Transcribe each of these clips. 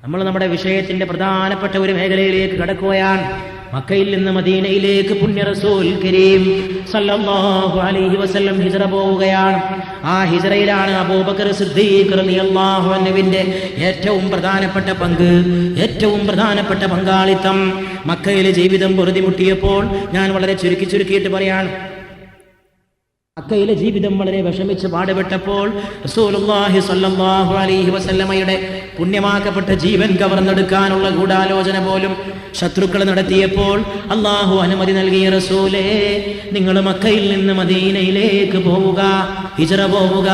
നമ്മൾ നമ്മുടെ വിഷയത്തിന്റെ പ്രധാനപ്പെട്ട ഒരു മേഖലയിലേക്ക് കടക്കുകയാണ്. മക്കയിൽ നിന്ന് മദീനയിലേക്ക് പുണ്യ റസൂൽ കരീം സല്ലല്ലാഹു അലൈഹി വസല്ലം ഹിജ്റ പോവുകയാണ്. ആ ഹിജ്റയിലാണ് അബൂബക്കർ സിദ്ദീഖ് റളിയല്ലാഹു അൻഹുവിന്റെ ഏറ്റവും പ്രധാനപ്പെട്ട പങ്ക്, ഏറ്റവും പ്രധാനപ്പെട്ട പങ്കാളിത്തം. മക്കയിലെ ജീവിതം പൊറുതിമുട്ടിയപ്പോൾ, ഞാൻ വളരെ ചുരുക്കിയിട്ട് പറയാണ്, മക്കയിലെ ജീവിതം വളരെ വിഷമിച്ച് പാടുപെട്ടപ്പോൾ റസൂലുള്ളാഹി സ്വല്ലല്ലാഹു അലൈഹി വസല്ലമയുടെ പുണ്യമാക്കപ്പെട്ട ജീവൻ കവർന്നെടുക്കാനുള്ള ഗൂഢാലോചന പോലും ശത്രുക്കൾ നടത്തിയപ്പോൾ അള്ളാഹു അനുമതി നൽകിയ റസൂലേ, നിങ്ങൾ മക്കയിൽ നിന്ന് മദീനയിലേക്ക് പോവുക, ഹിജ്റ പോവുക.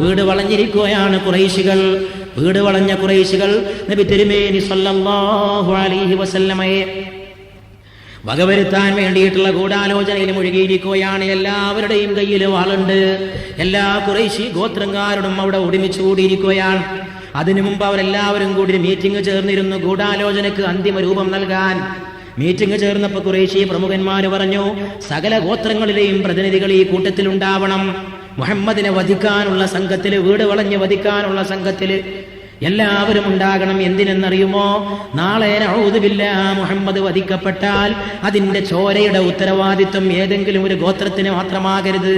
വീട് വളഞ്ഞിരിക്കുകയാണ് ഖുറൈശികൾ. വീട് വളഞ്ഞ ഖുറൈശികൾ നബി തിരുമേനി സ്വല്ലല്ലാഹു അലൈഹി വസല്ലമയെ വകവരുത്താൻ വേണ്ടിയിട്ടുള്ള ഗൂഢാലോചനയിൽ മുഴുകിയിരിക്കുകയാണ്. എല്ലാവരുടെയും കയ്യിൽ വാളുണ്ട്. എല്ലാ ഖുറൈശി ഗോത്രക്കാരോടും അവിടെ ഒരുമിച്ച് കൂടിയിരിക്കുകയാണ്. അതിനു മുമ്പ് അവരെല്ലാവരും കൂടി മീറ്റിംഗ് ചേർന്നിരുന്നു, ഗൂഢാലോചനയ്ക്ക് അന്തിമ രൂപം നൽകാൻ. മീറ്റിംഗ് ചേർന്നപ്പോൾ ഖുറൈശി പ്രമുഖന്മാർ പറഞ്ഞു, സകല ഗോത്രങ്ങളിലെയും പ്രതിനിധികൾ ഈ കൂട്ടത്തിലുണ്ടാവണം. മുഹമ്മദിനെ വധിക്കാനുള്ള സംഘത്തിൽ, വീട് വളഞ്ഞ് വധിക്കാനുള്ള സംഘത്തിൽ എല്ലാവരും ഉണ്ടാകണം. എന്തിനെന്നറിയുമോ? നാളെ നഊദു ബില്ലാഹ് മുഹമ്മദ് വധിക്കപ്പെട്ടാൽ അതിന്റെ ചോരയുടെ ഉത്തരവാദിത്വം ഏതെങ്കിലും ഒരു ഗോത്രത്തിന് മാത്രമാകരുത്.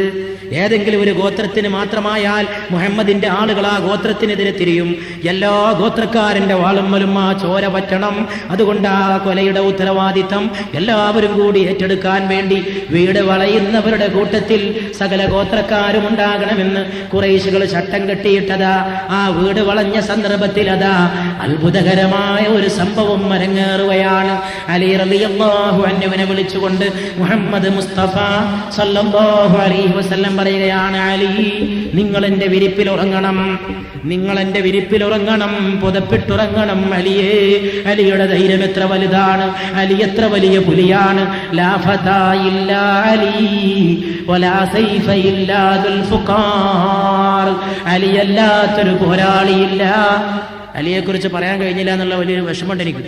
ഏതെങ്കിലും ഒരു ഗോത്രത്തിന് മാത്രമായാൽ മുഹമ്മദിന്റെ ആളുകൾ ആ ഗോത്രത്തിനെതിരെ തിരിയും. എല്ലാ ഗോത്രക്കാരന്റെ വാളുമ്മലും ആ ചോര പറ്റണം. അതുകൊണ്ട് ആ കൊലയുടെ ഉത്തരവാദിത്വം എല്ലാവരും കൂടി ഏറ്റെടുക്കാൻ വേണ്ടി വീട് വളയുന്നവരുടെ കൂട്ടത്തിൽ സകല ഗോത്രക്കാരും ഉണ്ടാകണമെന്ന് ഖുറൈശികൾ ചട്ടം കെട്ടിയിട്ടതാ. ആ വീട് വളഞ്ഞ സന്ദർഭത്തിൽ അതാ അത്ഭുതകരമായ ഒരു സംഭവം അരങ്ങേറുകയാണ്. അലി റളിയല്ലാഹു അൻഹുവിനെ വിളിച്ചുകൊണ്ട് മുഹമ്മദ് മുസ്തഫ സല്ലല്ലാഹു അലൈഹി വസല്ലം പറയുകയാണ്, അലി, നിങ്ങൾ എന്റെ വിരിപ്പിൽ ഉറങ്ങണം, നിങ്ങൾ എന്റെ വിരിപ്പിൽ ഉറങ്ങണം, പുതപ്പിട്ടുറങ്ങണം. അലിയേ, അലിയുടെ ധൈര്യം എത്ര വലുതാണ്, അലി എത്ര വലിയ പുലിയാണ്. ലാ ഫതാ ഇല്ലാ അലി വലാ സൈഫ ഇല്ലാ ദുൽഫുഖാർ. അലിയല്ലാത്തൊരു പോരാളിയില്ല. അലിയെക്കുറിച്ച് പറയാൻ കഴിഞ്ഞില്ല എന്നുള്ള വലിയൊരു വിഷമമുണ്ട് എനിക്ക്.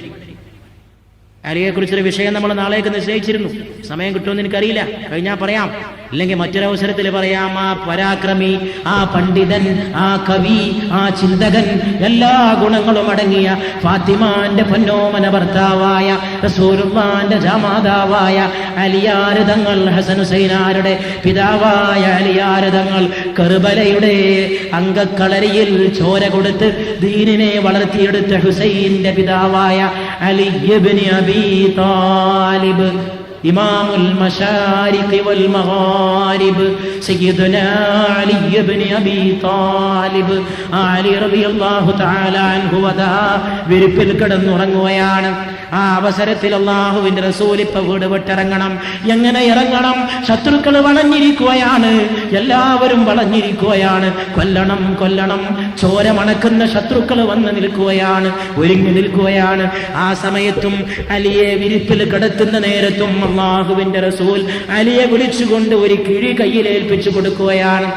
അലിയെക്കുറിച്ചൊരു വിഷയം നമ്മൾ നാളേക്ക് നിശ്ചയിച്ചിരുന്നു. സമയം കിട്ടുമെന്ന് എനിക്കറിയില്ല, കഴിഞ്ഞാൽ പറയാം, അല്ലെങ്കിൽ മറ്റൊരവസരത്തിൽ പറയാം. ആ പരാക്രമി, ആ പണ്ഡിതൻ, ആ കവി, ആ ചിന്തകൻ, എല്ലാ ഗുണങ്ങളും അടങ്ങിയ ഫാത്തിമാന്റെ പൊന്നോമന ഭർത്താവായ റസൂലുള്ളാഹിന്റെ ജമാതാവായ അലിയാർ തങ്ങൾ, ഹസൻ ഹുസൈനാരുടെ പിതാവായ അലിയാർ തങ്ങൾ കർബലയുടെ അംഗക്കളരിയിൽ ചോര കൊടുത്ത് ദീനിനെ വളർത്തിയെടുത്ത ഹുസൈന്റെ പിതാവായ അലി ഇബ്നു അബീ താലിബ്, ഇമാമുൽ മശാരിഖ് വൽ മഗാരിബ്, സയ്യിദുനാ അലി ഇബ്നു അബീ താലിബ്, അലി റളിയല്ലാഹു തആല അൻഹു വദാ വിരിപ്പിൽ കിടന്നുറങ്ങുകയാണ്. ആ അവസരത്തിൽ അല്ലാഹുവിന്റെ റസൂൽ ഇപ്പോ വീട് വിട്ടിറങ്ങണം. എങ്ങനെ ഇറങ്ങണം? ശത്രുക്കൾ വളഞ്ഞിരിക്കുകയാണ്, എല്ലാവരും വളഞ്ഞിരിക്കുകയാണ്. കൊല്ലണം, കൊല്ലണം. ചോര മണക്കുന്ന ശത്രുക്കൾ വന്ന് നിൽക്കുകയാണ്, ഒരുങ്ങി നിൽക്കുകയാണ്. ആ സമയത്തും അലിയെ വിരിപ്പിൽ കിടത്തുന്ന നേരത്തും അല്ലാഹുവിന്റെ റസൂൽ അലിയെ വിളിച്ചുകൊണ്ട് ഒരു കിഴി കയ്യിൽ ഏൽപ്പിച്ചു കൊടുക്കുകയാണ്.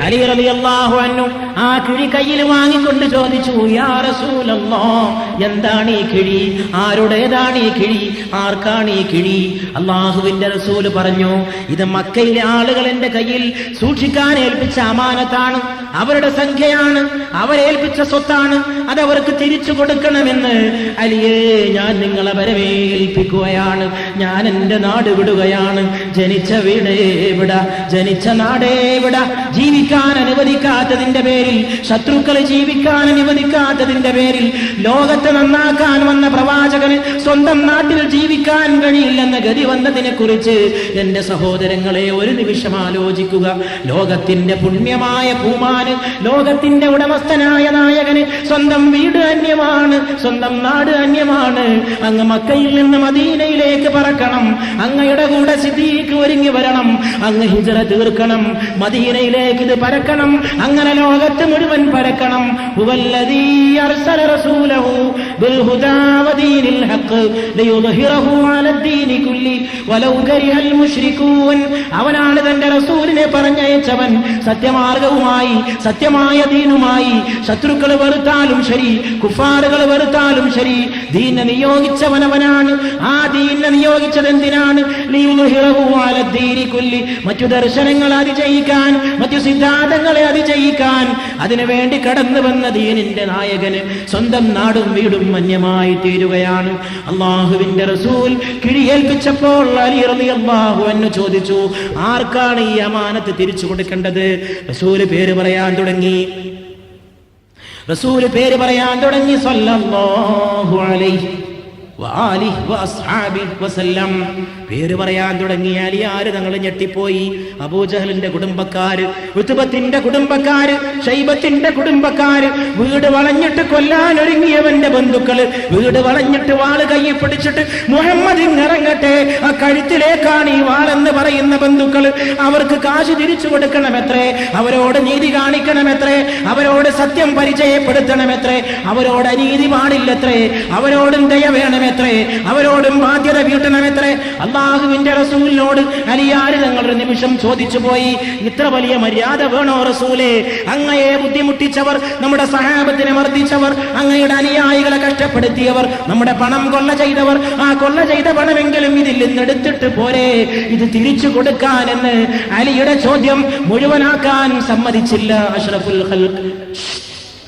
അലി റളിയല്ലാഹു അൻഹു ആ കിഴി കയ്യിൽ വാങ്ങിക്കൊണ്ട് ചോദിച്ചു, യാ റസൂലല്ലാഹ്, എന്താണ് ഈ കിഴി? ആരുടേതാണ് ഈ കിഴി? ആർക്കാണ് ഈ കിഴി? അല്ലാഹുവിന്റെ റസൂല് പറഞ്ഞു, ഇത് മക്കയിലെ ആളുകൾ എന്റെ കയ്യിൽ സൂക്ഷിക്കാൻ ഏൽപ്പിച്ച അമാനത്താണ്, അവരുടെ സംഖ്യയാണ്, അവരേൽപ്പിച്ച സ്വത്താണ്, അതവർക്ക് തിരിച്ചു കൊടുക്കണമെന്ന്. അലിയേ, ഞാൻ നിങ്ങളെ വരവേൽപ്പിക്കുകയാണ്. ഞാൻ എന്റെ നാട് വിടുകയാണ്. ജനിച്ച വീടേ വിട, ജനിച്ച നാടേ വിട. ജീവിക്കാൻ അനുവദിക്കാത്തതിന്റെ പേരിൽ, ശത്രുക്കളെ ജീവിക്കാൻ അനുവദിക്കാത്തതിന്റെ പേരിൽ, ലോകത്തെ നന്നാക്കാൻ വന്ന പ്രവാചകന് സ്വന്തം നാട്ടിൽ ജീവിക്കാൻ കഴിയില്ലെന്ന ഗതി വന്നതിനെ കുറിച്ച് എന്റെ സഹോദരങ്ങളെ ഒരു നിമിഷം ആലോചിക്കുക. ലോകത്തിന്റെ പുണ്യമായ പൂമാന്, ലോകത്തിന്റെ ഉടമസ്ഥനായ നായകന് സ്വന്തം വീട് അന്യമാണ്, സ്വന്തം നാട് അന്യമാണ്. അങ്ങ് മക്കയിൽ നിന്ന് മദീനയിലേക്ക് പറക്കണം, അങ്ങയുടെ കൂടെ സിദ്ദീഖ് ഒരുങ്ങി വരണം, അങ്ങ് ഹിജ്റ തീർക്കണം, മദീനയിലേക്ക് ഇത് പരക്കണം, അങ്ങനെ ലോകത്ത് മുഴുവൻ പരക്കണം. ഹുവല്ലദീ അർസല റസൂലഹു ബിൽഹുദാ വദീനിൽ ഹഖ് ലിയുദ്ഹിറഹു അലദ്ദീനി കുല്ലി വലൗ കരിഹൽ മുശ്രികൂൻ. അവനാണ് തന്റെ റസൂലിനെ പറഞ്ഞയച്ചവൻ സത്യമാർഗവുമായി, സത്യമായ ദീനുമായി. ശത്രുക്കൾ വെറുത്താലും ശരി, കുഫാറുകൾ വെറുത്താലും ശരി, ദീനെ നിയോഗിച്ചവൻ അവനാണ്. ആ ദീനെ നിയോഗിച്ചത് എന്തിനാണ്? ലിയുദ്ഹിറഹു അലദ്ദീനി കുല്ലി, മറ്റു ദർശനങ്ങൾ അതിജയിക്കാൻ, മറ്റു സിദ്ധാന്തങ്ങളെ അതിജയിക്കാൻ. അതിനുവേണ്ടി കടന്നു വന്ന ദീനിന്റെ നായകന് സ്വന്തം നാടും വീടും മന്യമായി തീരുകയാണ്. അള്ളാഹുവിന്റെ റസൂൽ കിഴിയേൽപ്പിച്ചപ്പോൾ അലി റളിയല്ലാഹു അൻഹു ചോദിച്ചു, ആർക്കാണ് ഈ അമാനത്ത് തിരിച്ചു കൊടുക്കേണ്ടത്? റസൂൽ പേര് പറയാൻ തുടങ്ങി. സല്ലല്ലാഹു അലൈഹി വആലിഹി വഅസ്ഹാബിഹി വസല്ലം. പേര് പറയാൻ തുടങ്ങി. അലി ആര് തങ്ങൾ ഞെട്ടിപ്പോയി. അബൂജഹലിന്റെ കുടുംബക്കാര്, ഉത്ബത്തിന്റെ കുടുംബക്കാര്, ഷൈബത്തിന്റെ കുടുംബക്കാര്, വീട് വളഞ്ഞിട്ട് കൊല്ലാൻ ഒരുങ്ങിയവന്റെ ബന്ധുക്കള്, വീട് വളഞ്ഞിട്ട് വാള് കയ്യിൽ പിടിച്ചിട്ട് മുഹമ്മദ് ഇറങ്ങട്ടെ, ആ കഴുത്തിലേക്കാണ് ഈ വാളെന്ന് പറയുന്ന ബന്ധുക്കള്. അവർക്ക് കാശ് തിരിച്ചു കൊടുക്കണമെത്രേ, അവരോട് നീതി കാണിക്കണമെത്രേ, അവരോട് സത്യം പരിചയപ്പെടുത്തണമെത്രേ, അവരോട് അനീതി പാടില്ലത്രേ, അവരോടും ദയ വേണമെത്രേ, അവരോടും ബാധ്യത വീട്ടണമെത്രേ. അള്ളാഹുവിന്റെ റസൂലിനോട് അലിയാര് തങ്ങൾ ഒരു നിമിഷം ചോദിച്ചു പോയി, ഇത്ര വലിയ മര്യാദ വേണോ റസൂലേ? അങ്ങയെ ബുദ്ധിമുട്ടിച്ചവർ, നമ്മുടെ സഹാബത്തിനെ മർദ്ദിച്ചവർ, അങ്ങയുടെ അനുയായികളെ കഷ്ടപ്പെടുത്തിയവർ, നമ്മുടെ പണം കൊള്ള ചെയ്തവർ, ആ കൊള്ള ചെയ്ത പണമെങ്കിലും ഇതിൽ നിന്ന് എടുത്തിട്ട് പോരെ, ഇത് തിരിച്ചു കൊടുക്കാനെന്ന് അലിയുടെ ചോദ്യം മുഴുവനാക്കാൻ സമ്മതിച്ചില്ല അഷ്റഫുൽ ഖൽഖ്.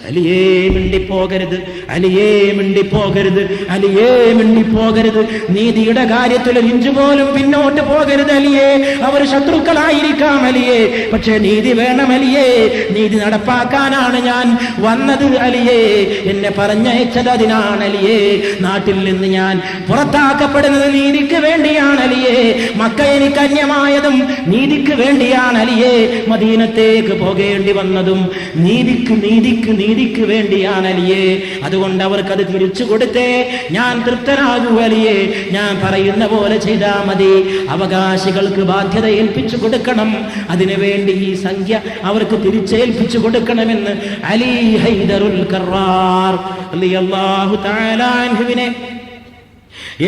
അലിയേ മിണ്ടിപ്പോകരുത്, അലിയേ മിണ്ടിപ്പോകരുത്, അലിയേ മിണ്ടിപ്പോകരുത്. നീതിയുടെ കാര്യത്തിൽ ഒരു ഇഞ്ചു പോലും പിന്നോട്ട് പോകരുത് അലിയേ. അവർ ശത്രുക്കളായിരിക്കാം അലിയേ, പക്ഷേ നീതി വേണം അലിയേ. നീതി നടപ്പാക്കാനാണ് ഞാൻ വന്നത് അലിയേ. എന്നെ പറഞ്ഞയച്ചത് അതിനാണ് അലിയേ. നാട്ടിൽ നിന്ന് ഞാൻ പുറത്താക്കപ്പെടുന്നത് നീതിക്ക് വേണ്ടിയാണ് അലിയേ. മക്ക എനിക്ക് അന്യമായതും നീതിക്ക് വേണ്ടിയാണ് അലിയേ. മദീനത്തേക്ക് പോകേണ്ടി വന്നതും നീതിക്ക് നീതിക്ക് നീതിക്ക് വേണ്ടിയാണ് അലിയേ. അതുകൊണ്ട് അവർക്കത് തിരിച്ചു കൊടുത്തേ ഞാൻ തൃപ്തനാകൂ അലിയേ. ഞാൻ പറയുന്ന പോലെ ചെയ്താ മതി. അവകാശികൾക്ക് ബാധ്യത ഏൽപ്പിച്ചു കൊടുക്കണം. അതിനുവേണ്ടി ഈ സംഖ്യ അവർക്ക് തിരിച്ചേൽപ്പിച്ചു കൊടുക്കണമെന്ന് അലി ഹൈദറുൽ കറാർ റളിയല്ലാഹു തആല അൻഹുവിനെ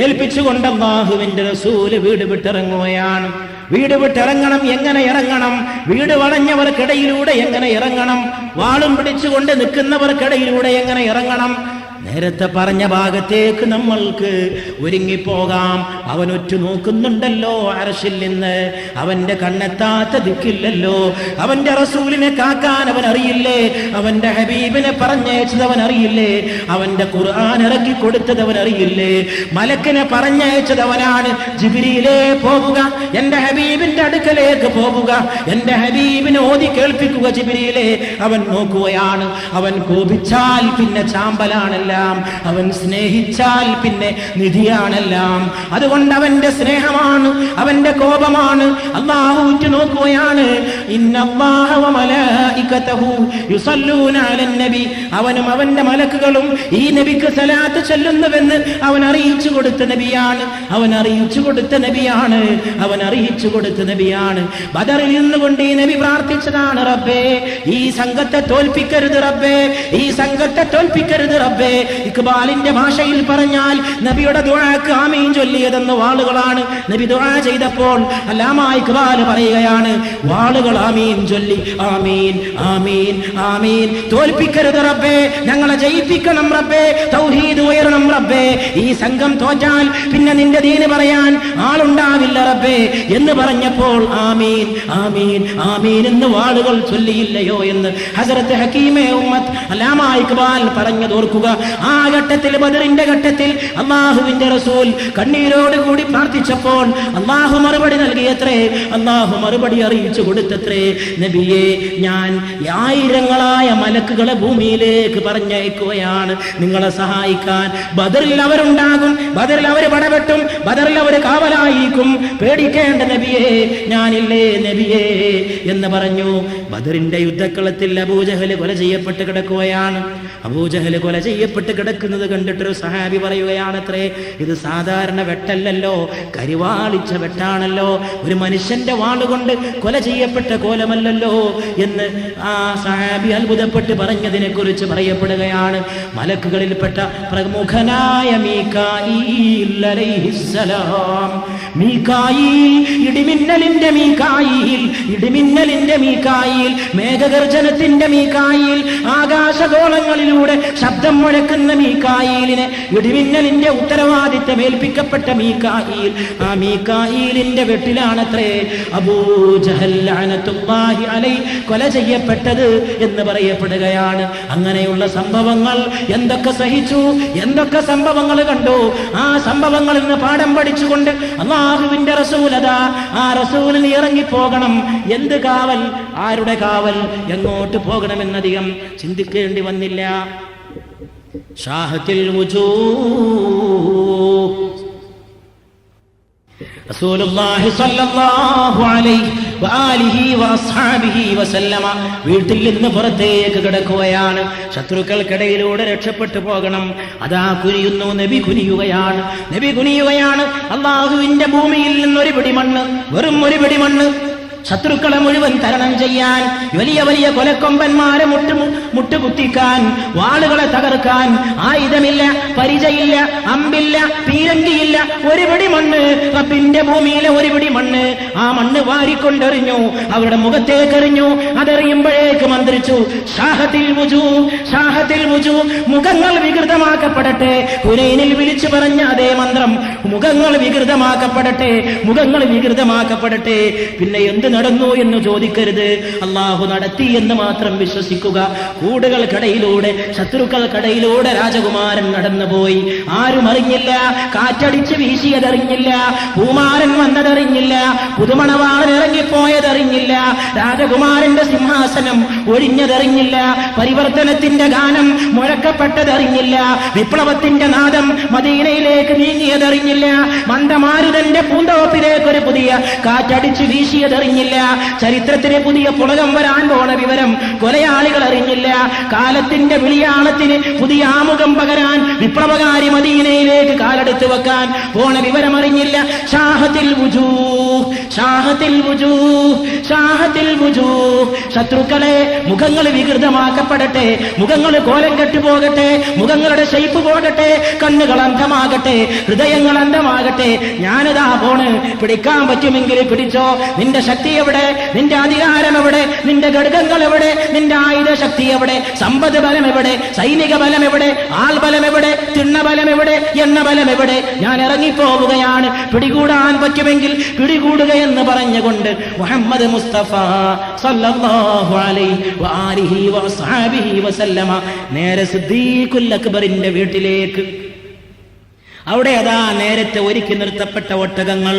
ഏൽപ്പിച്ചുകൊണ്ട് അല്ലാഹുവിന്റെ റസൂല് വീട് വിട്ടിറങ്ങുകയാണ്. വീട് വിട്ടിറങ്ങണം. എങ്ങനെ ഇറങ്ങണം? വീട് വളഞ്ഞവർക്കിടയിലൂടെ എങ്ങനെ ഇറങ്ങണം? വാളും പിടിച്ചുകൊണ്ട് നിൽക്കുന്നവർക്കിടയിലൂടെ എങ്ങനെ ഇറങ്ങണം? നേരത്തെ പറഞ്ഞ ഭാഗത്തേക്ക് നമ്മൾക്ക് ഒരുങ്ങിപ്പോകാം. അവൻ ഒറ്റ നോക്കുന്നുണ്ടല്ലോ അർശിൽ നിന്ന്. അവന്റെ കണ്ണെത്താത്ത ദിക്കില്ലല്ലോ. അവന്റെ റസൂലിനെ കാക്കാൻ അവൻ അറിയില്ലേ? അവന്റെ ഹബീബിനെ പറഞ്ഞയച്ചത് അവൻ അറിയില്ലേ? അവന്റെ ഖുർആൻ ഇറക്കി കൊടുത്തത് അവൻ അറിയില്ലേ? മലക്കിനെ പറഞ്ഞയച്ചത് അവനാണ്. ജിബ്രീലേ പോവുക, എന്റെ ഹബീബിന്റെ അടുക്കലേക്ക് പോവുക, എന്റെ ഹബീബിനെ ഓതി കേൾപ്പിക്കുക ജിബ്രീലേ. അവൻ നോക്കുകയാണ്. അവൻ കോപിച്ചാൽ പിന്നെ ചാമ്പലാണല്ല, അവൻ സ്നേഹിച്ചാൽ പിന്നെ നിധിയാണെല്ലാം. അതുകൊണ്ട് അവന്റെ സ്നേഹമാണ്, അവന്റെ കോപമാണ് അല്ലാഹു ഉറ്റു നോക്കുകയാണ്. ഇന്നല്ലാഹ വ മലായികതഹു യുസല്ലൂന അലൻ നബി. അവനും അവന്റെ മലക്കുകളും ഈ നബിക്ക് സലാത്ത് ചൊല്ലുന്നുവെന്ന് അവൻ അറിയിച്ചു കൊടുത്ത നബിയാണ്. അവൻ അറിയിച്ചു കൊടുത്ത നബിയാണ്. അവൻ അറിയിച്ചു കൊടുത്ത നബിയാണ്. ബദറിൽ നിന്നുകൊണ്ട് ഈ നബി പ്രാർത്ഥിച്ചതാണ്, റബ്ബേ ഈ സംഘത്തെ തോൽപ്പിക്കരുത് റബ്ബേ, ഈ സംഘത്തെ തോൽപ്പിക്കരുത് റബ്ബേ. ഇഖ്ബാലിന്റെ ഭാഷയിൽ പറഞ്ഞാൽ നബിയുടെ ദുആക്ക് ആമീൻ ചൊല്ലിയതെന്ന് വാളുകളാണ്. നബി ദുആ ചെയ്തപ്പോൾ അല്ലാമ ഇഖ്ബാൽ പറയുകയാണ്, വാളുകൾ ആമീൻ ചൊല്ലി ആമീൻ ആമീൻ ആമീൻ. തോൽപ്പിക്കരുത് റബ്ബേ, ഞങ്ങളെ ജയിപ്പിക്കണം റബ്ബേ, തൗഹീദ് ഉയരണം റബ്ബേ. ഈ സംഘം തോറ്റാൽ പിന്നെ നിന്റെ ദീന് പറയാൻ ആളുണ്ടാവില്ല റബ്ബേ എന്ന് പറഞ്ഞപ്പോൾ ആമീൻ ആമീൻ ആമീൻ എന്ന് വാളുകൾ ചൊല്ലിയില്ലയോ എന്ന് ഹസ്രത്ത് ഹക്കീമെ ഉമ്മത്ത് അല്ലാമ ഇഖ്ബാൽ പറഞ്ഞതോർക്കുക. ആ ഘട്ടത്തിൽ, ബദറിന്റെ ഘട്ടത്തിൽ അല്ലാഹുവിന്റെ റസൂൽ കണ്ണീരോട് കൂടി പ്രാർത്ഥിച്ചപ്പോൾ അല്ലാഹു മറുപടി നൽകിയത്രേ. അല്ലാഹു മറുപടി അറിയിച്ചു കൊടുത്തത്രേ, നബിയെ ഞാൻ ആയിരങ്ങളായ മലക്കുകളെ ഭൂമിയിലേക്ക് പറഞ്ഞയക്കുകയാണ് നിങ്ങളെ സഹായിക്കാൻ. ബദറിൽ അവരുണ്ടാകും, ബദറിൽ അവർ പടവെട്ടും, ബദറിൽ അവർ കാവലായിരിക്കും. പേടിക്കേണ്ട നബിയെ, ഞാനില്ലേ നബിയെ എന്ന് പറഞ്ഞു. ബദറിന്റെ യുദ്ധക്കളത്തിൽ അബൂജഹൽ കൊല ചെയ്യപ്പെട്ട് കിടക്കുകയാണ്. അബൂജഹൽ കൊല ചെയ്യപ്പെട്ടു ചെയ്യപ്പെട്ട് കിടക്കുന്നത് കണ്ടിട്ടൊരു സഹാബി പറയുകയാണത്രേ, ഇത് സാധാരണ വെട്ടല്ലല്ലോ, കരിവാളിച്ച വെട്ടാണല്ലോ, ഒരു മനുഷ്യന്റെ വാളുകൊണ്ട് കൊല ചെയ്യപ്പെട്ട കോലമല്ലല്ലോ എന്ന് ആ സഹാബി അത്ഭുതപ്പെട്ട് പറഞ്ഞതിനെ കുറിച്ച് പറയപ്പെടുകയാണ്. മലക്കുകളിൽപ്പെട്ട പ്രമുഖനായ മീകായീൽ അലൈഹിസ്സലാം, മീകായീൽ, ഇടിമിന്നലിന്റെ മീകായീൽ, മേഘഗർജനത്തിന്റെ മീകായീൽ, ആകാശഗോളങ്ങളിലൂടെ ശബ്ദം മുഴക്കുന്ന മീകായീലിനെ, ഇടിമിന്നലിന്റെ ഉത്തരവാദിത്തം ഏൽപ്പിക്കപ്പെട്ട മീകായീൽ, ആ മീകായീലിന്റെ വെട്ടിലാണത്രേ അബൂജഹൽ ലഅനത്തുല്ലാഹി അലൈഹി കൊല ചെയ്യപ്പെട്ടത് എന്ന് പറയപ്പെടുകയാണ്. അങ്ങനെയുള്ള സംഭവങ്ങൾ എന്തൊക്കെ സഹിച്ചു, എന്തൊക്കെ സംഭവങ്ങൾ കണ്ടു. ആ സംഭവങ്ങളിൽ നിന്ന് പാഠം പഠിച്ചുകൊണ്ട് അല്ലാഹുവിന്റെ റസൂലതാ, ആ റസൂലിന് ഇറങ്ങിപ്പോകണം. എന്ത് കാവൽ, ആരുടെ കാവൽ, എങ്ങോട്ട് പോകണമെന്നധികം ചിന്തിക്കേണ്ടി വന്നില്ല. ഷാഹത്തിൽ വുജൂഹ് റസൂലുള്ളാഹി സ്വല്ലല്ലാഹു അലൈഹി വആലിഹി വഅസ്ഹാബിഹി വസല്ലമ വീട്ടിൽ നിന്ന് പുറത്തേക്ക് കിടക്കുകയാണ്. ശത്രുക്കൾക്കിടയിലൂടെ രക്ഷപ്പെട്ടു പോകണം. അതാ കുനിയുന്നു, നബി കുനിയുകയാണ്. അല്ലാഹുവിന്റെ ഭൂമിയിൽ നിന്നൊരു പിടി മണ്ണ്, വെറും ഒരു പിടി മണ്ണ്, ശത്രുക്കളെ മുഴുവൻ തരണം ചെയ്യാൻ, വലിയ വലിയ കൊലക്കൊമ്പന്മാരെ മുട്ടുകുത്തിക്കാൻ, വാളുകളെ തകർക്കാൻ ആയുധമില്ല, പരിചയില്ല, അമ്പില്ല, പീരങ്കിയില്ല, ഒരു പിടി മണ്ണ്, റബ്ബിന്റെ ഭൂമിയിലെ ഒരു പിടി മണ്ണ്. ആ മണ്ണ് വാരിക്കൊണ്ടെറിഞ്ഞു, അവരുടെ മുഖത്തേക്കെറിഞ്ഞു. അതെറിയുമ്പോഴേക്ക് മന്ത്രിച്ചു, ഷാഹത്തിൽ വുജൂ, മുഖങ്ങൾ വികൃതമാക്കപ്പെടട്ടെ. ഹുനൈനിൽ വിളിച്ചു പറഞ്ഞ അതേ മന്ത്രം, മുഖങ്ങൾ വികൃതമാക്കപ്പെടട്ടെ. പിന്നെ എന്ത് നടന്നു എന്ന് ചോദിക്കരുത്, അള്ളാഹു നടത്തി എന്ന് മാത്രം വിശ്വസിക്കുക. കൂടുകൾക്കിടയിലൂടെ, ശത്രുക്കൾക്കിടയിലൂടെ രാജകുമാരൻ നടന്നുപോയി. ആരും അറിഞ്ഞില്ല, കാറ്റടിച്ച് വീശിയതറിഞ്ഞില്ല, പൂമാരൻ വന്നതറിഞ്ഞില്ല, പുതുമണവാളൻ ഇറങ്ങിപ്പോയതറിഞ്ഞില്ല, രാജകുമാരന്റെ സിംഹാസനം ഒഴിഞ്ഞതറിഞ്ഞില്ല, പരിവർത്തനത്തിന്റെ ഗാനം മുഴക്കപ്പെട്ടതറിഞ്ഞില്ല, വിപ്ലവത്തിന്റെ നാദം മദീനയിലേക്ക് നീങ്ങിയതറിഞ്ഞില്ല, മന്ദമാരുതന്റെ പൂന്തോപ്പിലേക്ക് ഒരു പുതിയ കാറ്റടിച്ച് വീശിയതറിഞ്ഞില്ല, ചരിത്രത്തിന് പുതിയ പുളകം വരാൻ പോണ വിവരം കൊലയാളികൾ അറിഞ്ഞില്ല, കാലത്തിന്റെ വിളിയാളത്തിന് പുതിയ ആമുഖം പകരാൻ വിപ്ലവകാരി മദീനയിലേക്ക് കാലെടുത്ത് വെക്കാൻ പോണ വിവരം അറിഞ്ഞില്ല. ഷാഹത്തിൽ വുജൂഹ്, ശത്രുക്കളെ മുഖങ്ങൾ വികൃതമാക്കപ്പെടട്ടെ, മുഖങ്ങൾ കോലം കെട്ടുപോകട്ടെ, മുഖങ്ങളുടെ ഷെയ്പ്പ് പോകട്ടെ, കണ്ണുകൾ അന്ധമാകട്ടെ, ഹൃദയങ്ങൾ അന്ധമാകട്ടെ. ഞാനിതാ പോണ്, പിടിക്കാൻ പറ്റുമെങ്കിൽ പിടിച്ചോ. നിന്റെ ശക്തി എവിടെ, നിന്റെ അധികാരം എവിടെ, നിന്റെ ഘടകങ്ങൾ എവിടെ, നിന്റെ ആയുധ ശക്തി എവിടെ, സമ്പദ് ബലം എവിടെ, സൈനിക ബലം എവിടെ, ആൾബലം എവിടെ, തിണ്ണബലം എവിടെ, എണ്ണബലം എവിടെ? ഞാൻ ഇറങ്ങിപ്പോവുകയാണ്, പിടികൂടാൻ പറ്റുമെങ്കിൽ പിടികൂടുക എന്ന് പറഞ്ഞുകൊണ്ട് മുഹമ്മദ് മുസ്തഫ സല്ലല്ലാഹു അലൈഹി വആലിഹി വസഹബിഹി വസല്ലമ നേരെ സിദ്ദീഖുൽ അക്ബറിന്റെ വീട്ടിലേക്ക്. അവിടെ അതാ നേരത്തെ ഒരുക്കി നിർത്തപ്പെട്ട ഒട്ടകങ്ങൾ.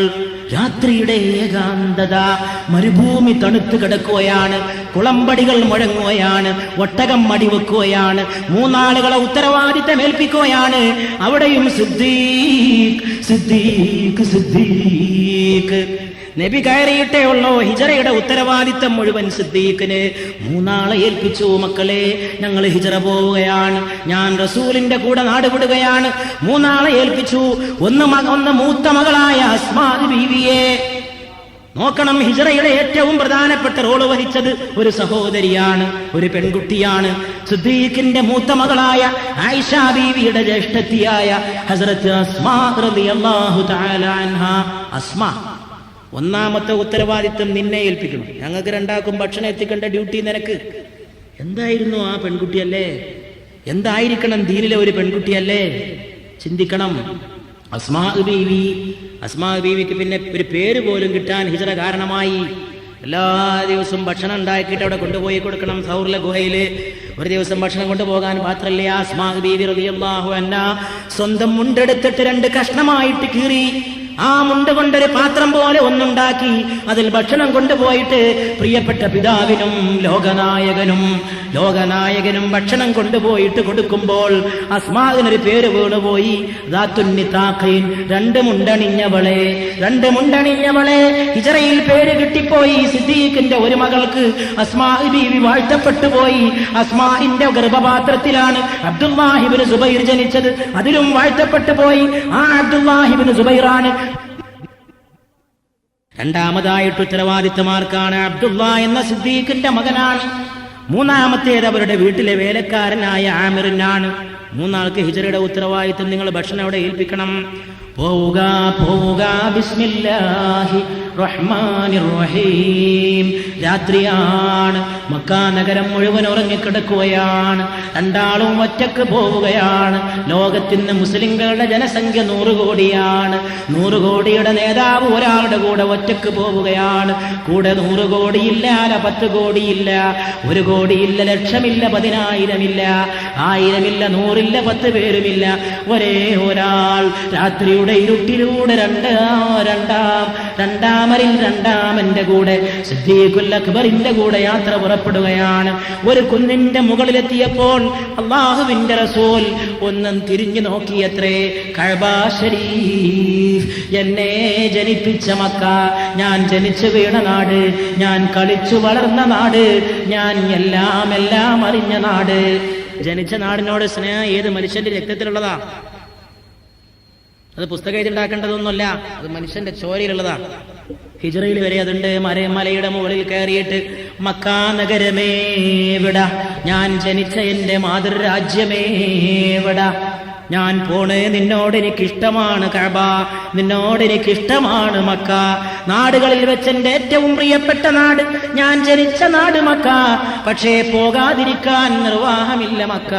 രാത്രിയുടെ ഏകാന്തത, മരുഭൂമി തണുത്ത് കിടക്കുകയാണ്, കുളമ്പടികൾ മുഴങ്ങുകയാണ്, ഒട്ടകം മടിവെക്കുകയാണ്, മൂന്നാളുകളെ ഉത്തരവാദിത്തം ഏൽപ്പിക്കുകയാണ്. അവിടെയും സിദ്ദീഖ് നബി കയറിയിട്ടേ ഉള്ളൂ. ഹിജറയുടെ ഉത്തരവാദിത്തം മുഴുവൻ സിദ്ദീഖിന്. മൂന്നാളെ ഏൽപ്പിച്ചു, മക്കളെ ഞങ്ങൾ ഹിജറ പോവുകയാണ്, ഞാൻ റസൂലിന്റെ കൂടെ നാടുവിടുകയാണ്. മൂന്നാളെ ഏൽപ്പിച്ചു. ഒന്ന് മൂത്ത മകളായ അസ്മാ ബീവിയെ നോക്കണം. ഹിജറയുടെ ഏറ്റവും പ്രധാനപ്പെട്ട റോള് വഹിച്ചത് ഒരു സഹോദരിയാണ്, ഒരു പെൺകുട്ടിയാണ്. സിദ്ദീഖിന്റെ മൂത്ത മകളായ ആയിഷ ബീവിയുടെ ജ്യേഷ്ഠത്തിയായ ഹസ്രത്ത് അസ്മാ റളിയല്ലാഹു തആല അൻഹാ. അസ്മാ, ഒന്നാമത്തെ ഉത്തരവാദിത്വം നിന്നെ ഏൽപ്പിക്കണം. ഞങ്ങൾക്ക് രണ്ടാക്കും ഭക്ഷണം എത്തിക്കേണ്ട ഡ്യൂട്ടി നിനക്ക്. എന്തായിരുന്നു ആ പെൺകുട്ടിയല്ലേ, എന്തായിരിക്കണം ദീനിലെ ഒരു പെൺകുട്ടിയല്ലേ, ചിന്തിക്കണം. അസ്മാ ബീവിക്ക് പിന്നെ ഒരു പേര് പോലും കിട്ടാൻ ഹിജറ കാരണമായി. എല്ലാ ദിവസവും ഭക്ഷണം ഉണ്ടാക്കിയിട്ട് അവിടെ കൊണ്ടുപോയി കൊടുക്കണം. സൗറിലെ ഗുഹയില് ഒരു ദിവസം ഭക്ഷണം കൊണ്ടുപോകാൻ പാത്രമില്ല. അസ്മാ ബീവി റളിയല്ലാഹു അൻഹാ സ്വന്തം മുണ്ടെടുത്തിട്ട് 2 കഷ്ണമായിട്ട് കീറി ആ മുണ്ട് കൊണ്ടൊരു പാത്രം പോലെ ഒന്നുണ്ടാക്കി അതിൽ ഭക്ഷണം കൊണ്ടുപോയിട്ട് പ്രിയപ്പെട്ട പിതാവിനും ലോകനായകനും ഭക്ഷണം കൊണ്ടുപോയിട്ട് കൊടുക്കുമ്പോൾ അസ്മാഇനൊരു പേര് വീണുപോയി. രണ്ട് മുണ്ടണിഞ്ഞവളെ ഹിജറയിൽ പേര് കിട്ടിപ്പോയി. സിദ്ദീഖിന്റെ ഒരു മകൾക്ക് അസ്മാ ബീവി വാഴ്ത്തപ്പെട്ടു പോയി. അസ്മാഇന്റെ ഗർഭപാത്രത്തിലാണ് അബ്ദുല്ലാഹിബ്നു സുബൈർ ജനിച്ചത്. അതിലും വാഴ്ത്തപ്പെട്ടു പോയി. ആ അബ്ദുല്ലാഹിബ്നു സുബൈറാണ്. രണ്ടാമതായിട്ട് ഉത്തരവാദിത്തമാർക്കാണ്? അബ്ദുള്ള എന്ന സിദ്ദീഖിന്റെ മകനാണ്. മൂന്നാമത്തേത് അവരുടെ വീട്ടിലെ വേലക്കാരനായ ആമിറിനാണ്. മൂന്നാൾക്ക് ഹിജറയുടെ ഉത്തരവാദിത്തം. നിങ്ങൾ ഭക്ഷണം അവിടെ ഏൽപ്പിക്കണം. പോവുക ബിസ്മില്ലാഹി റഹ്മാനിർ റഹീം. രാത്രിയാണ്. മക്കാ നഗരം മുഴുവൻ ഉറങ്ങിക്കിടക്കുകയാണ്. രണ്ടാളും ഒറ്റക്ക് പോവുകയാണ്. ലോകത്തിന് മുസ്ലിങ്ങളുടെ ജനസംഖ്യ 100 കോടിയാണ്. 100 കോടിയുടെ നേതാവ് ഒരാളുടെ കൂടെ ഒറ്റക്ക് പോവുകയാണ്. കൂടെ 100 കോടിയില്ല, 10 കോടിയില്ല, 1 കോടിയില്ല, ലക്ഷമില്ല, 10,000 1000 100 10 പേരുമില്ല. ഒരേ ഒരാൾ രാത്രിയുടെ ഇരുട്ടിലൂടെ രണ്ടാമന്റെ കൂടെ സിദ്ദീഖുൽ അക്ബറിന്റെ കൂടെ യാത്ര പുറപ്പെടുകയാണ്. ഒരു കുന്നിന്റെ മുകളിലെത്തിയപ്പോൾ അല്ലാഹുവിന്റെ റസൂൽ ഒന്നും തിരിഞ്ഞു നോക്കിയത്രേ. കഅബ ശരീഫ്, എന്നെ ജനിപ്പിച്ച മക്ക, ഞാൻ ജനിച്ചു വീണ നാട്, ഞാൻ കളിച്ചു വളർന്ന നാട്, ഞാൻ എല്ലാം അറിഞ്ഞ നാട്. ജനിച്ച നാടിനോട് സ്നേഹം ഏത് മനുഷ്യന്റെ രക്തത്തിലുള്ളതാ? അത് പുസ്തകം എഴുതിണ്ടാക്കേണ്ടതൊന്നുമല്ല, അത് മനുഷ്യന്റെ ചോരയിലുള്ളതാ. ഹിജ്റയിൽ വരെ അതുണ്ട്. മലയുടെ മുകളിൽ കയറിയിട്ട് മക്കാ നഗരമേ വിട, ഞാൻ ജനിച്ച എന്റെ മാതൃരാജ്യമേ വിട, ഞാൻ പോണേ, നിന്നോട് എനിക്കിഷ്ടമാണ് കഅബ, നിന്നോട് എനിക്കിഷ്ടമാണ് മക്ക. നാടുകളിൽ വെച്ച് എന്റെ ഏറ്റവും പ്രിയപ്പെട്ട നാട്, ഞാൻ ജനിച്ച നാട് മക്ക. പക്ഷേ പോകാതിരിക്കാൻ നിർവാഹമില്ല മക്ക.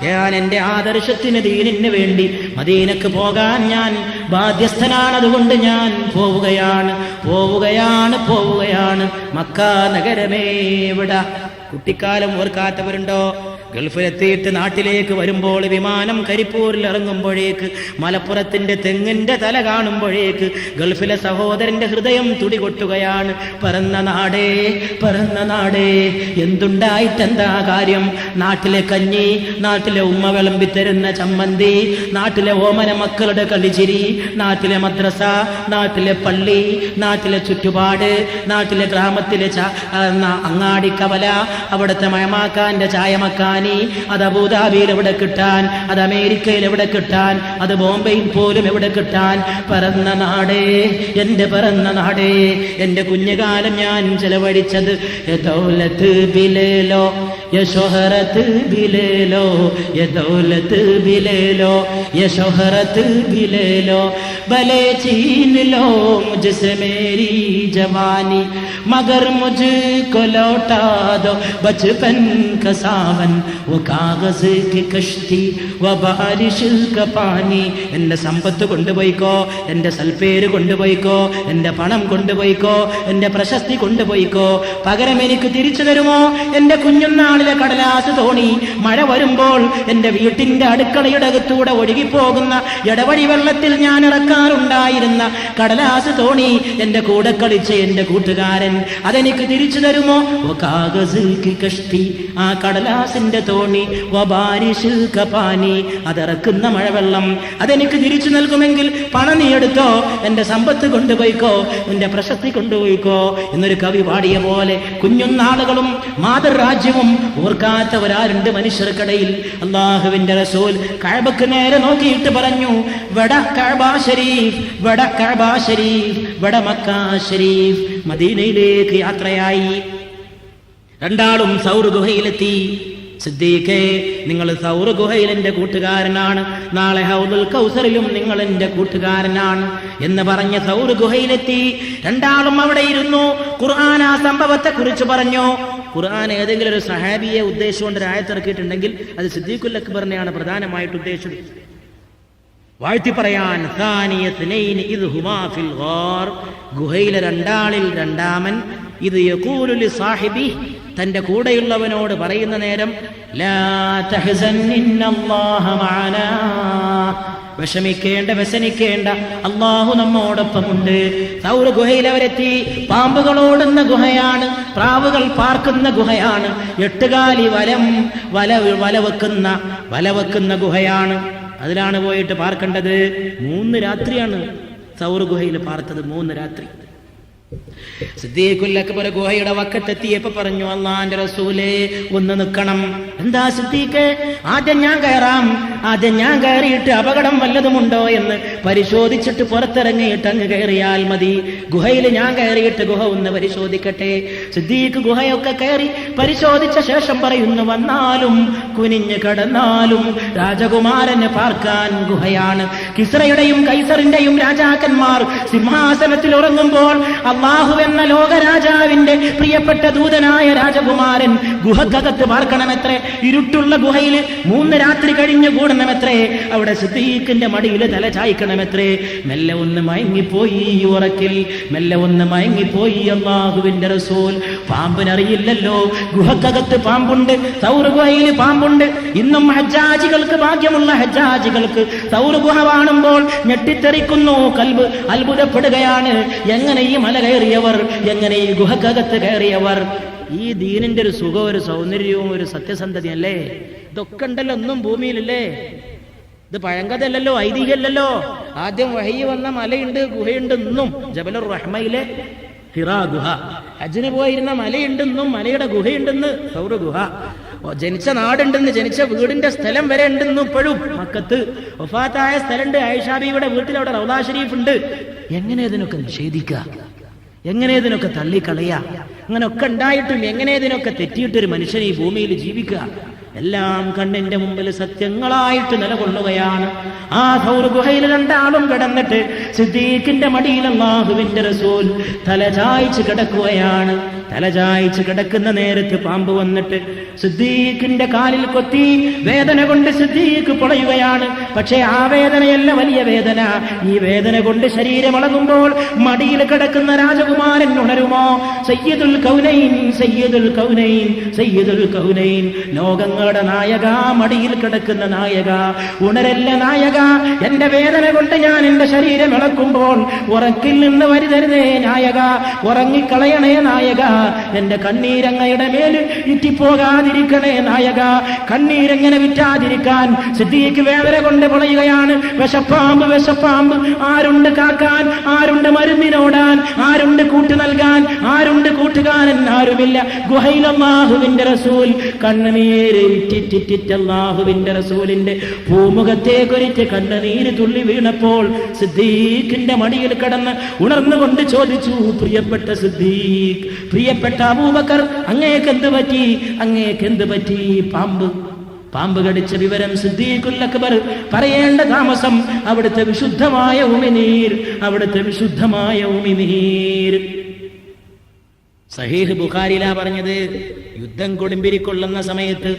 ഞാൻ എന്റെ ആദർശത്തിന്, ദീനിന് വേണ്ടി മദീനക്ക് പോകാൻ ഞാൻ ബാധ്യസ്ഥനാണ്. അതുകൊണ്ട് ഞാൻ പോവുകയാണ് മക്ക നഗരമേ വിട. കുട്ടിക്കാലം ഓർക്കാത്തവരുണ്ടോ? ഗൾഫിലെത്തിയിട്ട് നാട്ടിലേക്ക് വരുമ്പോൾ വിമാനം കരിപ്പൂരിൽ ഇറങ്ങുമ്പോഴേക്ക്, മലപ്പുറത്തിന്റെ തെങ്ങിന്റെ തല കാണുമ്പോഴേക്ക് ഗൾഫിലെ സഹോദരന്റെ ഹൃദയം തുടികൊട്ടുകയാണ്. പറന്ന നാടേ, എന്തുണ്ടായിട്ടെന്താ കാര്യം? നാട്ടിലെ കഞ്ഞി, നാട്ടിലെ ഉമ്മ വിളമ്പിത്തരുന്ന ചമ്മന്തി, നാട്ടിലെ ഓമന മക്കളുടെ കളിച്ചിരി, നാട്ടിലെ മദ്രസ, നാട്ടിലെ പള്ളി, നാട്ടിലെ ചുറ്റുപാട്, നാട്ടിലെ ഗ്രാമത്തിലെ അങ്ങാടിക്കവല, അവിടുത്തെ മയമാക്കാന്റെ ചായമക്കാൻ, അത് അബുദാബിയിൽ എവിടെ കിട്ടാൻ, അത് അമേരിക്കയിൽ എവിടെ കിട്ടാൻ, അത് ബോംബെയിൽ പോലും എവിടെ കിട്ടാൻ? പറന്ന നാടേ, എന്റെ പറന്ന നാടേ, എന്റെ കുഞ്ഞുകാലം ഞാൻ ചെലവഴിച്ചത് ദൗലത്ത് ബിലേലോ, യശോഹറത്ത് ബിലേലോ, ദൗലത്ത് ബിലേലോ, യശോഹറത്ത് ബിലേലോ, ഭലേ ചീൻ ലോ മുझसे मेरी जवानी, मगर मुझको लौटा दो बचपन का सावन, वो कागज की कश्ती, वो बारिश का पानी. എന്റെ സമ്പത്ത് കൊണ്ടുപോയിക്കോ, എന്റെ സൽപ്പേര് കൊണ്ടുപോയിക്കോ, എന്റെ പണം കൊണ്ടുപോയിക്കോ, എന്റെ പ്രശസ്തി കൊണ്ടുപോയിക്കോ, പകരം എനിക്ക് തിരിച്ചു തരുമോ എന്റെ കുഞ്ഞുനാളിലെ കടലാസ് തോണി? മഴ വരുമ്പോൾ എന്റെ വീട്ടിന്റെ അടുക്കളയുടെ അകത്തൂടെ ഒഴുകിപ്പോകുന്ന ഇടവഴി വെള്ളത്തിൽ ഞാൻ ഇറക്കാറുണ്ടായിരുന്ന കടലാസ് തോണി, എന്റെ കൂടെ കളിച്ച എന്റെ കൂട്ടുകാരൻ, അതെനിക്ക് തിരിച്ചു തരുമോ? കാഗസ് കി കഷ്ടി, ആ കടലാസിന്റെ തോണി, വബാരിശിൽ കപാനി, അതിറക്കുന്ന മഴവെള്ളം, അതെനിക്ക് തിരിച്ചു നൽകുമെങ്കിൽ പണം നീ എടുത്തോ, എന്റെ സമ്പത്ത് കൊണ്ടുപോയിക്കോ, എന്റെ പ്രശസ്തി കൊണ്ടുപോയിക്കോ എന്നൊരു കവി പാടിയ പോലെ കുഞ്ഞുനാളുകളും മാതൃരാജ്യവും ഓർക്കാത്തവരാരുണ്ട് മനുഷ്യർക്കിടയിൽ? അല്ലാഹുവിന്റെ റസൂൽ കഅബക്ക് നേരെ നോക്കിയിട്ട് പറഞ്ഞു, വട കഅബ ശരീഫ്, വട കഅബ ശരീഫ്, വട മക്ക ശരീഫ്. മദീനയിലേക്ക് യാത്രയായി. രണ്ടാളും സൗർ ഗുഹയിലെത്തി. സിദ്ദീഖേ, നിങ്ങൾ സൗർ ഗുഹയിൽ എന്റെ കൂട്ടുകാരനാണ്, നാളെ ഹൗദുൽ കൗസറിലും നിങ്ങൾ എന്റെ കൂട്ടുകാരനാണ് എന്ന് പറഞ്ഞ സൗർ ഗുഹയിലെത്തി. രണ്ടാളും അവിടെ ഇരുന്നു. ഖുർആൻ ആ സംഭവത്തെ കുറിച്ച് പറഞ്ഞു. ഖുർആൻ ഏതെങ്കിലും ഒരു സഹാബിയെ ഉദ്ദേശിച്ചുകൊണ്ട് ഒരു ആയത്ത് ഇറക്കിയിട്ടുണ്ടെങ്കിൽ അത് സിദ്ദീഖുൽ അക്ബറിനെയാണ് പ്രധാനമായിട്ട് ഉദ്ദേശിച്ചത്. വാഴ്ത്തി പറയാൻ, ഗുഹയിലെ രണ്ടാളിൽ രണ്ടാമൻ, ഇത് യഖൂലു ലി സാഹിബി, തന്റെ കൂടെയുള്ളവനോട് പറയുന്ന നേരം, ലാ തഹ്സൻ ഇന്നല്ലാഹ മഅനാ, വ്യസനിക്കേണ്ട, അള്ളാഹു നമ്മോടൊപ്പമുണ്ട്. സൗർ ഗുഹയിൽ അവരെത്തി. പാമ്പുകളോടുന്ന ഗുഹയാണ്, പ്രാവുകൾ പാർക്കുന്ന ഗുഹയാണ്, എട്ടുകാലി വല വെക്കുന്ന ഗുഹയാണ്. അതിലാണ് പോയിട്ട് പാർക്കേണ്ടത്. 3 രാത്രിയാണ് സൗർ ഗുഹയിൽ പാർത്തത്, 3 രാത്രി. സിദ്ദീഖുൽ അക്ബർ ഗുഹയുടെ വക്കത്തെത്തിയപ്പോ പറഞ്ഞു, അല്ലാഹുവിന്റെ റസൂലേ ഒന്ന് നിൽക്കണം. എന്താ സിദ്ദീഖേ? ആദ്യം ഞാൻ കയറാം, ആദ്യം ഞാൻ കയറിയിട്ട് അപകടം വല്ലതുമുണ്ടോ എന്ന് പരിശോധിച്ചിട്ട് പുറത്തിറങ്ങിയിട്ട് അങ്ങ് കയറിയാൽ മതി. ഗുഹയിൽ ഞാൻ കയറിയിട്ട് ഗുഹ ഒന്ന് പരിശോധിക്കട്ടെ. സിദ്ദീഖ് ഗുഹയൊക്കെ കയറി പരിശോധിച്ച ശേഷം പറയുന്നു, വന്നാലും കുനിഞ്ഞു കടന്നാലും രാജകുമാരന് പാർക്കാൻ ഗുഹയാണ്. കിസ്രയുടെയും കൈസറിന്റെയും രാജാക്കന്മാർ സിംഹാസനത്തിൽ ഉറങ്ങുമ്പോൾ അല്ലാഹു എന്ന ലോകരാജാവിന്റെ പ്രിയപ്പെട്ട ദൂതനായ രാജകുമാരൻ ഗുഹക്കകത്ത് പാർക്കണമെത്രേ. ഇരുട്ടുള്ള ഗുഹയിൽ 3 രാത്രി കഴിഞ്ഞ് കൂടണമെത്രേ. അവിടെ സിദ്ദീഖിന്റെ മടിയിൽ തല ചായ്ക്കണമെത്രേ. മെല്ലെ ഒന്ന് മയങ്ങിപ്പോയി ഉറക്കിൽ, മെല്ലെ ഒന്ന് മയങ്ങിപ്പോയി അല്ലാഹുവിന്റെ റസൂൽ. പാമ്പിനറിയില്ലല്ലോ ഗുഹക്കകത്ത് പാമ്പുണ്ട്, സൗർ ഗുഹയിൽ പാമ്പുണ്ട്. ഇന്നും ഹജ്ജാജികൾക്ക്, ഭാഗ്യമുള്ള ഹജ്ജാജികൾക്ക് സൗർ ഗുഹ കാണുമ്പോൾ ഞെട്ടിത്തെറിക്കുന്നു, കൽബ് അത്ഭുതപ്പെടുകയാണ്. എങ്ങനെ ഈ മല കയറിയവർ, എങ്ങനെ ഈ ഗുഹക്കകത്ത് കയറിയവർ? ഈ ദീനിന്റെ ഒരു സുഖവും ഒരു സൗന്ദര്യവും ഒരു സത്യസന്ധതയല്ലേ? ഇതൊക്കെ ഉണ്ടല്ലോ ഒന്നും ഭൂമിയിലല്ലേ? ഇത് പഴങ്കഥയല്ലല്ലോ, ഐതിഹ്യമല്ലല്ലോ. ആദ്യം വഹയി വന്ന മലയുണ്ട്, ഗുഹയുണ്ട്. ഇന്നും ജബലുർ റഹ്മയിലെ ഹിറാ ഗുഹ, ഹജ്ജിന് പോയിരുന്ന മലയുണ്ടെന്നും മലയുടെ ഗുഹയുണ്ടെന്ന് സൗർ ഗുഹ. ജനിച്ച നാടുണ്ടെന്ന്, ജനിച്ച വീടിന്റെ സ്ഥലം വരെ ഉണ്ടെന്നും ഇപ്പോഴും മക്കത്ത്. വഫാത്തായ സ്ഥലമുണ്ട്, ആയിഷാ ബീവിയുടെ വീട്ടിൽ അവിടെ റൗദാ ഷരീഫ് ഉണ്ട്. എങ്ങനെ ഇതിനൊക്കെ നിഷേധിക്കുക? എങ്ങനെ ഇതിനൊക്കെ തള്ളിക്കളയുക? അങ്ങനെയൊക്കെ ഉണ്ടായിട്ടും എങ്ങനെ ഇതിനൊക്കെ തെറ്റിയിട്ടൊരു മനുഷ്യൻ ഈ ഭൂമിയിൽ ജീവിക്കുക? എല്ലാം കണ്ണിന്റെ മുമ്പിൽ സത്യങ്ങളായിട്ട് നിലകൊള്ളുകയാണ്. ആ സൗർ ഗുഹയിൽ 2 ആളും കിടന്നിട്ട് സിദ്ദീഖിന്റെ മടിയിൽ അല്ലാഹുവിന്റെ റസൂൽ തലചായ്ച്ച് കിടക്കുകയാണ്. തലചായ്ച്ച് കിടക്കുന്ന നേരത്ത് പാമ്പ് വന്നിട്ട് സിദ്ദീഖിന്റെ കാലിൽ കൊത്തി. വേദന കൊണ്ട് സിദ്ദീഖ് പൊളയുകയാണ്. പക്ഷേ ആ വേദനയല്ല വലിയ വേദന. ഈ വേദന കൊണ്ട് ശരീരം ഇളകുമ്പോൾ മടിയിൽ കിടക്കുന്ന രാജകുമാരൻ ഉണരുമോ? സയ്യിദുൽ കൗനൈൻ, സയ്യിദുൽ കൗനൈൻ, സയ്യിദുൽ കൗനൈൻ, ലോകങ്ങളുടെ നായക, മടിയിൽ കിടക്കുന്ന നായക, ഉണരല്ല നായക. എന്റെ വേദന കൊണ്ട് ഞാൻ എന്റെ ശരീരം ഇളക്കുമ്പോൾ ഉറക്കിൽ നിന്ന് വരുതരുതേ നായക, ഉറങ്ങിക്കളയണേ നായക. എന്റെ കണ്ണീരങ്ങയുടെ മേൽ ഇറ്റിപ്പോകാതിരിക്കണേ നായക. കണ്ണീരെങ്ങനെ വിറ്റാതിരിക്കാൻ? സിദ്ദീഖ് വേദന കൊണ്ട് പൊളയുകയാണ്. വിഷപ്പാമ്പ്, വിഷപ്പാമ്പ്. ആരുണ്ട് കാക്കാൻ? ആരുണ്ട് മരുന്നിനോടാൻ? ആരുണ്ട് കൂട്ടു നൽകാൻ? ആരുണ്ട് കൂട്ടുകാരൻ? ആരുമില്ല. ഗുഹയിൽ അല്ലാഹുവിന്റെ റസൂൽ കണ്ണുനീര് ഇറ്റിറ്റിറ്റ് അല്ലാഹുവിന്റെ റസൂലിന്റെ പൂമുഖത്തേക്കൊരിറ്റ് കണ്ണുനീര് തുള്ളി വീണപ്പോൾ സിദ്ദീഖിന്റെ മടിയിൽ കിടന്ന് ഉണർന്നുകൊണ്ട് ചോദിച്ചു, പ്രിയപ്പെട്ട സിദ്ദീഖ്, പ്രിയപ്പെട്ട അബൂബക്കർ, അങ്ങേക്കെന്ത് പറ്റി? അങ്ങേക്കെന്ത് പറ്റി? പാമ്പ് കടിച്ച വിവരം സിദ്ദീഖുൽ അക്ബർ പറയേണ്ട താമസം. അവിടുത്തെ വിശുദ്ധമായ ഉമിനീർ, അവിടുത്തെ വിശുദ്ധമായ ഉമിനീർ. സഹീഹ് ബുഖാരിയിലാ പറഞ്ഞത്. യുദ്ധം കൊടുമ്പിരിക്കൊള്ളുന്ന സമയത്ത്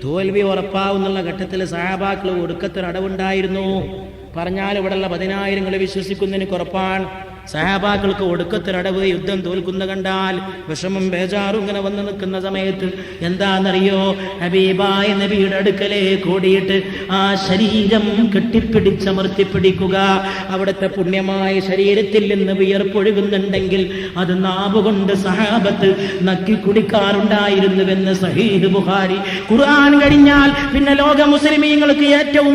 തോൽവി ഉറപ്പാവുന്നുള്ള ഘട്ടത്തിൽ സഹാബാക്കൾ ഒടുക്കത്തൊരു അടവുണ്ടായിരുന്നു. പറഞ്ഞാൽ ഇവിടെയുള്ള 10,000 വിശ്വസിക്കുന്നതിന് ഉറപ്പാണ്. സഹാബാക്കൾക്ക് ഒടുക്കത്തിലടവ്, യുദ്ധം തോൽക്കുന്ന കണ്ടാൽ വിഷമം ബേജാറും ഇങ്ങനെ വന്ന് നിൽക്കുന്ന സമയത്ത് എന്താണെന്നറിയോ? ഹബീബായ നബിയുടെ അടുക്കലേ കൂടിയിട്ട് ആ ശരീരം കെട്ടിപ്പിടിച്ചമർത്തിപ്പിടിക്കുക. അവിടുത്തെ പുണ്യമായ ശരീരത്തിൽ നിന്ന് വിയർപ്പൊഴുകുന്നുണ്ടെങ്കിൽ അത് നാവുകൊണ്ട് സഹാബത്ത് നക്കി കുടിക്കാറുണ്ടായിരുന്നുവെന്ന് സഹീഹ് ബുഖാരി. ഖുർആൻ കഴിഞ്ഞാൽ പിന്നെ ലോക മുസ്ലിമീങ്ങൾക്ക് ഏറ്റവും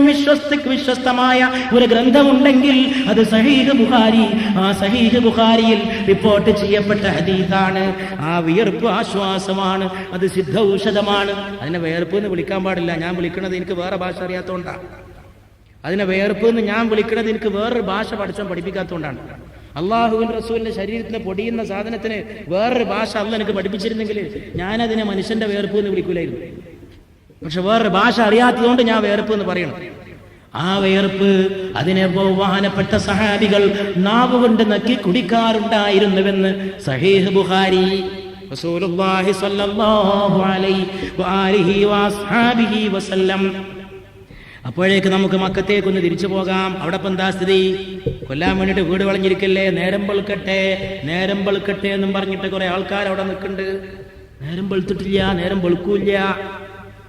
വിശ്വസ്തമായ ഒരു ഗ്രന്ഥമുണ്ടെങ്കിൽ അത് സഹീഹ് ബുഖാരി. ആ സഹീഹ് ബുഖാരിയിൽ റിപ്പോർട്ട് ചെയ്യപ്പെട്ട ഹദീസാണ്. ആ വിയർപ്പ് ആശ്വാസമാണ്, അത് സിദ്ധൌഷധമാണ്. അതിനെ വിയർപ്പ് എന്ന് വിളിക്കാൻ പാടില്ല. ഞാൻ വിളിക്കുന്നത് എനിക്ക് വേറെ ഭാഷ അറിയാത്തതുകൊണ്ടാണ്. അതിനെ വിയർപ്പ് എന്ന് ഞാൻ വിളിക്കുന്നത് എനിക്ക് വേറൊരു ഭാഷ പഠിപ്പിക്കാത്തതുകൊണ്ടാണ്. അള്ളാഹുവിന്റെ റസൂലിന്റെ ശരീരത്തിന് പൊടിയുന്ന സാധനത്തിന് വേറൊരു ഭാഷ അള്ളാഹ് എനിക്ക് പഠിപ്പിച്ചിരുന്നെങ്കിൽ ഞാനതിനെ മനുഷ്യന്റെ വിയർപ്പ് എന്ന് വിളിക്കൂലായിരുന്നു. പക്ഷെ വേറൊരു ഭാഷ അറിയാത്തതുകൊണ്ട് ഞാൻ വിയർപ്പ് എന്ന് പറയണം. ആ വിയർപ്പ് അതിനെ ബഹുമാനപ്പെട്ട സഹാബികൾ നാവുകൊണ്ട് നക്കി കുടിക്കാറുണ്ടായിരുന്നുവെന്ന് സഹീഹ് ബുഖാരി. റസൂലുള്ളാഹി സ്വല്ലല്ലാഹു അലൈഹി വആലിഹി വഅസ്ഹാബിഹി വസല്ലം. അപ്പോഴേക്ക് നമുക്ക് മക്കത്തേക്കൊന്ന് തിരിച്ചു പോകാം. അവിടെ ഇപ്പം എന്താ സ്ഥിതി? കൊല്ലാൻ വേണ്ടിയിട്ട് വീട് വളഞ്ഞിരിക്കല്ലേ? നേരം വെളുക്കട്ടെ എന്നും പറഞ്ഞിട്ട് കുറെ ആൾക്കാർ അവിടെ നിൽക്കുന്നുണ്ട്. നേരം വെളുത്തിട്ടില്ല, നേരം വെളുക്കൂല്ല.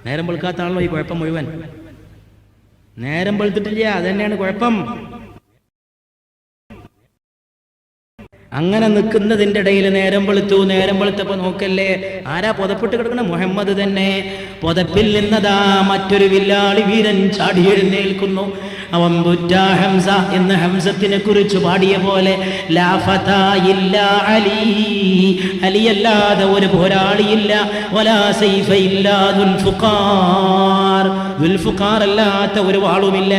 നേരം വെളുക്കാത്ത ആണല്ലോ ഈ കുഴപ്പം മുഴുവൻ. നേരം വെളുത്തിട്ടില്ല, അതന്നെയാണ് കുഴപ്പം. അങ്ങനെ നിൽക്കുന്നതിൻ്റെ ഇടയിൽ നേരം വെളുത്തു. നേരം വെളുത്തപ്പോ നോക്കല്ലേ, ആരാ പുതപ്പിട്ട് കിടക്കണ? മുഹമ്മദ് തന്നെ. പുതപ്പിൽ നിന്നതാ മറ്റൊരു വില്ലാളി വീരൻ ചാടി എഴുന്നേൽക്കുന്നു. അവൻ ബുറ്റാ ഹംസ എന്ന് ഹംസത്തിനെ കുറിച്ച് പാടിയ പോലെ ലാ ഫതാ ഇല്ലാ അലി, അലിയല്ലാതെ ഒരു പോരാളിയില്ല. വലാ സൈഫ ഇല്ലാ ദുൽഫുഖാർ, ദുൽഫുഖാർ അല്ലാത്ത ഒരു വാളുമില്ല.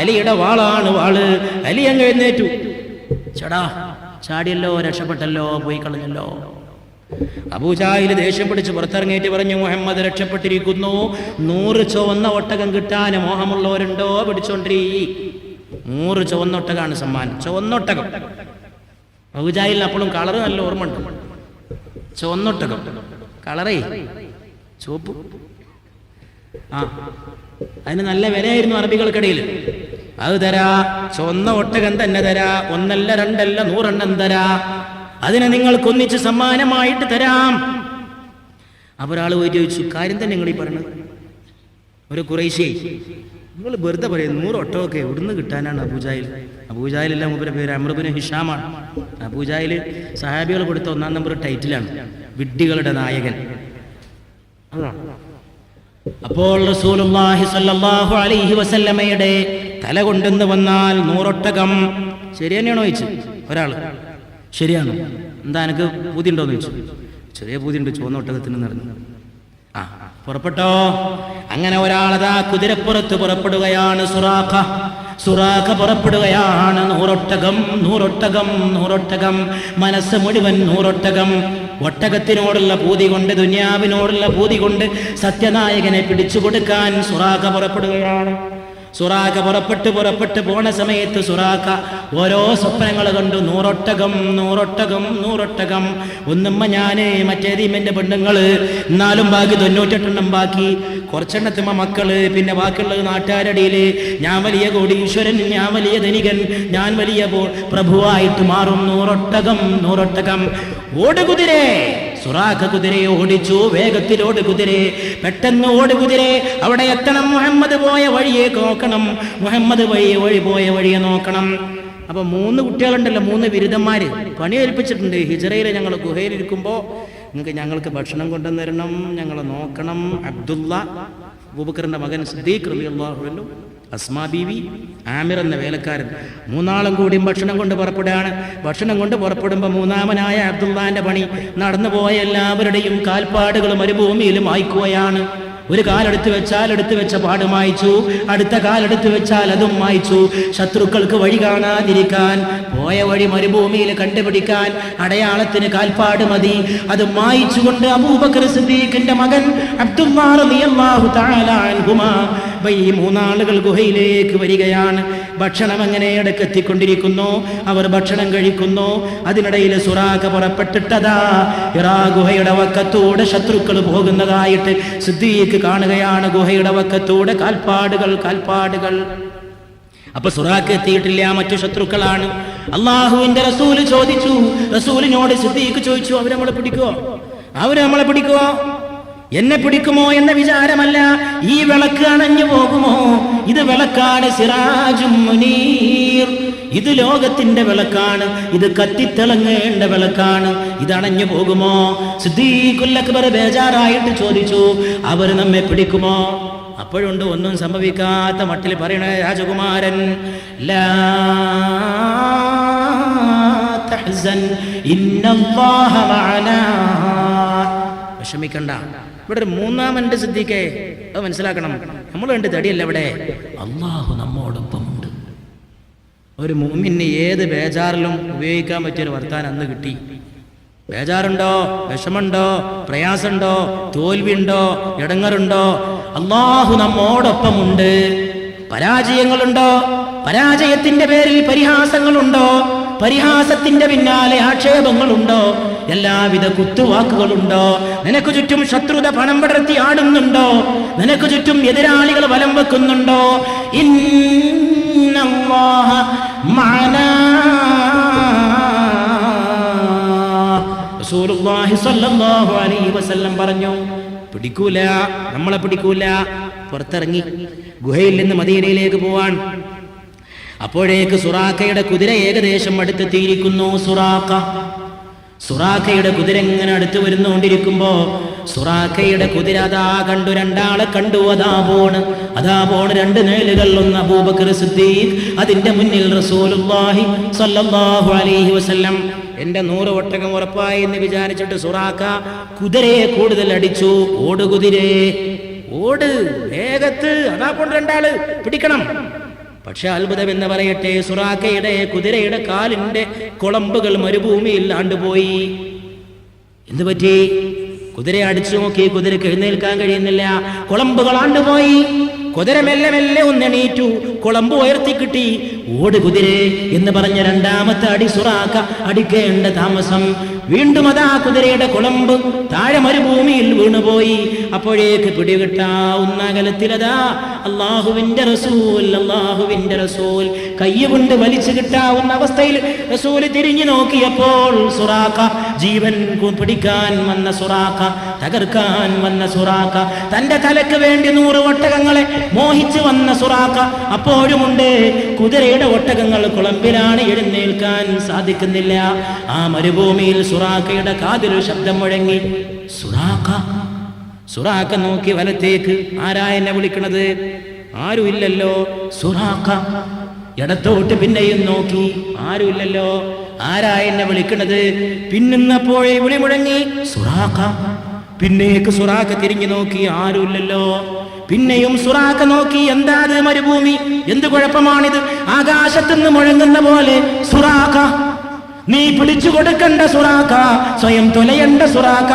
അലിയുടെ വാളാണ് വാള്. അലി അങ്ങ് എഴുന്നേറ്റു. ചടാ ചാടിയല്ലോ, രക്ഷപ്പെട്ടല്ലോ, പോയി കളഞ്ഞല്ലോ. അബൂജാഹിൽ ദേഷ്യം പിടിച്ച് പുറത്തിറങ്ങിയിട്ട് പറഞ്ഞു, മുഹമ്മദ് രക്ഷപ്പെട്ടിരിക്കുന്നു. 100 ചുവന്ന ഒട്ടകം കിട്ടാൻ മോഹമുള്ളവരുണ്ടോ? പിടിച്ചോണ്ടിരീ. 100 ചുവന്ന ഒട്ടകമാണ് സമ്മാനം. ചുവന്നൊട്ടകം. അബൂജാഹിലിന് അപ്പോഴും കളറ് നല്ല ഓർമ്മ ഉണ്ട്. ചുവന്നൊട്ടകം കളറേ ചുവപ്പ്. അതിന് നല്ല വിലയായിരുന്നു അറബികൾക്കിടയിൽ. അത് തരാ, ചുവന്ന ഒട്ടകം തന്നെ തരാ. 1 അല്ല 2 അല്ല 100 എണ്ണം തരാ. അതിനെ നിങ്ങൾക്കൊന്നിച്ച് സമ്മാനമായിട്ട് തരാം. അപ്പോൾ ഒരാൾ പോയിട്ട് ചോദിച്ചു, കാര്യം തന്നെ നിങ്ങൾ ഈ പറയണത്? ഒരു ഖുറൈശി, നിങ്ങൾ വെറുതെ പറയും 100 ഒട്ടകമൊക്കെ എവിടുന്ന് കിട്ടാനാണ്? അബൂജാഹിൽ. അബൂജാഹിലല്ല, മൂപ്പരുടെ പേര് അംർ ഇബ്നു ഹിഷാമാണ്. അബൂജാഹിൽ സഹാബികൾ കൊടുത്ത 1-ാം നമ്പർ ടൈറ്റിലാണ്, വിഡ്ഢികളുടെ നായകൻ. അപ്പോൾ റസൂലുള്ളാഹി സ്വല്ലല്ലാഹു അലൈഹി വസല്ലമയുടെ തല കൊണ്ടെന്ന് വന്നാൽ 100 ഒട്ടകം. ശരി തന്നെയാണോ ചോദിച്ചു ഒരാൾ. ശരിയാണ്. എന്താ എനിക്ക് പൂതി ഉണ്ടോന്ന് ചോദിച്ചു. ചെറിയ പൂതി ഉണ്ട്, ചുവന്ന ഒട്ടകത്തിന് നിറഞ്ഞു. പുറപ്പെട്ടോ. അങ്ങനെ ഒരാളതാ കുതിരപ്പുറത്ത് പുറപ്പെടുകയാണ്. സുറാഖ പുറപ്പെടുകയാണ്. 100 ഒട്ടകം, 100 ഒട്ടകം, 100 ഒട്ടകം. മനസ്സ് മുഴുവൻ 100 ഒട്ടകം. ഒട്ടകത്തിനോടുള്ള പൂതി കൊണ്ട്, ദുനിയാവിനോടുള്ള പൂതി കൊണ്ട് സത്യനായകനെ പിടിച്ചു കൊടുക്കാൻ സുറാഖ പുറപ്പെടുകയാണ്. സുറാഖ പുറപ്പെട്ട് പോണ സമയത്ത് സുറാഖ ഓരോ സ്വപ്നങ്ങൾ കണ്ടു. 100 ഒട്ടകം, 100 ഒട്ടകം, 100 ഒട്ടകം. ഒന്നുമ്മ ഞാന്, മറ്റേതീമെന്റെ പെണ്ണുങ്ങള്, എന്നാലും ബാക്കി 98 എണ്ണം ബാക്കി. കുറച്ചെണ്ണത്തുമ്മ മക്കള്, പിന്നെ ബാക്കിയുള്ളത് നാട്ടുകാരടിയില്. ഞാൻ വലിയ കോടീശ്വരൻ, ഞാൻ വലിയ ധനികൻ, ഞാൻ വലിയ പ്രഭുവായിട്ട് മാറും. 100 ഒട്ടകം, 100 ഒട്ടകം. ഓടുകുതിരേ. സുറാഖ കുതിരയെ ഓടിച്ചു. വേഗത്തിലോട് കുതിരേ, പെട്ടെന്ന് ഓട് കുതിരേ. അവിടെ എത്തണം. മുഹമ്മദ് പോയ വഴിയെ നോക്കണം. മുഹമ്മദ് പോയ വഴിയെ നോക്കണം. അപ്പൊ 3 കുട്ടികളുണ്ടല്ലോ, 3 ബിരുദന്മാര് പണി ഏൽപ്പിച്ചിട്ടുണ്ട്. ഹിജറയിൽ ഞങ്ങൾ ഗുഹയിലിരിക്കുമ്പോ ഞങ്ങൾക്ക് ഭക്ഷണം കൊണ്ടുവന്ന് തരണം, ഞങ്ങളെ നോക്കണം. അബ്ദുള്ള, അബൂബക്കറിന്റെ മകൻ സിദ്ദീഖ് റളിയല്ലാഹു അൻഹു, അസ്മാ ബീവി, ആമിർ എന്ന വേലക്കാരൻ, 3 കൂടി ഭക്ഷണം കൊണ്ട് പുറപ്പെടുകയാണ്. ഭക്ഷണം കൊണ്ട് പുറപ്പെടുമ്പോൾ 3-മനായ അബ്ദുള്ളാന്റെ പണി നടന്നു പോയ എല്ലാവരുടെയും കാൽപ്പാടുകൾ മരുഭൂമിയിൽ മായ്ക്കുകയാണ്. ഒരു കാലെടുത്ത് വെച്ചാൽ എടുത്തു വെച്ച പാട് മായ്ച്ചു, അടുത്ത കാലെടുത്ത് വെച്ചാൽ അതും മായ്ച്ചു. ശത്രുക്കൾക്ക് വഴി കാണാതിരിക്കാൻ, പോയ വഴി മരുഭൂമിയിൽ കണ്ടുപിടിക്കാൻ അടയാളത്തിന് കാൽപ്പാട് മതി. അത് മായ്ച്ചുകൊണ്ട് അബൂബക്കർ സിദ്ദീഖിന്റെ മകൻ അബ്ദുല്ലാഹ് റളിയല്ലാഹു തആല അൻഹുമാ ഈ 3 ആളുകൾ ഗുഹയിലേക്ക് വരികയാണ്. ഭക്ഷണം അങ്ങനെ ഇടക്കെത്തിക്കൊണ്ടിരിക്കുന്നു. അവർ ഭക്ഷണം കഴിക്കുന്നു. അതിനിടയിൽ സുറാഖ പുറപ്പെട്ടിട്ടതാ ഹിറാ ഗുഹയുടെ വക്കത്തൂടെ ശത്രുക്കൾ പോകുന്നതായിട്ട് സിദ്ദീഖ് കാണുകയാണ്. ഗുഹയുടെ വക്കത്തൂടെ കാൽപ്പാടുകൾ. അപ്പൊ സുറാഖ് എത്തിയിട്ടില്ല, മറ്റു ശത്രുക്കളാണ്. അള്ളാഹുവിന്റെ റസൂല് ചോദിച്ചു, റസൂലിനോട് സിദ്ദീഖ് ചോദിച്ചു, അവരെ നമ്മളെ പിടിക്കുവോ? എന്നെ പിടിക്കുമോ എന്ന വിചാരമല്ല. ഈ വിളക്ക് അണഞ്ഞു പോകുമോ? ഇത് വിളക്കാണ്, സിറാജും മുനീർ. ഇത് ലോകത്തിന്റെ വിളക്കാണ്, ഇത് കത്തിത്തിളങ്ങേണ്ട വിളക്കാണ്. ഇത് അണഞ്ഞു പോകുമോ? സിദ്ദീഖുൽ അക്ബർ ബേജാറായിട്ട് ചോദിച്ചു, അവർ നമ്മെ പിടിക്കുമോ? അപ്പോഴുണ്ട് ഒന്നും സംഭവിക്കാത്ത മട്ടിൽ പറയണ രാജകുമാരൻ, ലാ തഹ്സൻ ഇന്നല്ലാഹ മഅനാ. വിഷമിക്കണ്ട, ഇവിടെ ഒരു 3-ാമന്റെ സിദ്ദീഖേ, അത് മനസ്സിലാക്കണം. നമ്മൾ കണ്ട് തടിയല്ല ഇവിടെ, അള്ളാഹു നമ്മോടൊപ്പമുണ്ട്. ഒരു മുഅ്മിന് ഏത് ബേജാറിലും ഉപയോഗിക്കാൻ പറ്റിയൊരു വർത്താനം അന്ന് കിട്ടി. ബേജാറുണ്ടോ, വിഷമുണ്ടോ, പ്രയാസമുണ്ടോ, തോൽവിയുണ്ടോ, ഇടങ്ങറുണ്ടോ, അള്ളാഹു നമ്മോടൊപ്പമുണ്ട്. പരാജയങ്ങളുണ്ടോ, പരാജയത്തിന്റെ പേരിൽ പരിഹാസങ്ങളുണ്ടോ, പരിഹാസത്തിന്റെ പിന്നാലെ ആക്ഷേപങ്ങളുണ്ടോ, എല്ലാവിധ കുത്തുവാക്കുകളുണ്ടോ, നിനക്ക് ചുറ്റും ശത്രുത പണം പടർത്തി ആടുന്നുണ്ടോ, നിനക്ക് ചുറ്റും എതിരാളികൾ വലം വെക്കുന്നുണ്ടോ, ഇന്നല്ലാഹ മഅനാ. റസൂലുള്ളാഹി സ്വല്ലല്ലാഹു അലൈഹി വസല്ലം പറഞ്ഞു, പിടിക്കൂല, നമ്മളെ പിടിക്കൂല. പുറത്തിറങ്ങി ഗുഹയിൽ നിന്ന് മദീനയിലേക്ക് പോവാൻ. അപ്പോഴേക്ക് സുറാഖയുടെ കുതിര ഏകദേശം അടുത്തെത്തിയിരിക്കുന്നു. സുറാഖയുടെ കുതിര ഇങ്ങനെ അടുത്ത് വരുന്നുകൊണ്ടിരിക്കുമ്പോ സുറാഖയുടെ കുതിര അതാ കണ്ടു, രണ്ടാളെ കണ്ടു. അതാ പോണ് രണ്ട് നേലുകൾ, ഒന്ന് അബൂബക്കർ സിദ്ദീഖ്, അതിന്റെ മുന്നിൽ റസൂലുള്ളാഹി സ്വല്ലല്ലാഹു അലൈഹി വസല്ലം. എന്റെ 100 ഒട്ടകം ഉറപ്പായി എന്ന് വിചാരിച്ചിട്ട് സുറാഖ കുതിരയെ കൂടുതൽ അടിച്ചു. ഓട് കുതിരേ ഓട്, വേഗത്ത്, അതാ കൊണ്ട് രണ്ടാള് പിടിക്കണം. പക്ഷെ അത്ഭുതം എന്ന് പറയട്ടെ, സുറാഖയുടെ കുതിരയുടെ കാലിന്റെ കുളമ്പുകൾ മരുഭൂമിയിൽ ആണ്ടുപോയി. എന്ത് പറ്റി? കുതിര അടിച്ചു നോക്കി, കുതിരക്ക് എഴുന്നേൽക്കാൻ കഴിയുന്നില്ല, കുളമ്പുകൾ ആണ്ടുപോയി. കുതിര മെല്ലെ മെല്ലെ ഒന്നെണീറ്റു, കുളമ്പ് ഉയർത്തി കിട്ടി. ഓട് കുതിരേ എന്ന് പറഞ്ഞ രണ്ടാമത്തെ അടി സുറാഖ അടിക്കേണ്ട താമസം. വീണ്ടും അതാ കുതിരയുടെ കുളമ്പ് താഴെ മരുഭൂമിയിൽ വീണുപോയി. അപ്പോഴേക്ക് പിടികിട്ടാവുന്ന അകലത്തിലതാ അള്ളാഹുവിന്റെ റസൂൽ കയ്യുകൊണ്ട് വലിച്ചു കിട്ടാവുന്ന അവസ്ഥയിൽ റസൂൽ തിരിഞ്ഞു നോക്കിയപ്പോൾ സുറാഖ, ജീവൻ പിടിക്കാൻ വന്ന സുറാഖ, തകർക്കാൻ വന്ന സുറാഖ, തന്റെ തലക്ക് വേണ്ടി 100 ഒട്ടകങ്ങളെ മോഹിച്ചു വന്ന സുറാഖ അപ്പോഴുമുണ്ട്. കുതിരയുടെ ഒട്ടകങ്ങൾ കുളമ്പിലാണ്, എഴുന്നേൽക്കാൻ സാധിക്കുന്നില്ല. ആ മരുഭൂമിയിൽ സുറാഖയുടെ കാതിൽ ശബ്ദം മുഴങ്ങി. സുറാഖ നോക്കി വലത്തേക്ക്, ആരാ എന്നെ വിളിക്കണത്? ആരുമില്ലല്ലോ. സുറാഖ ഇടത്തോട്ട് പിന്നെയും നോക്കി, ആരുമില്ലല്ലോ. ആരാ എന്നെ വിളിക്കണത്? പിന്നപ്പോഴേ വിളി മുഴങ്ങി സുറാഖ. പിന്നേക്ക് സുറാഖ തിരിഞ്ഞു നോക്കി, ആരുമില്ലല്ലോ. പിന്നെയും സുറാഖ നോക്കി, എന്താ അത് മരുഭൂമി, എന്ത് കുഴപ്പമാണിത്? ആകാശത്തുനിന്ന് മുഴങ്ങുന്ന പോലെ സുറാഖ, നീ പിടിച്ചു കൊടുക്കണ്ട സുറാഖ, സ്വയം തൊലയണ്ട സുറാഖ,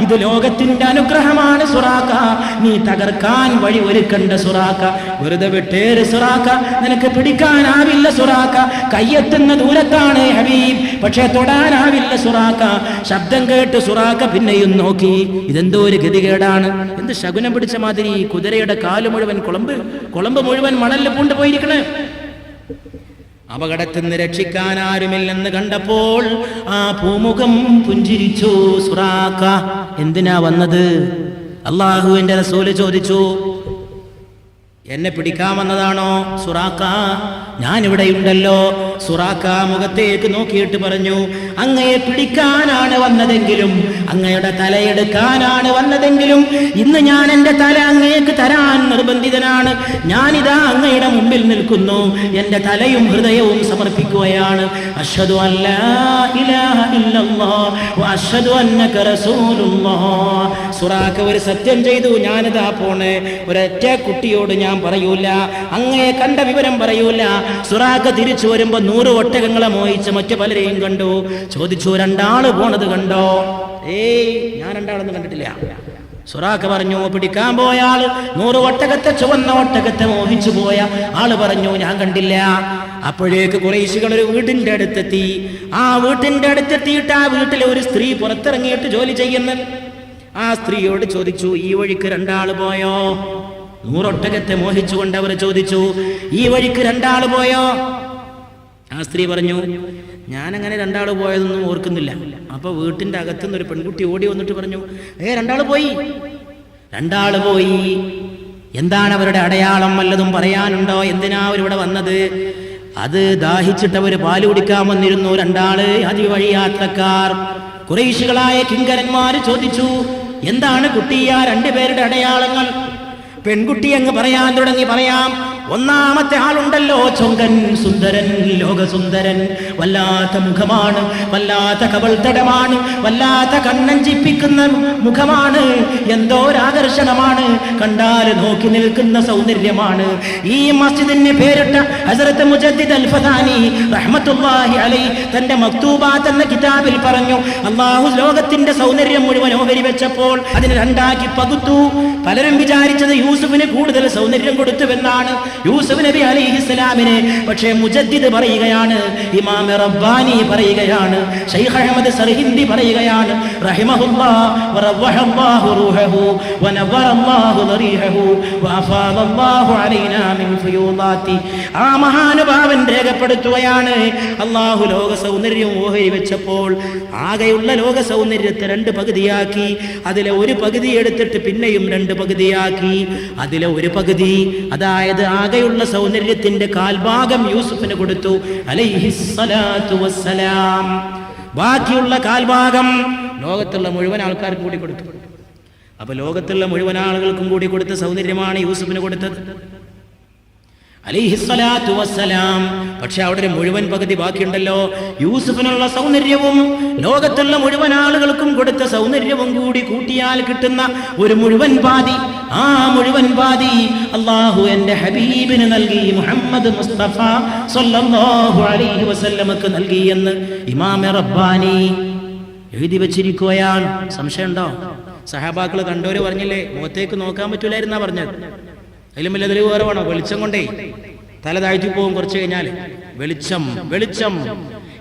ഇത് ലോകത്തിന്റെ അനുഗ്രഹമാണ് സുറാഖ, നീ തകർക്കാൻ വഴി ഒരുക്കണ്ട സുറാഖ, വെറുതെ വിട്ടേര് സുറാഖ, നിനക്ക് പിടിക്കാനാവില്ല സുറാഖ, കയ്യെത്തുന്ന ദൂരത്താണ് ഹബീബ്, പക്ഷെ തൊടാനാവില്ല സുറാഖ. ശബ്ദം കേട്ട് സുറാഖ പിന്നെയും നോക്കി, ഇതെന്തോ ഒരു ഗതികേടാണ്, എന്ത് ശകുനം പിടിച്ച മാതിരി, കുതിരയുടെ കാല് മുഴുവൻ കുളമ്പ് മുഴുവൻ മണലിൽ പൂണ്ടുപോയിരിക്കണേ. അപകടത്തിൽ നിന്ന് രക്ഷിക്കാൻ ആരുമില്ലെന്ന് കണ്ടപ്പോൾ ആ പൂമുഖം പുഞ്ചിരിച്ചു സുറാഖ. എന്തിനാ വന്നത്? അള്ളാഹുവിന്റെ റസൂല് ചോദിച്ചു. എന്നെ പിടിക്കാൻ വന്നതാണോ? സുറാഖ, ഞാനിവിടെയുണ്ടല്ലോ. സുറാഖ മുഖത്തേക്ക് നോക്കിയിട്ട് പറഞ്ഞു, അങ്ങയെ പിടിക്കാനാണ് വന്നതെങ്കിലും, അങ്ങയുടെ തലയെടുക്കാനാണ് വന്നതെങ്കിലും, ഇന്ന് ഞാൻ എൻ്റെ തല അങ്ങേക്ക് തരാൻ നിർബന്ധിതനാണ്. ഞാനിതാ അങ്ങയുടെ മുമ്പിൽ നിൽക്കുന്നു, എൻ്റെ തലയും ഹൃദയവും സമർപ്പിക്കുകയാണ്. അശ്ഹദു അല്ലാ ഇലാഹ ഇല്ലല്ലാഹ് വ അശ്ഹദു അന്നക റസൂലുള്ളാഹ്. സുറാഖ ഒരു സത്യം ചെയ്തു, ഞാനിതാ പോണ്, ഒരൊറ്റ കുട്ടിയോട് ഞാൻ പറയൂല, അങ്ങയെ കണ്ട വിവരം പറയൂല. സുറാഖ തിരിച്ചു വരുമ്പോ 100 ഒട്ടകങ്ങളെ മോഹിച്ച് മറ്റു പലരെയും കണ്ടു. ചോദിച്ചു, രണ്ടാള് പോണത് കണ്ടോ? ഞാൻ രണ്ടാളൊന്നും കണ്ടിട്ടില്ല. സുറാഖ പറഞ്ഞു, പിടിക്കാൻ പോയ ആള് 100 ഒട്ടകത്തെ, ചുവന്ന ഒട്ടകത്തെ മോഹിച്ചു പോയ ആള് പറഞ്ഞു, ഞാൻ കണ്ടില്ല. അപ്പോഴേക്ക് ഖുറൈശികൾ ഒരു വീടിന്റെ അടുത്തെത്തി. ആ വീട്ടിന്റെ അടുത്തെത്തിയിട്ട് ആ വീട്ടിലെ ഒരു സ്ത്രീ പുറത്തിറങ്ങിയിട്ട് ജോലി ചെയ്യുന്നു. ആ സ്ത്രീയോട് ചോദിച്ചു, ഈ വഴിക്ക് രണ്ടാള് പോയോ? 100 ഒട്ടകത്തെ മോഹിച്ചുകൊണ്ട് അവർ ചോദിച്ചു, ഈ വഴിക്ക് രണ്ടാള് പോയോ? ആ സ്ത്രീ പറഞ്ഞു, ഞാനങ്ങനെ രണ്ടാള് പോയതൊന്നും ഓർക്കുന്നില്ല. അപ്പൊ വീട്ടിന്റെ അകത്തുനിന്ന് ഒരു പെൺകുട്ടി ഓടി വന്നിട്ട് പറഞ്ഞു, രണ്ടാള് പോയി. എന്താണ് അവരുടെ അടയാളം? വല്ലതും പറയാനുണ്ടോ? എന്തിനാ അവരിവിടെ വന്നത്? അത് ദാഹിച്ചിട്ട് അവർ പാല് കുടിക്കാൻ വന്നിരുന്നു. രണ്ടാള് അതിവഴി യാത്രക്കാർ. ഖുറൈശികളായ കിങ്കരന്മാര് ചോദിച്ചു, എന്താണ് കുട്ടിയാ 2 പേരുടെ അടയാളങ്ങൾ? പെൺകുട്ടി അങ്ങ് പറയാൻ തുടങ്ങി. പറയാം. ഒന്നാമത്തെ ആളുണ്ടല്ലോ, ചൊങ്കൻ, സുന്ദരൻ, ലോകസുന്ദരൻ, വല്ലാത്ത മുഖമാണ്, വല്ലാത്ത കവൾത്തടമാണ്, വല്ലാത്ത കണ്ണഞ്ചിപ്പിക്കുന്ന മുഖമാണ്, എന്തോ ഒരാകർഷണമാണ്, കണ്ടാൽ നോക്കി നിൽക്കുന്ന സൗന്ദര്യമാണ്. ഈ മസ്ജിദിന് പേരിട്ട ഹസ്രത്ത് മുജദ്ദിദ് അൽ-ഫദാനി റഹ്മത്തുള്ളാഹി അലൈഹി തന്റെ മക്തൂബാത്ത് എന്ന കിതാബിൽ പറഞ്ഞു, അല്ലാഹു ലോകത്തിന്റെ സൗന്ദര്യം മുഴുവൻ ഓഹരി വെച്ചപ്പോൾ അതിന് 2ആക്കി പകുത്തു. പലരും വിചാരിച്ചത് യൂസുഫിന് കൂടുതൽ സൗന്ദര്യം കൊടുത്തുവെന്നാണ്. യൂസുഫ് നബി അലൈഹിസ്സലാമിനെ. പക്ഷേ മുജദ്ദിദ് പറയുകയാണ്, ഇമാം റബ്ബാനി പറയുകയാണ്, ശൈഖ് അഹ്മദ് സർഹിന്ദി പറയുകയാണ്, റഹിമഹുല്ലാഹ് വറവഹല്ലാഹു റൂഹഹു വനവറല്ലാഹു ദരീഹഹു വഅഫാദല്ലാഹു അലൈനാ മിൻ ഫുയൂദാതി. ആ മഹാനുഭാവൻ രേഖപ്പെടുത്തുകയാണ്, അല്ലാഹു ലോക സൗന്ദര്യം ഓഹരി വെച്ചപ്പോൾ ആകെയുള്ള ലോക സൗന്ദര്യത്തെ 2 പകുതിയാക്കി. അതിലെ ഒരു പകുതി എടുത്തിട്ട് പിന്നെയും 2 പകുതിയാക്കി. അതിലെ ഒരു പകുതി, അതായത് ആകെയുള്ള സൗന്ദര്യത്തിന്റെ കാൽഭാഗം യൂസുഫിന് കൊടുത്തു അലൈഹിസ്സലാത്തു വസ്സലാം. ബാക്കിയുള്ള കാൽഭാഗം ലോകത്തുള്ള മുഴുവൻ ആൾക്കാർക്കും കൂടി കൊടുത്തു. അപ്പൊ ലോകത്തുള്ള മുഴുവൻ ആളുകൾക്കും കൂടി കൊടുത്ത സൗന്ദര്യമാണ് യൂസുഫിന് കൊടുത്തത് അലൈഹിസ്സലാത്തു വസ്സലാം. പക്ഷെ അവിടെ ഒരു മുഴുവൻ പകുതി ബാക്കിയുണ്ടല്ലോ. യൂസുഫിനുള്ള സൗന്ദര്യവും ലോകത്തുള്ള മുഴുവൻ ആളുകൾക്കും കൊടുത്ത സൗന്ദര്യവും കൂടി കൂട്ടിയാൽ കിട്ടുന്ന ഒരു മുഴുവൻ പാതി, ആ മുഴുവൻ പാതി അല്ലാഹു എൻ്റെ ഹബീബിന് നൽകി, മുഹമ്മദ് മുസ്തഫ സ്വല്ലല്ലാഹു അലൈഹി വസല്ലമക്ക് നൽകി എന്ന് ഇമാം റബ്ബാനി എഴുതി വെച്ചിരിക്കുകയാണ്. സംശയമുണ്ടോ? സഹാബാക്കൾ കണ്ടോര് പറഞ്ഞില്ലേ, മുഖത്തേക്ക് നോക്കാൻ പറ്റൂലായിരുന്നാ പറഞ്ഞത്. അതിലും വലിയ തെളിവ് വേറെ വേണോ? വെളിച്ചം കൊണ്ടേ തല താഴ്ത്തി പോകും കുറച്ച് കഴിഞ്ഞാൽ. വെളിച്ചം വെളിച്ചം.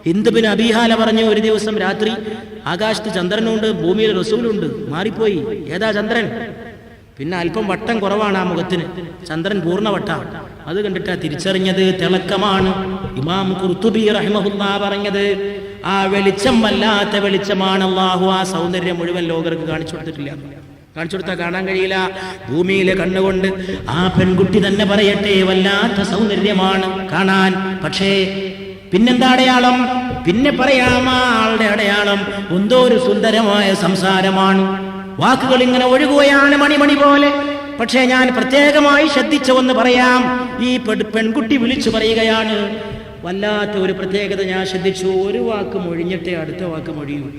ഹിന്ദ് അബീഹാല പറഞ്ഞു, ഒരു ദിവസം രാത്രി ആകാശത്ത് ചന്ദ്രനുണ്ട്, ഭൂമിയിൽ റസൂലുണ്ട്, മാറിപ്പോയി. ഏതാ ചന്ദ്രൻ? പിന്നെ അല്പം വട്ടം കുറവാണ് ആ മുഖത്തിന്, ചന്ദ്രൻ പൂർണ്ണ വട്ടാണ്. അത് കണ്ടിട്ടാ തിരിച്ചറിഞ്ഞത് തിളക്കമാണ്. ഇമാം ഖുർത്തുബി റഹിമഹുല്ലാഹ് പറഞ്ഞത്, ആ വെളിച്ചം വല്ലാത്ത വെളിച്ചമാണ്. അല്ലാഹു ആ സൗന്ദര്യം മുഴുവൻ ലോകർക്ക് കാണിച്ചു കൊടുത്തിട്ടില്ല. കാണിച്ചു കൊടുത്താൽ കാണാൻ കഴിയില്ല. ഭൂമിയിലെ കണ്ണുകൊണ്ട് ആ പെൺകുട്ടി തന്നെ പറയട്ടെ, വല്ലാത്ത സൗന്ദര്യമാണ് കാണാൻ. പക്ഷേ പിന്നെന്താ അടയാളം? പിന്നെ പറയാം ആ ആളുടെ അടയാളം എന്തോ ഒരു സുന്ദരമായ സംസാരമാണ്. വാക്കുകൾ ഇങ്ങനെ ഒഴുകുകയാണ് മണിമണി പോലെ. പക്ഷേ ഞാൻ പ്രത്യേകമായി ശ്രദ്ധിച്ചു എന്ന് പറയാം. ഈ പെൺകുട്ടി വിളിച്ചു പറയുകയാണ്. വല്ലാത്ത ഒരു പ്രത്യേകത ഞാൻ ശ്രദ്ധിച്ചു. ഒരു വാക്ക് മൊഴിഞ്ഞിട്ടേ അടുത്ത വാക്ക് മൊഴിയൂ.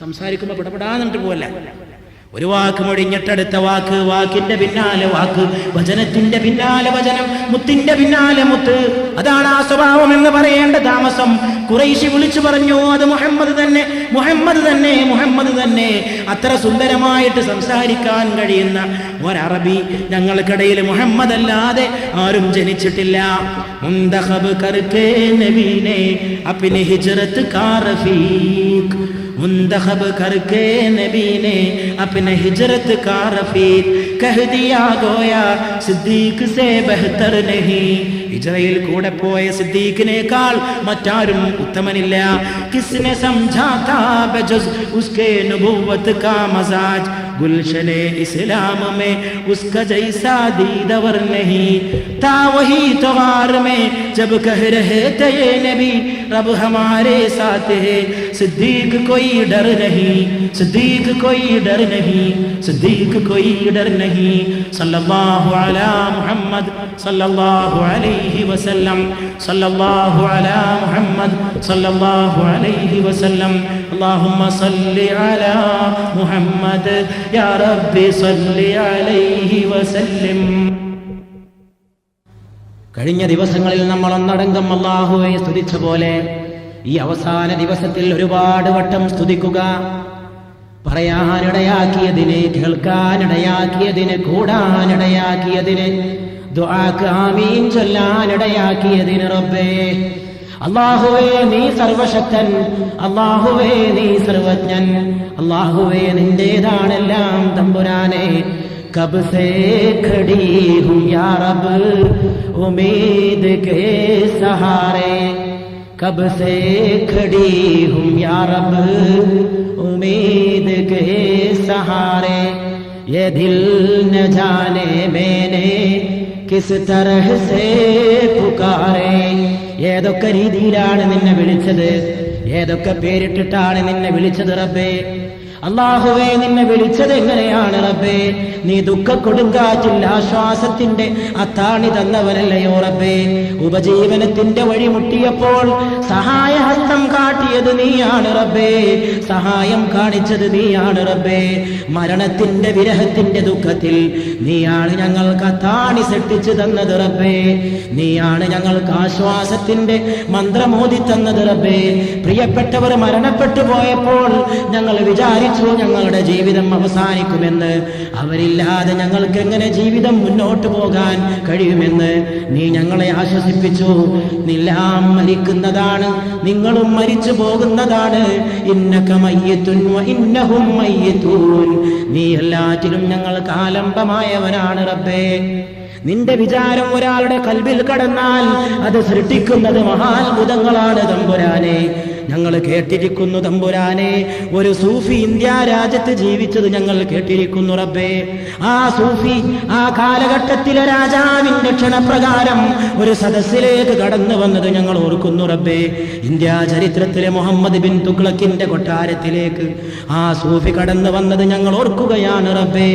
സംസാരിക്കുമ്പോൾ പിടപെടാന്നിട്ട് പോവല്ല. ഒരു വാക്ക് മൊഴിഞ്ഞിട്ടടുത്ത വാക്ക്, വാക്കിന്റെ പിന്നാലെ വാക്ക്, വചനത്തിന്റെ പിന്നാലെ വചനം, മുത്തിന്റെ പിന്നാലെ മുത്ത്. അതാണ് ആ സ്വഭാവം എന്ന് പറയേണ്ട താമസം. ഖുറൈശി വിളിച്ചു പറഞ്ഞു, അത് മുഹമ്മദ് തന്നെ, മുഹമ്മദ് തന്നെ, മുഹമ്മദ് തന്നെ. അത്ര സുന്ദരമായിട്ട് സംസാരിക്കാൻ കഴിയുന്ന ഒരറബി ഞങ്ങൾക്കിടയിൽ മുഹമ്മദ് അല്ലാതെ ആരും ജനിച്ചിട്ടില്ല. മുന്തഖബ് കർക്കേ നബീനെ അപ്നി ഹിജ്റത്ത് കാ റഫീഖ്, मुंतखब करके नबी ने अपने हिजरत का रफीक कह दिया गोया सिद्दीक से बेहतर नहीं. ഹിജ്റയിൽ കൂടെ പോയ സിദ്ദീഖിനേക്കാൾ മറ്റാരും ഉത്തമനില്ല. കിസ്നെ സമझा था बजुज़ उसके नबुव्वत का मजाज गुलशने इस्लाम में उसका जैसा दीदवर नहीं था. वही त्वार में जब कह रहे थे ये नबी रब हमारे साथ है, सिद्दीक कोई डर नहीं, सिद्दीक कोई डर नहीं, सिद्दीक कोई डर नहीं. सल्लल्लाहु अला मुहम्मद सल्लल्लाहु अलैहि वसल्लम, सल्लल्लाहु अला मुहम्मद सल्लल्लाहु अलैहि वसल्लम. अल्लाहुम्मा सल्लि अला मुहम्मद या रब्बി സല്ലി അലൈഹി വസല്ലം. കഴിഞ്ഞ ദിവസങ്ങളിൽ നമ്മൾ ഒന്നടങ്കം അല്ലാഹുവെ സ്തുതിച്ച പോലെ ഈ അവസാന ദിവസത്തിൽ ഒരുപാട് വട്ടം സ്തുതിക്കുക. പറയാനിടയാക്കിയതിനെ, കേൾക്കാനിടയാക്കിയതിനെ, കൂടാനിടയാക്കിയതിനെ, ദുആക്ക് ആമീൻ ചൊല്ലാനിടയാക്കിയതിന് റബ്ബേ അല്ലാഹുവേ നീ സർവശക്തൻ, അല്ലാഹുവേ നീ സർവജ്ഞൻ, അല്ലാഹുവേ നിന്റേതാണെല്ലാം തമ്പുരാനെ. കബ് സേ ഖടി ഹും യാ റബ്ബ് ഉമീദ് കേ സഹാരെ, കബ് സേ ഖടി ഹും യാ റബ്ബ് ഉമീദ് കേ സഹാരെ. യേ ദിൽ ന ജാനെ മേനെ കിസ് തരഹ് സേ പുകാരെ. ഏതൊക്കെ രീതിയിലാണ് നിന്നെ വിളിച്ചത്, ഏതൊക്കെ പേരിട്ടിട്ടാണ് നിന്നെ വിളിച്ചത് റബ്ബേ. അല്ലാഹുവേ നിന്നെ വിളിച്ചത് എങ്ങനെയാണ് റബ്ബേ? നീ ദുഃഖ കൊടുങ്കാറ്റിൽ ആശ്വാസത്തിന്റെ അത്താണി തന്നവനല്ലയോ റബ്ബേ? ഉപജീവനത്തിന്റെ വഴി മുട്ടിയപ്പോൾ സഹായഹസ്തം കാട്ടിയത് നീയാണ് റബ്ബേ, സഹായം കാണിച്ചത് നീയാണ് റബ്ബേ. മരണത്തിന്റെ വിരഹത്തിന്റെ ദുഃഖത്തിൽ നീയാണ് ഞങ്ങൾക്ക് അത്താണി സൃഷ്ടിച്ചു തന്നത് റബ്ബേ. നീയാണ് ഞങ്ങൾക്ക് ആശ്വാസത്തിന്റെ മന്ത്രമോദി തന്നത് റബ്ബേ. പ്രിയപ്പെട്ടവർ മരണപ്പെട്ടു പോയപ്പോൾ ഞങ്ങൾ വിചാരിച്ചു വിചാരിച്ചു ഞങ്ങളുടെ ജീവിതം അവസാനിക്കുമെന്ന്. അവരില്ലാതെ ഞങ്ങൾക്ക് എങ്ങനെ ജീവിതം മുന്നോട്ട് പോകാൻ കഴിയുമെന്ന് നീ ഞങ്ങളെ ആശ്വസിപ്പിച്ചു. എല്ലാം മരിക്കുന്നതാണ്, നിങ്ങളും മരിച്ചു പോകുന്നതാണ്. ഇന്നക മയ്യിത്തുൻ വ ഇന്നഹും മയ്യിത്തൂൻ. നീ എല്ലാറ്റിലും ഞങ്ങൾക്ക് ആലംബമായവനാണ് റബ്ബേ. നിന്റെ വിചാരം ഒരാളുടെ കൽബിൽ കടന്നാൽ അത് സൃഷ്ടിക്കുന്നത് മഹാത്ഭുതങ്ങളാണ് തമ്പുരാനെ. ഞങ്ങൾ കേട്ടിരിക്കുന്നു തമ്പുരാനെ, ഒരു സൂഫി ഇന്ത്യ രാജ്യത്ത് ജീവിച്ചത് ഞങ്ങൾ കേട്ടിരിക്കുന്നു റബ്ബേ. ആ സൂഫി ആ കാലഘട്ടത്തിലെ രാജാവിന്റെ ക്ഷണപ്രകാരം ഒരു സദസ്സിലേക്ക് കടന്നു വന്നത് ഞങ്ങൾ ഓർക്കുന്നു റബ്ബേ. ഇന്ത്യ ചരിത്രത്തിലെ മുഹമ്മദ് ബിൻ തുഗ്ലക്കിന്റെ കൊട്ടാരത്തിലേക്ക് ആ സൂഫി കടന്നു വന്നത് ഞങ്ങൾ ഓർക്കുകയാണ് റബ്ബേ.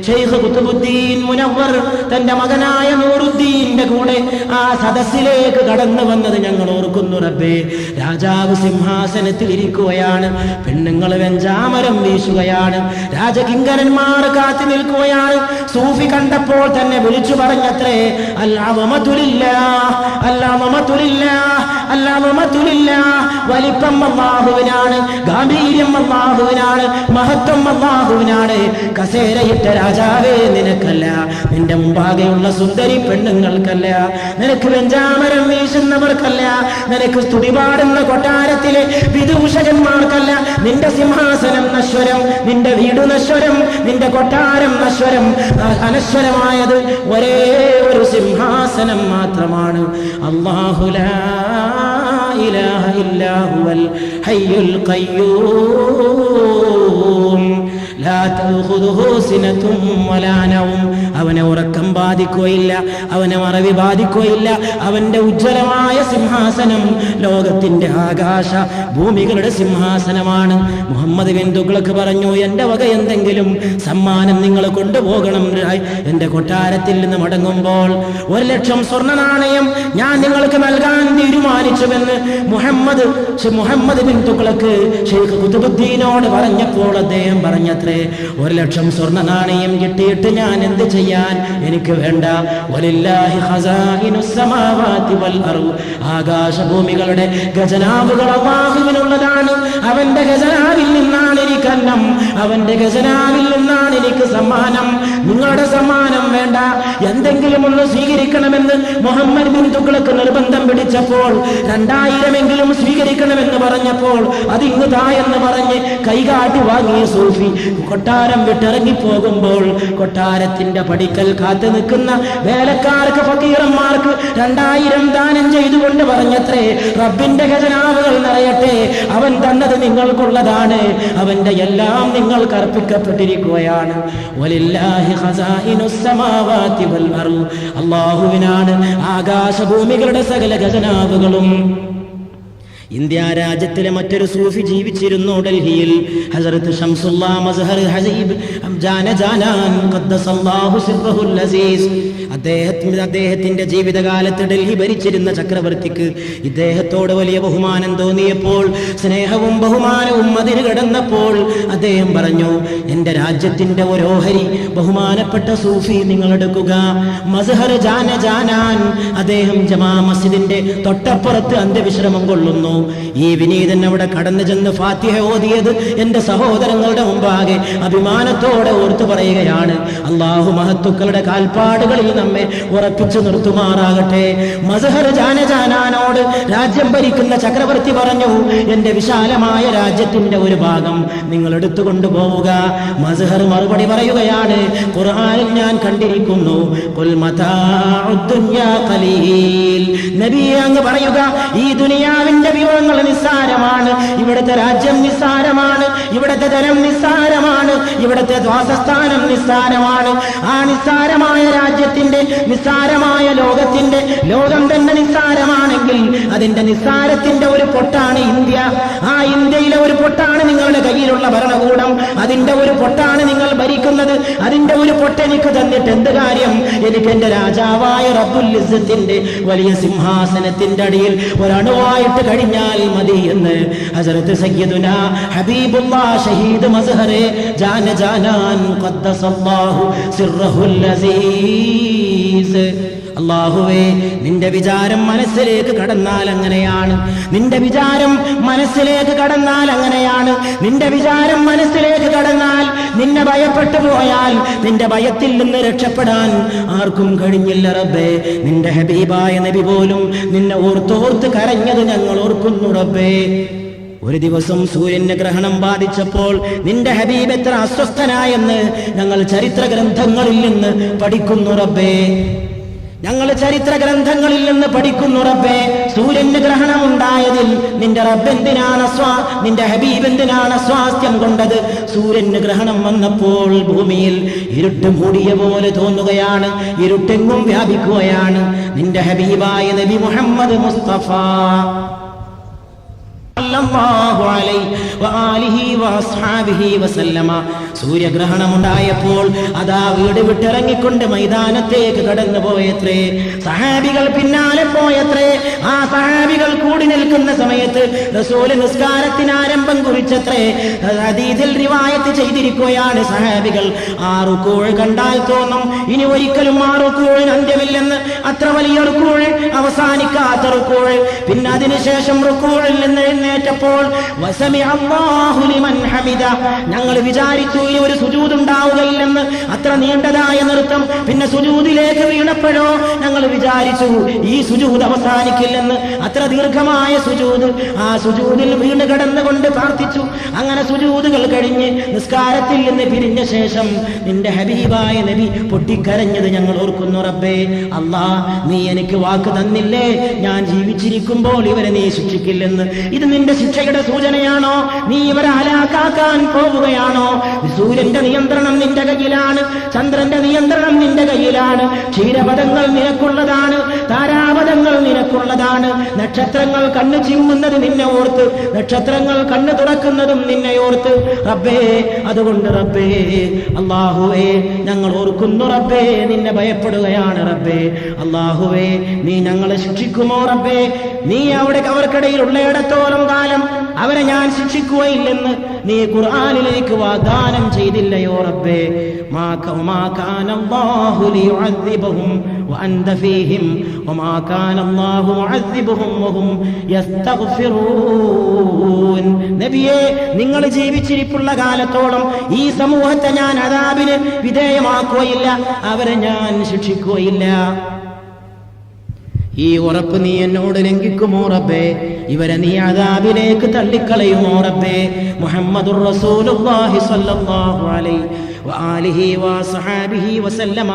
ശൈഖ് ഖുതുബുദ്ദീൻ മുനവ്വർ തന്റെ മകനായ നൂറുദ്ദീന്റെ കൂടെ ആ സദസ്സിലേക്ക് കടന്നു വന്നത് ഞങ്ങൾ ഓർക്കുന്നു റബ്ബേ. രാജാവ് സിംഹാസനത്തിൽ ഇരിക്കുകയാണ്, പെണ്ണുങ്ങൾ വെഞ്ചാമരം വീശുകയാണ്, രാജകിങ്കരന്മാർ കാത്തു നിൽക്കുകയാണ്. സൂഫി കണ്ടപ്പോൾ തന്നെ വിളിച്ചു പറഞ്ഞത്രേ, വലിപ്പം അല്ലാഹുവിനാണ്, ഗാംഭീര്യം അല്ലാഹുവിനാണ്, മഹത്വം അല്ലാഹുവിനാണ്. കസേരയിട്ട രാജാവേ നിനക്കല്ല, നിന്റെ മുമ്പാകെയുള്ള സുന്ദരി പെണ്ണുങ്ങൾക്കല്ല, നിനക്ക് വെഞ്ചാമരം വീശുന്നവർക്കല്ല, നിനക്ക് സ്തുതി പാടുന്ന കൊട്ടാരത്തിലെ വിദൂഷകന്മാർക്കല്ല. നിന്റെ സിംഹാസനം നശ്വരം, നിന്റെ വീട് നശ്വരം, നിന്റെ കൊട്ടാരം നശ്വരം. അനശ്വരമായത് ഒരേ ഒരു സിംഹാസനം മാത്രമാണ്. അല്ലാഹു ലാ ഇലാഹ ഇല്ലാ ഹുവൽ ഹയ്യുൽ ഖയ്യൂം ലാ തഖുദുഹു സിനതും വലാ നൗം. അവനെ ഉറക്കം ബാധിക്കുകയില്ല, അവനെ മറവി ബാധിക്കുകയില്ല. അവന്റെ ഉജ്ജ്വലമായ സിംഹാസനം ലോകത്തിന്റെ ആകാശ ഭൂമികളുടെ സിംഹാസനമാണ്. മുഹമ്മദ് ബിൻ തുഗ്ലക്ക് പറഞ്ഞു, എന്റെ വക എന്തെങ്കിലും സമ്മാനം നിങ്ങൾ കൊണ്ടുപോകണം. എന്റെ കൊട്ടാരത്തിൽ നിന്ന് മടങ്ങുമ്പോൾ 1,00,000 സ്വർണ്ണ നാണയം ഞാൻ നിങ്ങൾക്ക് നൽകാൻ തീരുമാനിച്ചുവെന്ന് മുഹമ്മദ് ബിൻ തുഗ്ലക്ക് ശൈഖ് ഖുതുബുദ്ദീനോട് പറഞ്ഞപ്പോൾ അദ്ദേഹം പറഞ്ഞത്രേ, 1,00,000 സ്വർണ്ണ നാണയം കിട്ടിയിട്ട് ഞാൻ എന്ത് ചെയ്യാൻ? എനിക്ക് വേണ്ട. വലില്ലാഹി ഖസാഇനുസ് സമാവാതി വൽ അർദ്. ആകാശഭൂമികളുടെ ഖജനാവുകൾ അല്ലാഹുവിനുള്ളതാണ്. അവന്റെ ഖജനാവിൽ നിന്നാണ് എനിക്ക് അന്നം, അവന്റെ ഖജനാവിൽ നിന്നാണ് എനിക്ക് സമ്മാനം. നിങ്ങളുടെ സമ്മാനം വേണ്ട, എന്തെങ്കിലും ഒന്ന് സ്വീകരിക്കണമെന്ന് മുഹമ്മദ് ബിൻ തുഗ്ലക്ക് നിർബന്ധം പിടിച്ചപ്പോൾ 2000 സ്വീകരിക്കണമെന്ന് പറഞ്ഞപ്പോൾ അത് ഇങ്ങ് താ എന്ന് പറഞ്ഞ് കൈകാട്ടി വാങ്ങിയ സൂഫി കൊട്ടാരം വിട്ടിറങ്ങിപ്പോകുമ്പോൾ കൊട്ടാരത്തിന്റെ പടിക്കൽ കാത്തു നിൽക്കുന്ന വേലക്കാർക്ക് ഫക്കീറന്മാർക്ക് 2000 ദാനം ചെയ്തുകൊണ്ട് പറഞ്ഞത്രേ, റബ്ബിന്റെ ഖജനാവുകൾ നിറയട്ടെ, അവൻ തന്നത് നിങ്ങൾക്കുള്ളതാണ്, അവന്റെ എല്ലാം നിങ്ങൾക്ക് അർപ്പിക്കപ്പെട്ടിരിക്കുകയാണ്. വലില്ലാഹി ഖസാഇനുസ് സമാവാതി വൽ അർദ്. അല്ലാഹുവിനാണ് ആകാശഭൂമികളുടെ സകല ഖജനാവുകളും. ഇന്ത്യ രാജ്യത്തിലെ മറ്റൊരു സൂഫി ജീവിച്ചിരുന്നു ഡൽഹിയിൽ. ഹസ്രത്ത് ഷംസുല്ലാ മസ്ഹർ ഹസീബ് ജാനാൻ ഖദ്ദസല്ലാഹു സിർറഹുൽ അസീസ്. അദ്ദേഹത്തിന്റെ ജീവിതകാലത്ത് ഡൽഹി ഭരിച്ചിരുന്ന ചക്രവർത്തിക്ക് ഇദ്ദേഹത്തോട് വലിയ ബഹുമാനം തോന്നിയപ്പോൾ, സ്നേഹവും ബഹുമാനവും അതിര് കടന്നപ്പോൾ അദ്ദേഹം പറഞ്ഞു, എന്റെ രാജ്യത്തിന്റെ ഓരോഹരി ബഹുമാനപ്പെട്ട സൂഫി നിങ്ങൾ എടുക്കുക. മസ്ഹർ ജാനാൻ അദ്ദേഹം ജമാ മസ്ജിദിന്റെ തൊട്ടപ്പുറത്ത് അന്ത്യവിശ്രമം കൊള്ളുന്നു. ഈ വിനീതൻ അവിടെ കടന്നു ചെന്ന് ഫാത്തിഹ ഓതിയത് എന്റെ സഹോദരങ്ങളുടെ മുമ്പാകെ അഭിമാനത്തോടെ ഓർത്തു പറയുകയാണ്. അല്ലാഹു മഹത്തുക്കളുടെ കാൽപ്പാടുകളിൽ നമ്മെ ഉറപ്പിച്ചു നിർത്തുമാറാകട്ടെ. മസ്ഹർ ജാനാനോട് രാജ്യം ഭരിക്കുന്ന ചക്രവർത്തി പറഞ്ഞു, എന്റെ വിശാലമായ രാജ്യത്തിന്റെ ഒരു ഭാഗം നിങ്ങൾ എടുത്തുകൊണ്ടു പോവുക. മസ്ഹർ മറുപടി പറയുകയാണ്, ഖുർആനിൽ ഞാൻ കണ്ടിരിക്കുന്നു, ഖുൽ മതാഉദ് ദുനിയാ ഖലീൽ. നബിയെ അങ്ങ് പറയുക, ഈ ദുനിയാവിന്റെ വിഭവങ്ങൾ നിസ്സാരമാണ്, ഇവിടുത്തെ രാജ്യം നിസ്സാരമാണ്, ഇവിടുത്തെ ധനം നിസ്സാരമാണ്, ഇവിടുത്തെ വാസസ്ഥാനം നിസ്സാരമാണ്. ആ നിസ്സാരമായ രാജ്യത്തിന്റെ, നിസ്സാരമായ ലോകത്തിന്റെ, ലോകം തന്നെ നിസ്സാരമാണെങ്കിൽ അതിന്റെ നിസ്സാരത്തിന്റെ ഒരു പൊട്ടാണ് ഇന്ത്യ. ആ ഇന്ത്യയിലെ ഒരു പൊട്ടാണ് നിങ്ങളുടെ കയ്യിലുള്ള ഭരണകൂടം, അതിന്റെ ഒരു പൊട്ടാണ് നിങ്ങൾ ഭരിക്കുന്നത്. അതിന്റെ ഒരു പൊട്ടെനിക്ക് തന്നിട്ട് എന്ത് കാര്യം? എനിക്ക് എന്റെ രാജാവായ റബ്ബുൽ ഇസ്സത്തിന്റെ വലിയ സിംഹാസനത്തിന്റെ അടിയിൽ ഒരണുവായിട്ട് കഴിഞ്ഞാൽ മതി എന്ന് ഹസ്രത്ത് സയ്യിദുനാ ഹബീബുല്ലാഹ് ഷഹീദ് മസ്ഹറെ ജാനാൻ ഖദ്ദസല്ലാഹു സിർറഹുൽ അസീസ് അല്ലാഹുവേ, നിന്റെ വിചാരം മനസ്സിലേക്ക് കടന്നാൽ അങ്ങനെയാണ്, നിന്റെ വിചാരം മനസ്സിലേക്ക് കടന്നാൽ അങ്ങനെയാണ്. നിന്റെ വിചാരം മനസ്സിലേക്ക് കടന്നാൽ, നിന്നെ ഭയപ്പെട്ടു പോയാൽ നിന്റെ ഭയത്തിൽ നിന്ന് രക്ഷപ്പെടാൻ ആർക്കും കഴിഞ്ഞില്ല റബ്ബേ. നിന്റെ ഹബീബായ നബി പോലും നിന്നെ ഓർത്തോർത്ത് കരഞ്ഞത് ഞങ്ങൾ ഓർക്കുന്നു റബ്ബേ. ഒരു ദിവസം സൂര്യന് ഗ്രഹണം ബാധിച്ചപ്പോൾ നിന്റെ ഹബീബ് എത്ര അസ്വസ്ഥനായെന്ന് ഞങ്ങൾ ചരിത്ര ഗ്രന്ഥങ്ങളിൽ നിന്ന് പഠിക്കുന്നു റബ്ബേ. ഞങ്ങൾ ചരിത്ര ഗ്രന്ഥങ്ങളിൽ നിന്ന് പഠിക്കുന്നു റബ്ബേ. സൂര്യന് ഗ്രഹണം ഉണ്ടായതിൽ നിന്റെ റബ്ബ് എന്തിനാണ് നിന്റെ ഹബീബ് എന്തിനാണ് സ്വാസ്ഥ്യം കൊണ്ടത്? സൂര്യന് ഗ്രഹണം വന്നപ്പോൾ ഭൂമിയിൽ ഇരുട്ട് മൂടിയ പോലെ തോന്നുകയാണ്, ഇരുട്ടെങ്ങും വ്യാപിക്കുകയാണ്. നിന്റെ ഹബീബായ നബി മുഹമ്മദ് മുസ്തഫ സൂര്യഗ്രഹണമുണ്ടായപ്പോൾ അതാ വീട് വിട്ടിറങ്ങിക്കൊണ്ട് മൈതാനത്തേക്ക് കടന്നു പോയത്രേ. സഹാബികൾ പിന്നാലെ പോയത്രേ. ആ സഹാബികൾ കൂടി നിൽക്കുന്ന സമയത്ത് റസൂൽ നിസ്കാരത്തിന് ആരംഭം കുറിച്ചത്രേ. ഹദീസിൽ റിവായത്ത് ചെയ്തിരിക്കുകയാണ് സഹാബികൾ. ആ റുകൂഅ് കണ്ടാൽ തോന്നും ഇനി ഒരിക്കലും ആ റുകൂഅിന് അന്ത്യമില്ലെന്ന്. അത്ര വലിയ റുകൂഅ്, അവസാനിക്കാത്ത റുകൂഅ്. പിന്നെ അതിനുശേഷം റുകൂഅിൽ നിന്ന് എഴുന്നേറ്റപ്പോൾ വസമിഅല്ലാഹു ലിമൻ ഹമിദ, ഞങ്ങൾ വിചാരിച്ചു ഇനി ഒരു സുജൂദ് ഉണ്ടാവുകയില്ലെന്ന്. അത്ര നീണ്ടതായ നൃത്തം. പിന്നെ സുജൂദിലേക്ക് വീണപ്പോഴോ ഞങ്ങൾ വിചാരിച്ചു ഈ സുജൂദ് അവസാനിക്കില്ലെന്ന്. അത്ര ദീർഘമായ സുജൂദ്. ആ സുജൂദിൽ വീണ് കിടന്നുകൊണ്ട് പ്രാർത്ഥിച്ചു. അങ്ങനെ സുജൂദുകൾ കഴിഞ്ഞ് നിസ്കാരത്തിൽ നിന്ന് പിരിഞ്ഞ ശേഷം നിന്റെ ഹബീബായ നബി പൊട്ടിക്കരഞ്ഞത് ഞങ്ങൾ ഓർക്കുന്നു റബ്ബേ. അല്ലാ, നീ എനിക്ക് വാക്ക് തന്നില്ലേ ഞാൻ ജീവിച്ചിരിക്കുമ്പോൾ ഇവരെ നീ ശിക്ഷിക്കില്ലെന്ന്. ഇത് നിന്റെ ശിക്ഷയുടെ സൂചനയാണോ? നീ ഇവരെ ഹലാക്കാക്കാൻ പോവുകയാണോ? സൂര്യന്റെ നിയന്ത്രണം നിന്റെ കയ്യിലാണ്, ചന്ദ്രന്റെ നിയന്ത്രണം നിന്റെ കയ്യിലാണ്. ക്ഷീരപഥങ്ങൾ നിനക്കുള്ളതാണ്, താരാപഥങ്ങൾ നിനക്കുള്ളതാണ്. നക്ഷത്രങ്ങൾ കണ്ണ് ചിമ്മുന്നത് നിന്നെ ഓർത്ത്, നക്ഷത്രങ്ങൾ കണ്ണ് തുറക്കുന്നതും നിന്നെ ഓർത്ത് റബ്ബേ. അതുകൊണ്ട് റബ്ബേ, അല്ലാഹുവേ, ഞങ്ങൾ ഓർക്കുന്നു റബ്ബേ, നിന്നെ ഭയപ്പെടുകയാണ് റബ്ബേ. അല്ലാഹുവേ, നീ ഞങ്ങളെ ശിക്ഷിക്കുമോ റബ്ബേ? നീ അവർക്കിടയിൽ ഉള്ളയിടത്തോളം കാലം അവരെ ഞാൻ ശിക്ഷിക്കുകയില്ലെന്ന് നീ ഖുർആനിലേക്ക് വാഗ്ദാനം ചെയ്തില്ലയോ റബ്ബേ. മാ കാന അല്ലാഹു ലിയുഅദ്ദിബഹും വഅൻത ഫീഹിം വമാ കാന അല്ലാഹു മുഅദ്ദിബഹും വഹും യസ്തഗ്ഫിറൂൻ. നബിയേ, നിങ്ങൾ ജീവിച്ചിരിപ്പുള്ള കാലത്തോളം ഈ സമൂഹത്തെ ഞാൻ അദാബിന് വിധേയമാക്കുകയില്ല, അവരെ ഞാൻ ശിക്ഷിക്കുകയില്ല. ഈ ഉറപ്പ് നീ എന്നോട് ലംഘിക്കുമോ റബ്ബേ? ഇവരെ നീ അദാബിലേക്ക് തള്ളിക്കളയുമോ റബ്ബേ? മുഹമ്മദുർ റസൂലുള്ളാഹി സ്വല്ലല്ലാഹു അലൈഹി വആലിഹി വസഹബിഹി വസല്ലമ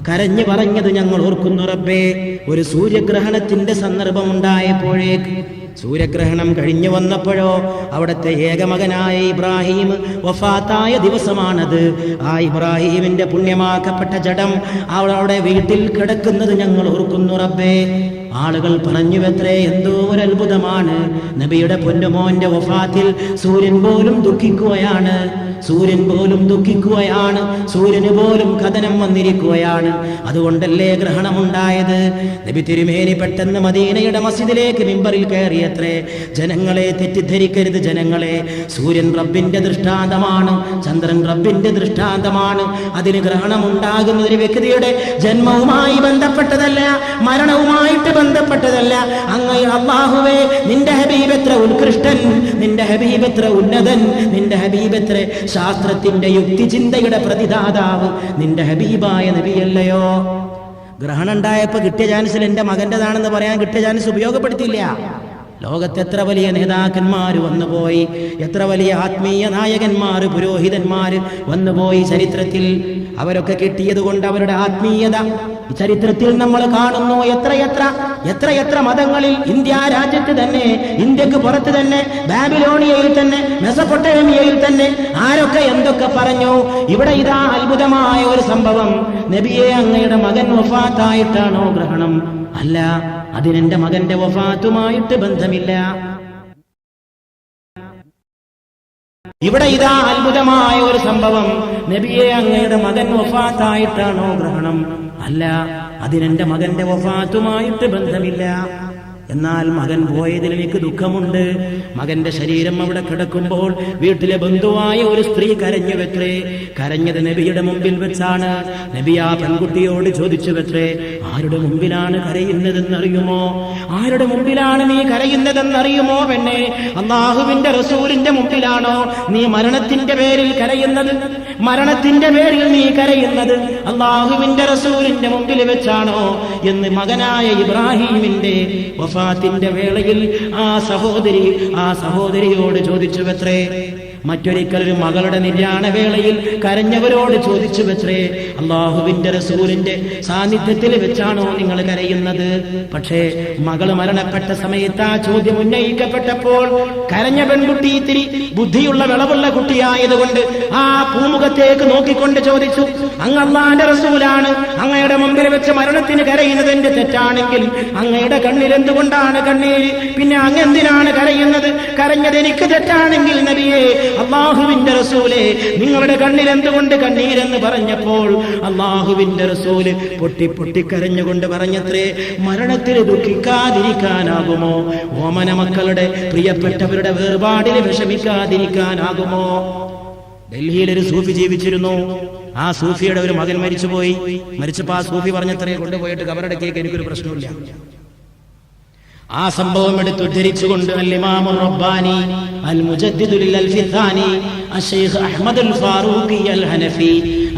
കരഞ്ഞു പറഞ്ഞത് ഞങ്ങൾ ഓർക്കുന്നു റബ്ബേ. ഒരു സൂര്യഗ്രഹണത്തിന്റെ സന്ദർഭം ഉണ്ടായപ്പോഴേക്ക്, സൂര്യഗ്രഹണം കഴിഞ്ഞു വന്നപ്പോഴോ അവിടുത്തെ ഏകമകനായ ഇബ്രാഹിം വഫാത്തായ ദിവസമാണത്. ആ ഇബ്രാഹിമിന്റെ പുണ്യമാക്കപ്പെട്ട ജഡം അവിടെ വീട്ടിൽ കിടക്കുന്നത് ഞങ്ങൾ ഓർക്കുന്നു റബ്ബേ. ആളുകൾ പറഞ്ഞുവെത്രേ, എന്തോ ഒരു അത്ഭുതമാണ്, നബിയുടെ പൊന്നുമോന്റെ വഫാത്തിൽ സൂര്യൻ പോലും ദുഃഖിക്കുകയാണ്, സൂര്യൻ പോലും ദുഃഖിക്കുകയാണ്, സൂര്യന് പോലും കഥനം വന്നിരിക്കുകയാണ്. അതുകൊണ്ടല്ലേ ഗ്രഹണമുണ്ടായത്. നബി തിരുമേനി പെട്ടെന്ന് മദീനയുടെ മസ്ജിദിലേക്ക് മിമ്പറിൽ കയറിയത്രേ. ജനങ്ങളെ തെറ്റിദ്ധരിക്കരുത്, ജനങ്ങളെ, സൂര്യൻ റബ്ബിന്റെ ദൃഷ്ടാന്തമാണ്, ചന്ദ്രൻ റബ്ബിന്റെ ദൃഷ്ടാന്തമാണ്. അതിന് ഗ്രഹണമുണ്ടാകുന്ന ഒരു വ്യക്തിയുടെ ജന്മവുമായി ബന്ധപ്പെട്ടതല്ല, മരണവുമായിട്ട് ബന്ധപ്പെട്ടതല്ല. അങ്ങ് അല്ലാഹുവേ, നിന്റെ ഹബീബ് എത്ര ഉത്കൃഷ്ടൻ, നിന്റെ ഹബീബ് എത്ര ഉന്നതൻ, നിന്റെ ഹബീബ് എത്ര ശാസ്ത്രത്തിന്റെ യുക്തിചിന്തയുടെ പ്രതിദാതാവ് നിന്റെ ഹബീബായ നബിയല്ലയോ. ഗ്രഹണം ഉണ്ടായപ്പോ കിട്ടിയ ചാൻസിൽ എന്റെ മകന്റേതാണെന്ന് പറയാൻ കിട്ടിയ ചാൻസ് ഉപയോഗപ്പെടുത്തിയില്ല. ലോകത്ത് എത്ര വലിയ നേതാക്കന്മാർ വന്നുപോയി, എത്ര വലിയ ആത്മീയ നായകന്മാർ, പുരോഹിതന്മാർ വന്നുപോയി ചരിത്രത്തിൽ. അവരൊക്കെ കിട്ടിയത് കൊണ്ട് അവരുടെ ആത്മീയത ചരിത്രത്തിൽ നമ്മൾ കാണുന്നു. എത്രയെത്ര മതങ്ങളിൽ, ഇന്ത്യ രാജ്യത്ത് തന്നെ, ഇന്ത്യക്ക് പുറത്ത് തന്നെ, ബാബിലോണിയയിൽ തന്നെ, മെസപ്പൊട്ടേമിയയിൽ തന്നെ ആരൊക്കെ എന്തൊക്കെ പറഞ്ഞു. ഇവിടെ ഇതാ അത്ഭുതമായ ഒരു സംഭവം. നബിയെ, അങ്ങയുടെ മകൻ വഫാത്തായിട്ടാണോ ഗ്രഹണം? അല്ല, അതിനെന്റെ മകന്റെ വഫാത്തുമായിട്ട് ബന്ധമില്ല. ഇവിടെ ഇതാ അത്ഭുതമായ ഒരു സംഭവം. നബിയെ, അങ്ങയുടെ മകൻ വഫാത്തായിട്ടാണോ ഗ്രഹണം? അല്ല, അതിനെന്റെ മകന്റെ വഫാത്തുമായിട്ട് ബന്ധമില്ല. എന്നാൽ മകൻ പോയതിൽ എനിക്ക് ദുഃഖമുണ്ട്. മകന്റെ ശരീരം അവിടെ കിടക്കുമ്പോൾ വീട്ടിലെ ബന്ധുവായ ഒരു സ്ത്രീ കരഞ്ഞു വെത്രേ. കരഞ്ഞത് നബിയുടെ മുമ്പിൽ വെച്ചാണ്. നബി ആ പെൺകുട്ടിയോട് ചോദിച്ചു വെത്രേ, ആരുടെ മുമ്പിലാണ് കരയുന്നതെന്നറിയുമോ? ആരുടെ മുമ്പിലാണ് നീ കരയുന്നതെന്നറിയുമോ പെണ്ണെ? അല്ലാഹുവിന്റെ റസൂലിന്റെ മുമ്പിലാണോ നീ മരണത്തിന്റെ പേരിൽ കരയുന്നത്? മരണത്തിന്റെ പേരിൽ നീ കരയുന്നത് അല്ലാഹുവിന്റെ റസൂലിന്റെ മുമ്പിൽ വെച്ചാണോ എന്ന് മകനായ ഇബ്രാഹീമിന്റെ വഫാത്തിന്റെ വേളയിൽ ആ സഹോദരിയോട് ചോദിച്ചുവത്രേ. മറ്റൊരിക്കൽ ഒരു മകളുടെ നിര്യാണ വേളയിൽ കരഞ്ഞവരോട് ചോദിച്ചുവത്രേ, അല്ലാഹുവിന്റെ റസൂലിന്റെ സാന്നിധ്യത്തിൽ വെച്ചാണോ നിങ്ങൾ കരയുന്നത്? പക്ഷേ മകള് മരണപ്പെട്ട സമയത്ത് ആ ചോദ്യം ഉന്നയിക്കപ്പെട്ടപ്പോൾ കരഞ്ഞ പെൺകുട്ടി ഇത്തിരി ബുദ്ധിയുള്ള വിളവുള്ള കുട്ടിയായതുകൊണ്ട് ആ പൂമുഖത്തേക്ക് നോക്കിക്കൊണ്ട് ചോദിച്ചു, അങ്ങ് അല്ലാഹുവിന്റെ റസൂലാണ്, അങ്ങയുടെ മുമ്പിൽ വെച്ച് മരണത്തിന് കരയുന്നത് എന്റെ തെറ്റാണെങ്കിൽ അങ്ങയുടെ കണ്ണിൽ എന്തുകൊണ്ടാണ് കണ്ണീര്? പിന്നെ അങ്ങ് എന്തിനാണ് കരയുന്നത്? കരഞ്ഞത് എനിക്ക് തെറ്റാണെങ്കിൽ നബിയെ, അല്ലാഹുവിന്റെ റസൂലേ, നിങ്ങളുടെ കണ്ണിൽ എന്തുകൊണ്ട് കണ്ണീരെന്ന് പറഞ്ഞപ്പോൾ അല്ലാഹുവിന്റെ റസൂല് പൊട്ടിക്കരഞ്ഞുകൊണ്ട് പറഞ്ഞത്രേ, മരണത്തിൽ ദുഃഖിക്കാതിരിക്കാനാകുമോ? ഓമന മക്കളുടെ പ്രിയപ്പെട്ടവരുടെ വേർപാടിൽ വിഷമിക്കാതിരിക്കാനാകുമോ? ഡൽഹിയിൽ ഒരു സൂഫി ജീവിച്ചിരുന്നു. ആ സൂഫിയുടെ ഒരു മകൻ മരിച്ചുപോയി. മരിച്ചപ്പോ ആ സൂഫി പറഞ്ഞത്രേ, കൊണ്ടുപോയിട്ട് കബറടക്കിയേക്ക് എനിക്കൊരു പ്രശ്നമില്ല. ആ സംഭവം എടുത്തുദ്ധരിച്ചുകൊണ്ട് അൽ-ഇമാം റബ്ബാനി അൽ-മുജദ്ദിദുൽ അൽഫിത്താനി അശൈഖ് അഹ്മദ് അൽ-ഫാറൂഖി അൽ-ഹനഫി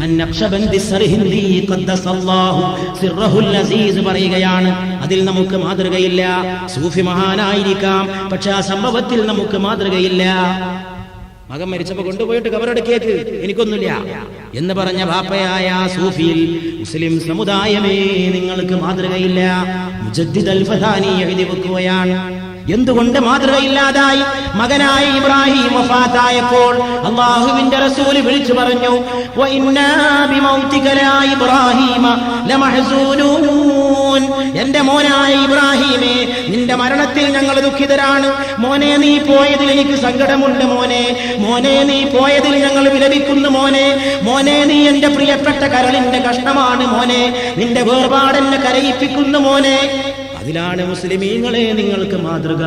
അൻ-നഖ്ശബന്ദി സർഹിന്ദി ഖദ്ദസല്ലാഹു സിർറഹുൽ അസീസ് പറയുകയാണ്, അതിൽ നമുക്ക് മാതൃകയില്ല. സൂഫി മഹാനായിരിക്കാം, പക്ഷെ ആ സംഭവത്തിൽ നമുക്ക് മാതൃകയില്ല. മകൻ മരിച്ചപ്പോ കൊണ്ടുപോയിട്ട് കബറടക്കിയേക്ക് എനിക്കൊന്നുമില്ല എന്ന് പറഞ്ഞ ബാപ്പയായ സൂഫിയിൽ മുസ്ലിം സമുദായമേ നിങ്ങൾക്ക് മാതൃകയില്ല. മുജദ്ദിദ് അൽ-ഫഥാനി എഴുതി വെക്കുകയാണ്. എന്തുകൊണ്ട് മാതൃകയില്ലാതായി? മകനായ ഇബ്രാഹിം വഫാത്തായപ്പോൾ അല്ലാഹുവിന്റെ റസൂൽ വിളിച്ചു പറഞ്ഞു, വഇന്നാ ബിമൗതിക ലാ ഇബ്രാഹീമ ലമഹ്സൂനൂൻ. എന്റെ മോനായ ഇബ്രാഹീമേ, നിന്റെ മരണത്തിൽ ഞങ്ങൾ ദുഃഖിതരാണ്. മോനെ, നീ പോയതിൽ എനിക്ക് സങ്കടമുണ്ട്. മോനെ നീ പോയതിൽ ഞങ്ങൾ വിലപിക്കുന്നു. മോനെ നീ എന്റെ പ്രിയപ്പെട്ട കരളിന്റെ കഷ്ണമാണ്. മോനെ, നിന്റെ വേർപാടെന്നെ കരയിപ്പിക്കുന്നു. മോനെ, അതിലാണ് മുസ്ലിമീങ്ങളെ നിങ്ങൾക്ക് മാതൃക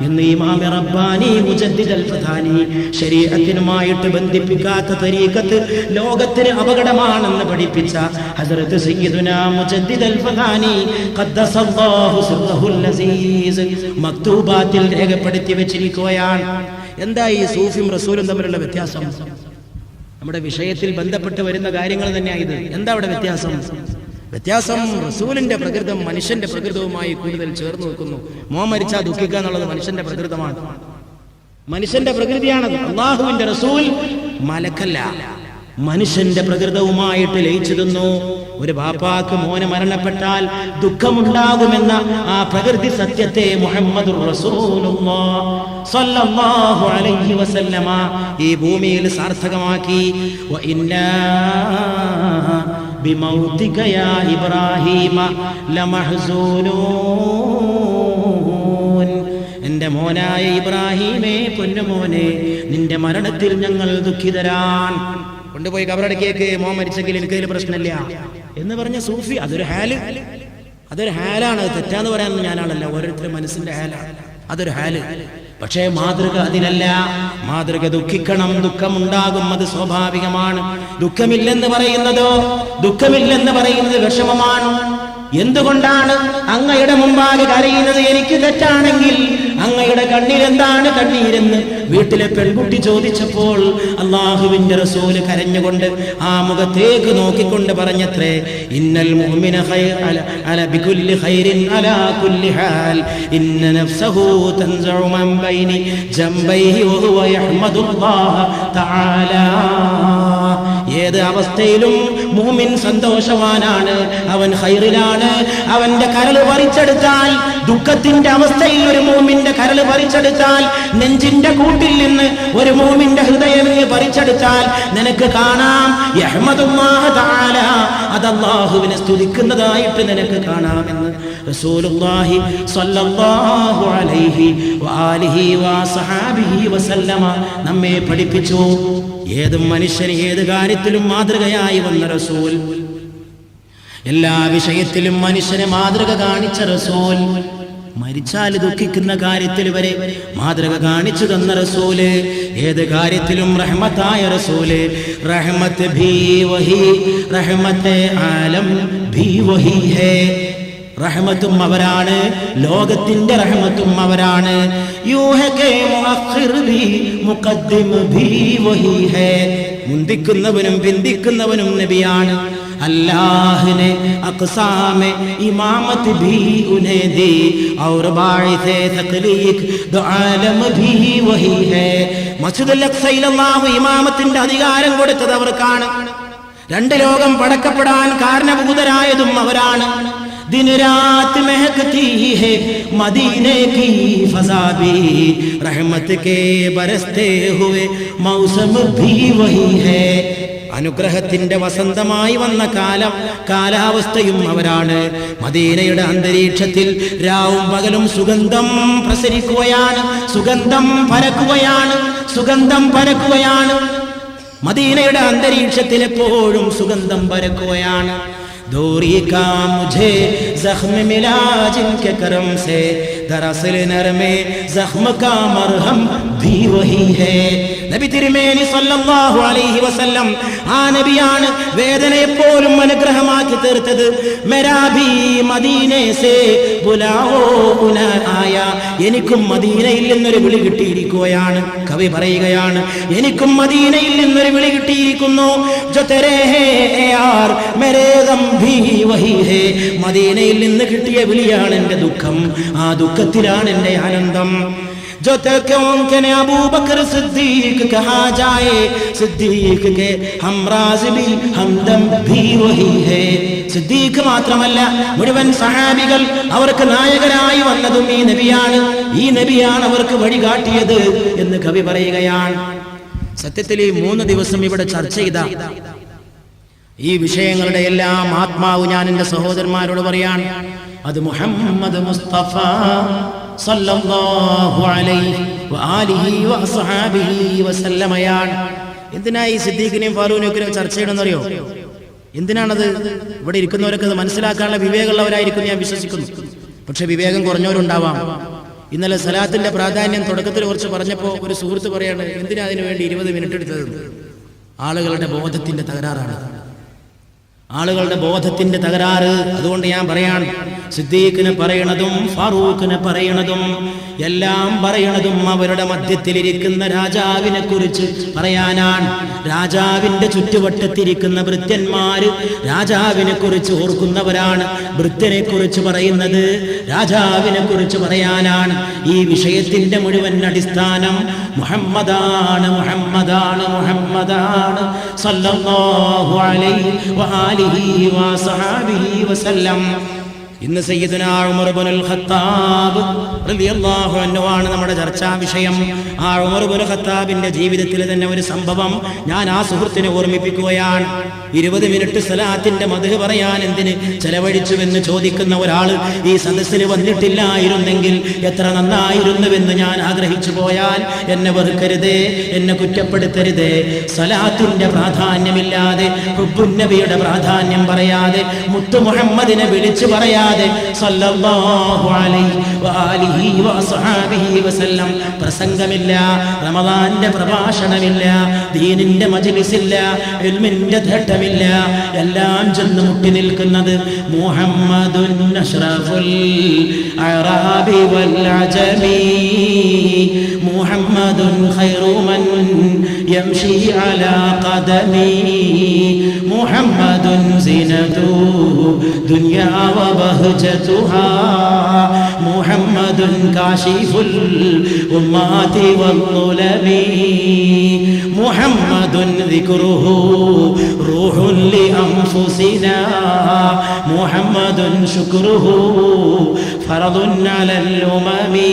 എന്ന് ഇമാം റബ്ബാനി മുജദ്ദിദ് അൽ-ഫഥാനി ശരീഅത്തിനുമായിട്ട് ബന്ധിപ്പിക്കാത്ത തരീഖത്ത് ലോകത്തിന് അപകടമാണെന്ന് പഠിപ്പിച്ച ഹസ്രത്ത് സയ്യിദുനാ മുജദ്ദിദ് അൽ-ഫഥാനി ഖദ്ദസല്ലാഹു സിർറഹുൽ അസീസ് മക്തൂബാത്തിൽ രേഖപ്പെടുത്തി വെച്ചിരിക്കുകയാണ്. എന്താ ഈ സൂഫിയും റസൂലും തമ്മിലുള്ള വ്യത്യാസം? നമ്മുടെ വിഷയത്തിൽ ബന്ധപ്പെട്ട് വരുന്ന കാര്യങ്ങൾ തന്നെയാണ് ഇത്. എന്താ അവിടെ വ്യത്യാസം? റസൂലിന്റെ പ്രകൃതം മനുഷ്യന്റെ പ്രകൃതവുമായി കൂടുതൽ ചേർന്ന് നിൽക്കുന്നു. മോൻ മരിച്ചാൽ ദുഃഖിക്കുക എന്നുള്ളത് മനുഷ്യന്റെ പ്രകൃതമാണ്, മനുഷ്യന്റെ പ്രകൃതിയാണത്. അല്ലാഹുവിന്റെ റസൂൽ മലക്കല്ല, മനുഷ്യന്റെ പ്രകൃതവുമായിട്ട് ലയിച്ചിരുന്നു. ഒരു ബാപ്പാക്ക് മോന് മരണപ്പെട്ടാൽ ദുഃഖമുണ്ടാകുമെന്ന ആ പ്രകൃതി സത്യത്തെ മുഹമ്മദുർ റസൂലുള്ളാഹ് സ്വല്ലല്ലാഹു അലൈഹി വസല്ലമ ഈ ഭൂമിയിൽ സാർത്ഥകമാക്കി. വഇന്നാ ബിമൗതിക യാ ഇബ്രാഹീമ ലമഹ്സൂനൂൻ. എന്റെ മോനായ ഇബ്രാഹീമേ, പൊന്നുമോനെ, നിന്റെ മരണത്തിൽ ഞങ്ങൾ ദുഃഖിതരാണ്. കൊണ്ടുപോയി കബറടക്കിയേക്ക്, മോൻ മരിച്ചെങ്കിൽ എനിക്കതിൽ പ്രശ്നമില്ല എന്ന് പറഞ്ഞ സൂഫി. അതൊരു ഹാലാണ്. തെറ്റാന്ന് പറയാനൊന്നും ഞാനാണല്ല, ഓരോരുത്തരുടെ മനസ്സിന്റെ ഹാലാണ്, അതൊരു ഹാല്. പക്ഷേ മാതൃക അതിനല്ല. മാതൃക ദുഃഖിക്കണം, ദുഃഖമുണ്ടാകും, അത് സ്വാഭാവികമാണ്. ദുഃഖമില്ലെന്ന് പറയുന്നത് വിഷമമാണ്. എന്തുകൊണ്ടാണ് അങ്ങയുടെ മുമ്പാകെ കരയുന്നത്? എനിക്ക് തെറ്റാണെങ്കിൽ അങ്ങയുടെ കണ്ണിൽ എന്താണ് കണ്ണീരെന്ന് വീട്ടിലെ പെൺകുട്ടി ചോദിച്ചപ്പോൾ അല്ലാഹുവിന്റെ റസൂല് കരഞ്ഞുകൊണ്ട് ആ മുഖത്തേക്ക് നോക്കിക്കൊണ്ട് പറഞ്ഞത്രേ, ഇന്നൽ മുഅ്മിന അല ബികുല്ലി ഖൈരിൻ അലാ കുല്ലി ഹാൽ ഇന്ന നഫ്സഹു തൻസഉ മൻ ബൈനി ജംബൈഹി വഹുവ യഹ്മദുല്ലാഹ തആല. ഏത് അവസ്ഥയിലും മുഅ്മിൻ സന്തോഷവാനാണ്, അവൻ ഖൈറിലാണ്. അവന്റെ കരൾ പറിച്ചെടുത്താൽ, ദുഃഖത്തിന്റെ അവസ്ഥയിൽ ഒരു മുഅ്മിന്റെ കരൾ പറിച്ചെടുത്താൽ, നെഞ്ചിന്റെ കൂട്ടിൽ നിന്ന് ഒരു മുഅ്മിന്റെ ഹൃദയം പറിച്ചെടുത്താൽ നിനക്ക് കാണാം യഹ്മദുല്ലാഹ തആല, അത് അല്ലാഹുവിനെ സ്തുതിക്കുന്നതായിട്ട് നിനക്ക് കാണാമെന്ന് റസൂലുള്ളാഹി സ്വല്ലല്ലാഹു അലൈഹി വആലിഹി വസഹബിഹി വസല്ലമ നമ്മെ പഠിപ്പിച്ചു. ഏത് മനുഷ്യന് ഏത് കാര്യത്തിലും മാതൃകയായി വന്ന റസൂൽ, എല്ലാ വിഷയത്തിലും മനുഷ്യനെ മാതൃക കാണിച്ച റസൂൽ, മരിച്ചാൽ ദുഃഖിക്കുന്ന കാര്യത്തിൽ വരെ മാതൃക കാണിച്ചു തന്ന റസൂല്, ഏത് കാര്യത്തിലും റഹ്മത്തായ റസൂല്. റഹ്മത്ത് ഭീ വഹി റഹ്മത്തെ ആലം ഭീ വഹി ഹേ. റഹ്മത്തും അവരാണ്, ലോകത്തിന്റെ റഹ്മത്തും അവരാണ്. മുന്തിക്കുന്നവനും പിന്തിക്കുന്നവനും നബിയാണ്. അല്ലാഹ് അഖ്സാമെ ഇമാമത്ത് ഭീ ഉൻഹേ ദി ഔർ ബാഇസെ തഖ്ലീഖ് ദോ ആലം ഭീ വഹി ഹേ. മസ്ജിദുൽ അഖ്സയിൽ അല്ലാഹു ഇമാമത്തിന്റെ അധികാരം കൊടുത്തത് അവർക്കാണ്. രണ്ട് ലോകം പടക്കപ്പെടാൻ കാരണഭൂതരായതും അവരാണ്. दिन रात महकती है मदीने की फज़ा भी रहमत के बरसते हुए मौसम भी वही है. അനുഗ്രഹത്തിന്റെ വസന്തമായി വന്ന കാലാവസ്ഥയും അവരാണ്. മദീനയുടെ അന്തരീക്ഷത്തിൽ രാവും പകലും സുഗന്ധം പ്രസരിക്കുകയാണ്, സുഗന്ധം പരക്കുകയാണ്. മദീനയുടെ അന്തരീക്ഷത്തിൽ എപ്പോഴും സുഗന്ധം പരക്കുകയാണ്. दूरी का मुझे जख्म मिला जिनके करम से दरअसल नरमे जख्म का मरहम भी वही है. നബി തിരുമേനി സല്ലല്ലാഹു അലൈഹി വസല്ലം ആ നബിയാണ് വേദനയെപ്പോലും അനുഗ്രഹമാക്കി തീർത്തത്. മെരാ ഭീ മദീനെ സേ ബുലാവോ ഉന ആയ. എനിക്കും മദീനയിൽ നിന്നൊരു വിളി കിട്ടിയിരിക്കുകയാണ്. കവി പറയുകയാണ്, എനിക്കും മദീനയിൽ നിന്നൊരു വിളി കിട്ടിയിരിക്കുന്നു. ജോ തെരേ ഹേ യാർ മേരേ ഗം ഭീ വഹി ഹേ. മദീനയിൽ നിന്ന് കിട്ടിയ വിളിയാണ് എൻ്റെ ദുഃഖം, ആ ദുഃഖത്തിലാണ് എൻ്റെ ആനന്ദം. जो के अबू बकर सिद्दीक कहा जाए, सिद्दीक के हमराज भी हमदम भी वही है. സിദ്ദീഖ് മാത്രമല്ല, മുഴുവൻ സഹാബികൾ അവർക്ക് നായകരായി വന്നതും ഈ നബിയാണ് അവർക്ക് വഴികാട്ടിയത് എന്ന് കവി പറയുകയാണ്. സത്യത്തിൽ ഈ 3 ദിവസം ഇവിടെ ചർച്ച ചെയ്ത ഈ വിഷയങ്ങളുടെ എല്ലാം ആത്മാവ് ഞാൻ എൻ്റെ സഹോദരന്മാരോട് പറയാണ്, അത് മുഹമ്മദ് മുസ്തഫ സല്ലല്ലാഹു അലൈഹി വആലിഹി വഅസ്ഹാബിഹി വസല്ലമയാണ്. എന്തിനായി സിദ്ദീഖിനെയും ഫാറൂഖിനെയും ചർച്ച ചെയ്യണമെന്നറിയോ? എന്തിനാണത്? ഇവിടെ ഇരിക്കുന്നവരൊക്കെ അത് മനസ്സിലാക്കാനുള്ള വിവേകമുള്ളവരായിരിക്കും ഞാൻ വിശ്വസിക്കുന്നു. പക്ഷെ വിവേകം കുറഞ്ഞവരുണ്ടാവാം. ഇന്നലെ സലാത്തിന്റെ പ്രാധാന്യം തുടക്കത്തിൽ കുറച്ച് പറഞ്ഞപ്പോൾ ഒരു സുഹൃത്ത് പറയാണ്, എന്തിനാ അതിനു വേണ്ടി 20 മിനിറ്റ് എടുത്തത്? ആളുകളുടെ ബോധത്തിന്റെ തകരാറാണ്, ആളുകളുടെ ബോധത്തിന്റെ തകരാറ്. അതുകൊണ്ട് ഞാൻ പറയാണ്, സിദ്ദീഖിനെ പറയണതും ഫാറൂഖിനെ പറയണതും എല്ലാം പറയണതും അവരുടെ മധ്യത്തിലിരിക്കുന്ന രാജാവിനെ കുറിച്ച് പറയാനാണ്. രാജാവിന്റെ ചുറ്റുവട്ടത്തിരിക്കുന്ന ഭൃത്യന്മാര് രാജാവിനെ കുറിച്ച് ഓർക്കുന്നവരാണ്. ഭൃത്യനെ കുറിച്ച് പറയുന്നത് രാജാവിനെ കുറിച്ച് പറയാനാണ്. ഈ വിഷയത്തിന്റെ മുഴുവൻ അടിസ്ഥാനം മുഹമ്മദാണ്, മുഹമ്മദാണ്, മുഹമ്മദാണ് സല്ലല്ലാഹു അലൈഹി വആലിഹി വസഹബിഹി വസല്ലം. ഇന്ന് സയ്യിദുനാ ഉമർ ഇബ്നുൽ ഖത്താബ് റളിയല്ലാഹു അൻഹു ആണ് നമ്മുടെ ചർച്ചാ വിഷയം. ആ ഉമർ ഇബ്നുൽ ഖത്താബിന്റെ ജീവിതത്തിലെ തന്നെ ഒരു സംഭവം ഞാൻ ആ സുഹൃത്തിനെ ഓർമ്മിപ്പിക്കുകയാണ്. 20 മിനിറ്റ് സലാത്തിന്റെ മദ്ഹ് പറയാൻ എന്തിന് ചെലവഴിച്ചുവെന്ന് ചോദിക്കുന്ന ഒരാൾ ഈ സദസ്സിൽ വന്നിട്ടില്ലായിരുന്നെങ്കിൽ എത്ര നന്നായിരുന്നുവെന്ന് ഞാൻ ആഗ്രഹിച്ചു പോയാൽ എന്നെ വെറുക്കരുതേ, എന്നെ കുറ്റപ്പെടുത്തരുതേ. സലാത്തിന്റെ പ്രാധാന്യമില്ലാതെ, ഹുബ്ബുൻ നബിയുടെ പ്രാധാന്യം പറയാതെ, മുത്തു മുഹമ്മദിനെ വിളിച്ചു പറയാതെ സല്ലല്ലാഹു അലൈഹി വആലിഹി വസഹബിഹി വസല്ലം പ്രസംഗമില്ല, റമദാന്റെ പ്രഭാഷണമില്ല, ദീനിന്റെ മജ്ലിസില്ല, ഇൽമിന്റെ ഘട്ടമില്ല. എല്ലാം ചെന്ന് മുട്ടി നിൽക്കുന്നത് മുഹമ്മദുൻ അഷ്റഫുൽ അറാബി വൽ അജമി, മുഹമ്മദുൻ ഖൈറു മൻ യംശി അലാ ഖദമി, മുഹമ്മദുൻ സിനതു ദുനിയാ വബഹജതുഹാ, മുഹമ്മദുൻ കാശിഫുൽ ഉമ്മാതി വൽദുലമി, മുഹമ്മദുൻ ദിക്റുഹു റൂഹുൻ ലിഅൻഫുസിനാ, മുഹമ്മദുൻ ശുക്റുഹു ഫർദുൻ അലൽ ഉമമി.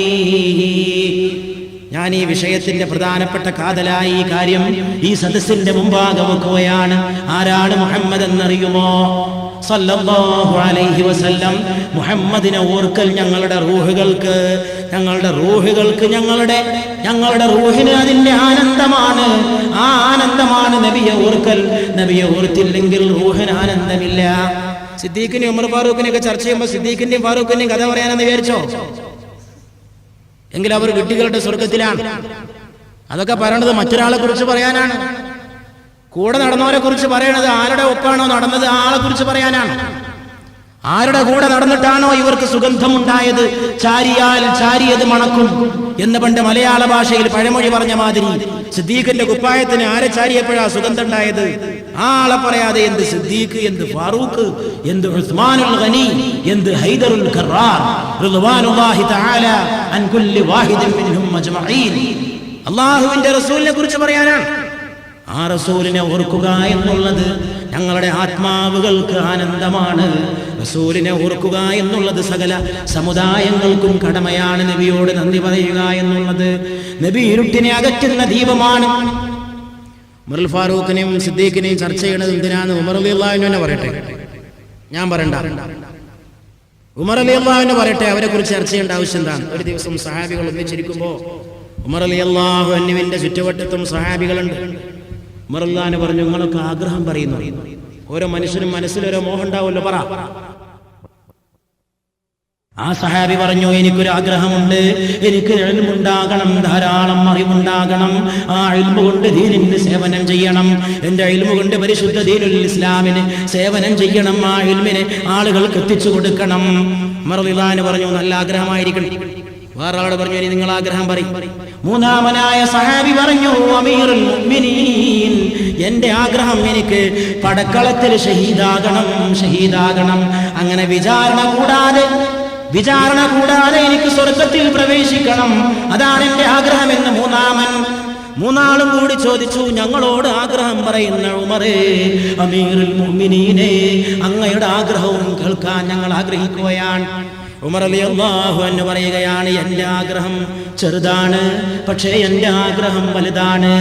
ഞാൻ ഈ വിഷയത്തിന്റെ പ്രധാനപ്പെട്ട കാതലായി ഈ കാര്യം ഈ സദസ്സിന്റെ മുമ്പാകെ വെക്കുകയാണ്. ആരാണ് മുഹമ്മദ് എന്നറിയുമോ? സല്ലല്ലാഹു അലൈഹി വസല്ലം. മുഹമ്മദിനെ ഓർക്കൽ ഞങ്ങളുടെ റൂഹുകൾക്ക്, ഞങ്ങളുടെ റൂഹിന് അതിന്റെ ആനന്ദമാണ്. ആ ആനന്ദമാണ് നബിയെ ഓർക്കൽ. നബിയെ ഓർത്തില്ലെങ്കിൽ റൂഹിന് ആനന്ദമില്ല. സിദ്ദീഖിനെ ഉമർ ഫാറൂഖിനെയൊക്കെ ചർച്ച ചെയ്യുമ്പോൾ സിദ്ദീഖിന്റെയും ഫാറൂഖിന്റെയും കഥ പറയാനെന്ന് വിചാരിച്ചോ? എങ്കിൽ അവർ വിഡ്ഢികളുടെ സ്വർഗത്തിലാണ്. അതൊക്കെ പറയണത് മറ്റൊരാളെ കുറിച്ച് പറയാനാണ്. കൂടെ നടന്നവരെ കുറിച്ച് പറയണത് ആരുടെ ഒപ്പാണോ നടന്നത് ആളെ കുറിച്ച് പറയാനാണ്. ആരുടെ കൂടെ നടന്നിട്ടാണോ ഇവർക്ക് സുഗന്ധമുണ്ടായത്, ചാരിയാൽ ചാരിയത് മണക്കും എന്ന് പണ്ട് മലയാള ഭാഷയിൽ പഴമൊഴി പറഞ്ഞ മാതിരി സിദ്ദീഖിന്റെ കുപ്പായത്തിന് ആരെ ചാരിയപ്പോഴാ സുഗന്ധം ഉണ്ടായത്? ആളെ പറയാതെ എന്ത് സിദ്ദീഖ്, എന്ത് ഫാറൂഖ്, എന്ത് ഉസ്മാനുൽ ഗനി, എന്ത് ഹൈദറുൽ ഖറാർ റളിയല്ലാഹു തആല അൻ കുല്ലി വാഹിദിൻ മിൻഹും അജ്മഈൻ. അല്ലാഹുവിന്റെ റസൂലിനെ കുറിച്ച് പറയാനാണ്. ആ റസൂലിനെ ഓർക്കുക എന്നുള്ളത് ഞങ്ങളുടെ ആത്മാവുകൾക്ക് ആനന്ദമാണ്. റസൂലിനെ ഓർക്കുക എന്നുള്ളത് സകല സമുദായങ്ങൾക്കും കടമയാണ്. നബിയോട് നന്ദി പറയുക എന്നുള്ളത് നബി ഇരുട്ടിനെ അകറ്റുന്ന ദീപമാണ്. ഉമറുൽ ഫാറൂഖിനെയും സിദ്ദീഖിനെയും ചർച്ച ചെയ്യണത് എന്തിനാന്ന് ഉമർ റളിയല്ലാഹു അൻഹു പറയട്ടെ, ഞാൻ പറയണ്ട. ഉമർ റളിയല്ലാഹു അൻഹു പറയട്ടെ, അവരെ കുറിച്ച് ചർച്ച ചെയ്യേണ്ട ആവശ്യം എന്താണ്? ഒരു ദിവസം സഹാബികൾ ഒന്നിച്ചിരിക്കുമ്പോ ഉമർ റളിയല്ലാഹു അൻഹുവിന്റെ ചുറ്റുവട്ടത്തും സഹാബികളുണ്ട്. ഉമർ റളിയല്ലാഹു അൻഹു പറഞ്ഞു, നിങ്ങളൊക്കെ ആഗ്രഹം പറയുന്നു. ഓരോ മനുഷ്യനും മനസ്സിലൊരോ മോഹം ഉണ്ടാവുമല്ലോ, പറ. ആ സഹാബി പറഞ്ഞു, എനിക്കൊരു ആഗ്രഹമുണ്ട്, എനിക്ക് ഇൽമുണ്ടാകണം, ധാരാളം അറിവുണ്ടാകണം. ആ ഇൽമു കൊണ്ട് ദീനിന് സേവനം ചെയ്യണം. എന്റെ ഇൽമു കൊണ്ട് പരിശുദ്ധ ദീനുൽ ഇസ്ലാമിന് സേവനം ചെയ്യണം. ആ ഇൽമിനെ ആളുകൾക്ക് എത്തിച്ചു കൊടുക്കണം. ഉമർ റളിയല്ലാഹു അൻഹു പറഞ്ഞു, നല്ല ആഗ്രഹമായിരിക്കണം. വേറെ ആളോട് പറഞ്ഞു, ഇനി നിങ്ങൾ ആഗ്രഹം പറയും. മൂന്നാമനായ സഹാബി പറഞ്ഞു, അമീറുൽ മുഅ്മിനീൻ, എന്റെ ആഗ്രഹം എനിക്ക് പടക്കളത്തിൽ ഷഹീദാകണം, ഷഹീദാകണം. അങ്ങനെ വിചാരണ കൂടാതെ എനിക്ക് സ്വർഗത്തിൽ പ്രവേശിക്കണം. അതാണ് എന്റെ ആഗ്രഹമെന്ന് മൂന്നാളും കൂടി ചോദിച്ചു. ഞങ്ങളോട് ആഗ്രഹം പറയുന്ന ഉമറേ, അമീറുൽ മുഅ്മിനീനെ, അങ്ങയുടെ ആഗ്രഹവും കേൾക്കാൻ ഞങ്ങൾ ആഗ്രഹിക്കുകയാണ്. ഉമർ റളിയല്ലാഹു അൻഹു പറയുകയാണ്, എന്റെ ആഗ്രഹം ചെറുതാണ്, പക്ഷേ എന്റെ ആഗ്രഹം വലുതാണ്.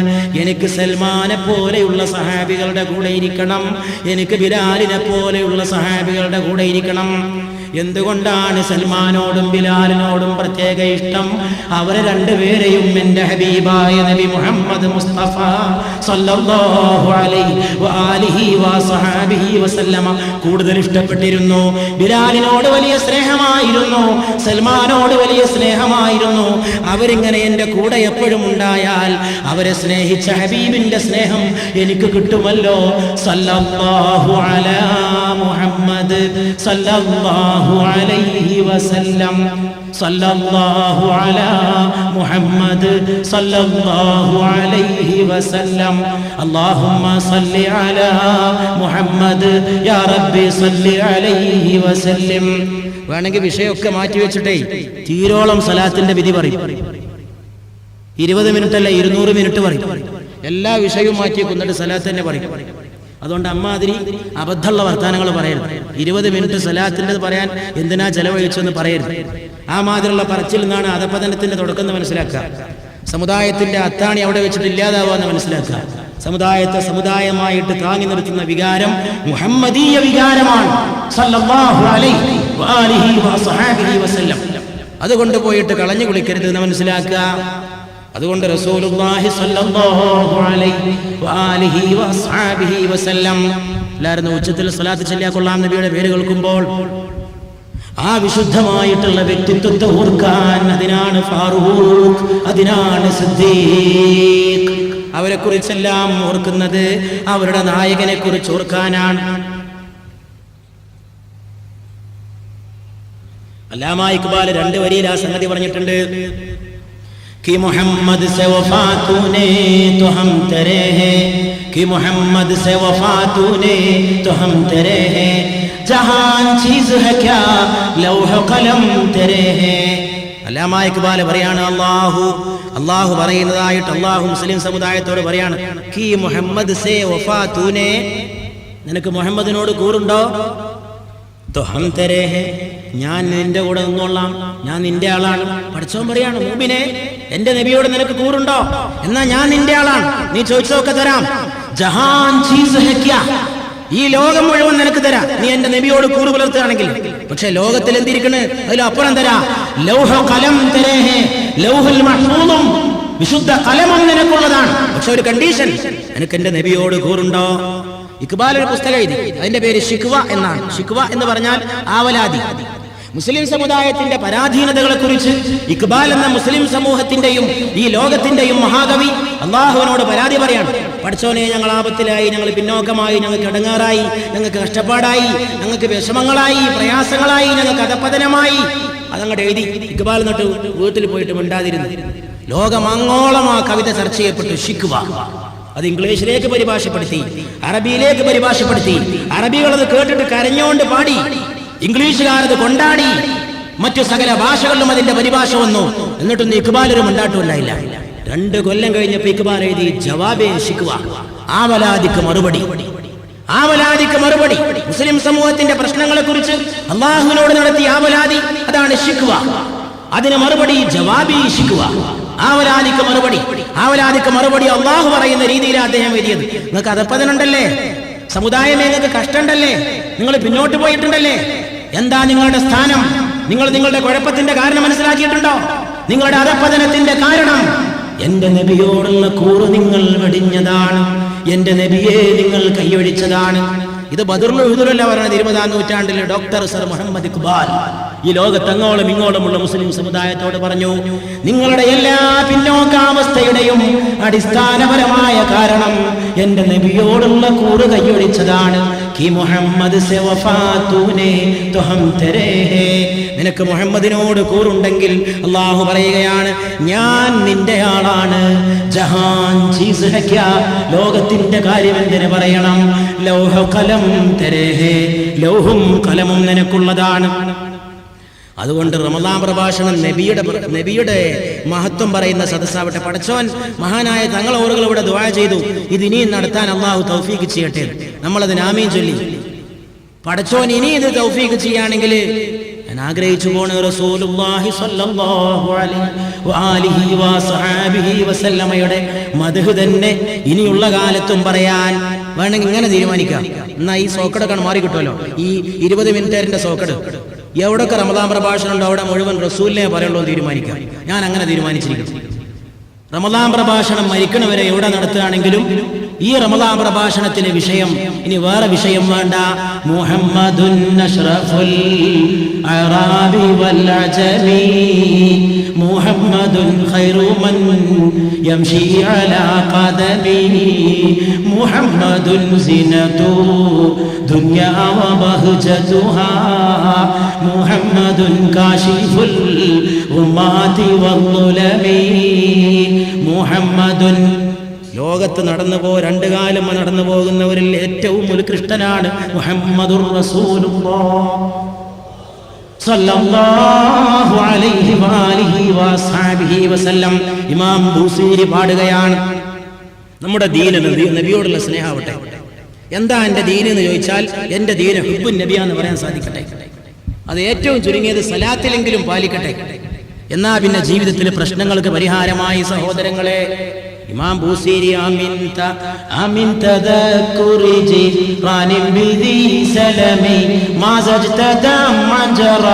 എനിക്ക് സൽമാനെ പോലെയുള്ള സഹാബികളുടെ കൂടെ ഇരിക്കണം. എനിക്ക് ബിലാലിനെ പോലെയുള്ള സഹാബികളുടെ കൂടെ ഇരിക്കണം. എന്തുകൊണ്ടാണ് സൽമാനോടും ബിലാലിനോടും പ്രത്യേക ഇഷ്ടം? അവരെ രണ്ടുപേരെയും എന്റെ ഹബീബായ നബി മുഹമ്മദ് മുസ്തഫ സല്ലല്ലാഹു അലൈഹി വആലിഹി വസഹബിഹി വസല്ലമ കൂടുതൽ ഇഷ്ടപ്പെട്ടിരുന്നു. ബിലാലിനോട് വലിയ സ്നേഹമായിരുന്നു, സൽമാനോട് വലിയ സ്നേഹമായിരുന്നു. അവരിങ്ങനെ എൻ്റെ കൂടെ എപ്പോഴും ഉണ്ടായാൽ അവരെ സ്നേഹിച്ച ഹബീബിന്റെ സ്നേഹം എനിക്ക് കിട്ടുമല്ലോ. സല്ലല്ലാഹു അലാ മുഹമ്മദ് സല്ലല്ലാഹു അലൈഹി വസല്ലം, സല്ലല്ലാഹു അലാ മുഹമ്മദ് സല്ലല്ലാഹു അലൈഹി വസല്ലം, അല്ലാഹുമ്മ സല്ലി അലാ മുഹമ്മദ് യാ റബ്ബി സല്ലി അലൈഹി വസല്ലം. വേണമെങ്കിൽ വിഷയമൊക്കെ മാറ്റി വെച്ചിട്ടേ തീരോളം സലാത്തിന്റെ വിധി പറയും. 20 മിനിറ്റ് അല്ല 200 മിനിറ്റ് പറയും. എല്ലാ വിഷയവും മാറ്റി കൊന്നിട്ട് സലാത്ത് തന്നെ പറയും. അതുകൊണ്ട് അമ്മാതിരി അബദ്ധമുള്ള വർത്താനങ്ങൾ പറയരുത്. 20 മിനിറ്റ് സലാത്തിൻ്റെ പറയാൻ എന്തിനാ ചെലവഴിച്ചെന്ന് പറയരുത്. ആ മാതിരിയുള്ള പറച്ചിൽ നിന്നാണ് അധപതനത്തിന്റെ തുടക്കം എന്ന് മനസ്സിലാക്കുക. സമുദായത്തിന്റെ അത്താണി അവിടെ വെച്ചിട്ട് ഇല്ലാതാവുക എന്ന് മനസ്സിലാക്കുക. സമുദായത്തെ സമുദായമായിട്ട് താങ്ങി നിർത്തുന്ന വികാരം മുഹമ്മദീയ വികാരമാണ്. സല്ലല്ലാഹു അലൈഹി വആലിഹി വസഹബിഹി വസല്ലം. അതുകൊണ്ട് പോയിട്ട് കളഞ്ഞു കുളിക്കരുത് എന്ന് മനസ്സിലാക്കുക. അതുകൊണ്ട് റസൂലുള്ളാഹി സ്വല്ലല്ലാഹു അലൈഹി വആലിഹി വസഹബിഹി വസല്ലം എല്ലാവരും ഉച്ചത്തിൽ സ്വലാത്ത് ചൊല്ലിയാ കൊള്ളാം. നബിയുടെ പേര് കേൾക്കുമ്പോൾ ആ വിശുദ്ധമായിട്ടുള്ള വ്യക്തിത്വത്തെ ഓർക്കാൻ, അതിനാണ് ഫാറൂഖ്, അതിനാണ് സിദ്ദീഖ്. അവരെ കുറിച്ചെല്ലാം ഓർക്കുന്നത് അവരുടെ നായകനെ കുറിച്ച് ഓർക്കാനാണ്. അല്ലാമാ ഇക്ബാൽ 2 വരിയിൽ ആ സംഗതി പറഞ്ഞിട്ടുണ്ട്. कि मोहम्मद से वफा तूने तो हम तेरे हैं, कि मोहम्मद से वफा तूने तो हम तेरे हैं, जहान चीज है क्या लौह कलम तेरे हैं. അല്ലാമാ ഇക്ബാൽ പറയാണ്, അല്ലാഹു പറയുന്നതായിട്ട് അല്ലാഹു മുസ്ലിം സമുദായത്തോട് പറയാണ്, കി മുഹമ്മദ് സേ വഫാ തൂനെ, നിനക്ക് മുഹമ്മദിനോട് കൂറുണ്ടോ? तो हम तेरे हैं, ഞാൻ നിന്റെ കൂടെ നിന്നോളാം, ഞാൻ നിന്റെ ആളാണ്. പഠിച്ചോൻ പറയാണ്, മുഅ്മിനെ, എന്റെ നബിയോട് നിനക്ക് കൂറുണ്ടോ? എന്നാ ഞാൻ നിന്റെ ആളാണ്, നീ ചോദിച്ചതൊക്കെ തരാം. ജഹാൻ ചീസ് ഹെ ക്യാ, ഈ ലോകം മുഴുവൻ നിനക്ക് തരാം, നീ എന്റെ നബിയോട് കൂറ് പുലർത്തുകയാണെങ്കിൽ. പക്ഷെ ലോകത്തിൽ എന്തിരിക്കണ്, അതിലപ്പുറം തരാ. ലൗഹ കലം തരേ ഹെ, ലൗഹുൽ മഹ്ഫൂദും, വിശുദ്ധ കലമും നിനക്കുള്ളതാണ്. പക്ഷെ ഒരു കണ്ടീഷൻ, എനിക്ക് എന്റെ നബിയോട് കൂറുണ്ടോ? ഇക്ബാൽ ഒരു പുസ്തകം എഴുതി, അതിന്റെ പേര് ഷിക്വ എന്നാണ്. ഷിക്വ എന്ന് പറഞ്ഞാൽ ആവലാതി. മുസ്ലിം സമുദായത്തിന്റെ പരാധീനതകളെ കുറിച്ച് ഇക്ബാൽ എന്ന മുസ്ലിം സമൂഹത്തിന്റെയും ഈ ലോകത്തിന്റെയും മഹാകവി അള്ളാഹുവിനോട് പരാതി പറയാണ്. പഠിച്ചോനെ, ഞങ്ങൾ ആപത്തിലായി, ഞങ്ങൾ പിന്നോക്കമായി, ഞങ്ങൾക്ക് ഇടങ്ങാറായി, ഞങ്ങൾക്ക് കഷ്ടപ്പാടായി, ഞങ്ങൾക്ക് വിഷമങ്ങളായി, പ്രയാസങ്ങളായി, ഞങ്ങൾക്ക് അധപതനമായി. അതങ്ങോട്ട് എഴുതി ഇക്ബാൽ എന്നിട്ട് വീട്ടിൽ പോയിട്ട് മിണ്ടാതിരുന്നു. ലോകമങ്ങോളം ആ കവിത ചർച്ച ചെയ്യപ്പെട്ടു. ശിക്വ അത് ഇംഗ്ലീഷിലേക്ക് പരിഭാഷപ്പെടുത്തി, അറബിയിലേക്ക് പരിഭാഷപ്പെടുത്തി. അറബികൾ അത് കേട്ടിട്ട് കരഞ്ഞോണ്ട് പാടി, ഇംഗ്ലീഷുകാരത് കൊണ്ടാടി, മറ്റു സകല ഭാഷകളിലും അതിന്റെ പരിഭാഷ വന്നു. എന്നിട്ടൊന്നും ഇക്ബാൽ ഒരു മിണ്ടാട്ടുമില്ല. 2 കൊല്ലം കഴിഞ്ഞപ്പോ ഇക്ബാൽ എഴുതി ജവാബേ ശിക്വ, ആവലാദിക്ക് മറുപടി. ആവലാദിക്ക് മറുപടി. മുസ്ലിം സമൂഹത്തിന്റെ പ്രശ്നങ്ങളെ കുറിച്ച് അള്ളാഹുവിനോട് നടത്തിയ ആവലാദി, അതാണ് ശിക്വ. അതിന് മറുപടി ജവാബി ശിക്വ. ആവലാദിക്ക് മറുപടി. ആവലാദിക്ക് മറുപടി അള്ളാഹു പറയുന്ന രീതിയിലാണ് അദ്ദേഹം എഴുതിയത്. നിങ്ങൾക്ക് അധപ്പതനുണ്ടല്ലേ, സമുദായമേ നിങ്ങൾക്ക് കഷ്ടമുണ്ടല്ലേ, നിങ്ങൾ പിന്നോട്ട് പോയിട്ടുണ്ടല്ലേ, എന്താ നിങ്ങളുടെ സ്ഥാനം? നിങ്ങൾ നിങ്ങളുടെ കുഴപ്പത്തിന്റെ കാരണം മനസ്സിലാക്കിയിട്ടുണ്ടോ? നിങ്ങളുടെ അധപ്പതനത്തിന്റെ കാരണം എന്റെ നബിയോടുള്ള കൂറ് നിങ്ങൾ വെടിഞ്ഞതാണ്, എന്റെ നബിയെ നിങ്ങൾ കൈയൊഴിച്ചതാണ്. ഇത് ബദറുൽ ഉഹുദിലല്ല പറയുന്നത്, 20-ാം നൂറ്റാണ്ടിലെ ഡോക്ടർ സർ മുഹമ്മദ് ഇഖ്ബാൽ ഈ ലോകത്തങ്ങോളം ഇങ്ങോളമുള്ള മുസ്ലിം സമുദായത്തോട് പറഞ്ഞു, നിങ്ങളുടെ എല്ലാ പിന്നോക്കാവസ്ഥയുടെയും അടിസ്ഥാനപരമായ കാരണം എന്റെ നബിയോടുള്ള കൂറ് കൈയൊഴിച്ചതാണ്. നിനക്ക് മുഹമ്മദിനോട് കൂറുണ്ടെങ്കിൽ അള്ളാഹു പറയുകയാണ്, ഞാൻ നിന്റെ ആളാണ്. ജഹാൻ ചീസ് ഹക്യാ, ലോകത്തിന്റെ കാര്യം എന്തിനു പറയണം? ലൗഹ കലം തെരേഹേ, ലൗഹും കലമും നിനക്കുള്ളതാണ്. അതുകൊണ്ട് റമദാൻ പ്രഭാഷണം നബിയുടെ മഹത്വം പറയുന്ന സദസ്സാവട്ടെ. പടച്ചോൻ മഹാനായ തങ്ങൾ ഓറുകൾ ഇവിടെ ദുആ ചെയ്തു, ഇത് ഇനിയും നടത്താൻ അള്ളാഹു തൗഫീഖ് ചെയ്യട്ടെ. നമ്മളതിന് ആമീൻ ചൊല്ലി. പടച്ചോൻ ഇനി ഇത് തൗഫീഖ് ചെയ്യാണെങ്കിൽ ഞാൻ ആഗ്രഹിച്ചു പോണ് റസൂലുള്ളാഹി സ്വല്ലല്ലാഹു അലൈഹി വസല്ലമയുടെ വസല്ലമയുടെ മദ്ഹ് തന്നെ ഇനിയുള്ള കാലത്തും പറയാൻ വേണമെങ്കിൽ ഇങ്ങനെ തീരുമാനിക്കാം. എന്നാ ഈ സോക്കടക്കാണ് മാറി കിട്ടുമല്ലോ. ഈ 20 മിനിറ്റേറിന്റെ സോക്കട് എവിടൊക്കെ റമദാൻ പ്രഭാഷണം ഉണ്ടോ അവിടെ മുഴുവൻ റസൂലിനെ പറയുള്ളൂ എന്ന് തീരുമാനിക്കാം. ഞാൻ അങ്ങനെ തീരുമാനിച്ചിരിക്കുന്നു. റമദാൻ പ്രഭാഷണം മരിക്കണവരെ എവിടെ നടത്തുകയാണെങ്കിലും ഈ റമദാൻ പ്രഭാഷണത്തിലെ വിഷയം ഇനി വേറെ വിഷയം വേണ്ട. മുഹമ്മദുൻ അഷ്റഫുൽ അറാബി വൽ അജമി, മുഹമ്മദുൻ ഖൈറു മൻ യംശി അലാ ഖദമി, മുഹമ്മദുൻ സിനതു ദുനിയാ വ ബഹജതുഹാ, മുഹമ്മദുൻ കാശിഫുൽ ഉമ്മാതി വദ്ദുലമി, മുഹമ്മദുൻ ലോകത്ത് രണ്ട് കാലം നടന്നു പോകുന്നവരിൽ ഏറ്റവും ഉത്കൃഷ്ടനാണ് മുഹമ്മദുർ റസൂലുള്ളാഹ് സല്ലല്ലാഹു അലൈഹി വആലിഹി വസഹബിഹി വസല്ലം. ഇമാം ബൂസീരി പാടുകയാണ്, നമ്മുടെ ദീൻ നബിയോടുള്ള സ്നേഹമാവട്ടെ. എന്താ എന്റെ ദീൻ എന്ന് ചോദിച്ചാൽ എന്റെ ദീൻ ഹുബ്ബുൻ നബിയാന്ന് പറയാൻ സാധിക്കട്ടെ. അത് ഏറ്റവും ചുരുങ്ങിയത് സലാത്തിലെങ്കിലും പാലിക്കട്ടെ. എന്നാ പിന്നെ ജീവിതത്തിലെ പ്രശ്നങ്ങൾക്ക് പരിഹാരമായി സഹോദരങ്ങളെ. ഇമാം ബൂസീരി ആമിൻ തദക്കുരി ജിറാനിൻ ബിദി സലമി മാസജ്തദം മജറ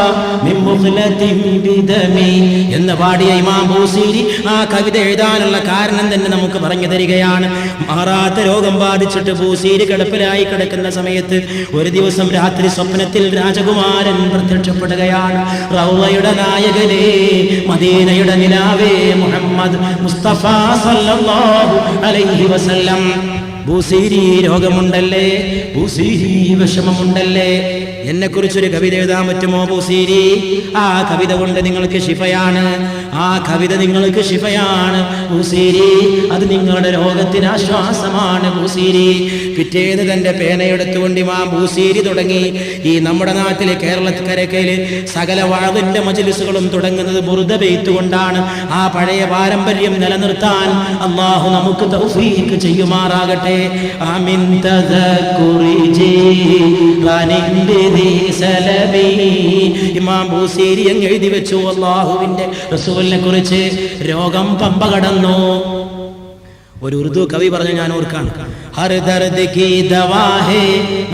മിൻ മുഖ്ലത്തിൻ ബിദമി എന്ന് പാടിയ ഇമാം ബൂസീരി ആ കവിത എഴുതാനുള്ള കാരണം തന്നെ നമുക്ക് പറഞ്ഞു തരികയാണ്. മാറാത്ത രോഗം ബാധിച്ചിട്ട് ബൂസീരി കിടപ്പിലായി കിടക്കുന്ന സമയത്ത് ഒരു ദിവസം രാത്രി സ്വപ്നത്തിൽ രാജകുമാരൻ പ്രത്യക്ഷപ്പെടുകയാണ്. റൗളയുടെ നായകനേ, മദീനയുടെ നിലാവേ മുഹമ്മദ് മുസ്തഫ സല്ലല്ലാഹു അലൈഹി വസല്ലം. ബൂസീരി രോഗമുണ്ടല്ലേ, ബൂസീരി വിഷമമുണ്ടല്ലേ, എന്നെക്കുറിച്ചൊരു കവിത എഴുതാൻ പറ്റുമോ ബൂസീരി? ആ കവിത കൊണ്ട് നിങ്ങൾക്ക് ശിഫയാണ്, ആ കവിത നിങ്ങൾക്ക് ശിഫയാണ് ബൂസീരി, അത് നിങ്ങളുടെ രോഗത്തിന് ആശ്വാസമാണ് ബൂസീരി. പിറ്റേന്ന് തന്റെ പേനയെടുത്തുകൊണ്ട് ഇമാം ബൂസീരി തുടങ്ങി. ഈ നമ്മുടെ നാട്ടിലെ കേരളക്കരക്കയില് സകല വഅദിന്റെ മജ്ലിസുകളും തുടങ്ങുന്നത് ബുർദ ബെയ്ത്ത് കൊണ്ടാണ്. ആ പഴയ പാരമ്പര്യം നിലനിർത്താൻ അല്ലാഹു നമുക്ക് തൗഫീഖ് ചെയ്യുമാറാകട്ടെ. ആമിൻ തദക്കുരി ജിറാനിൻ ബിദി സലമി. ഇമാം ബൂസീരി അങ്ങ് എഴുതി വെച്ചു അല്ലാഹുവിന്റെ റസൂലിനെ കുറിച്ച്. രോഗം പമ്പ കടന്നു. ഒരു ഉറുദു കവി പറഞ്ഞു, ഞാൻ ഓർക്കാണ്, ഹർ ദർദ് കി ദവാ ഹേ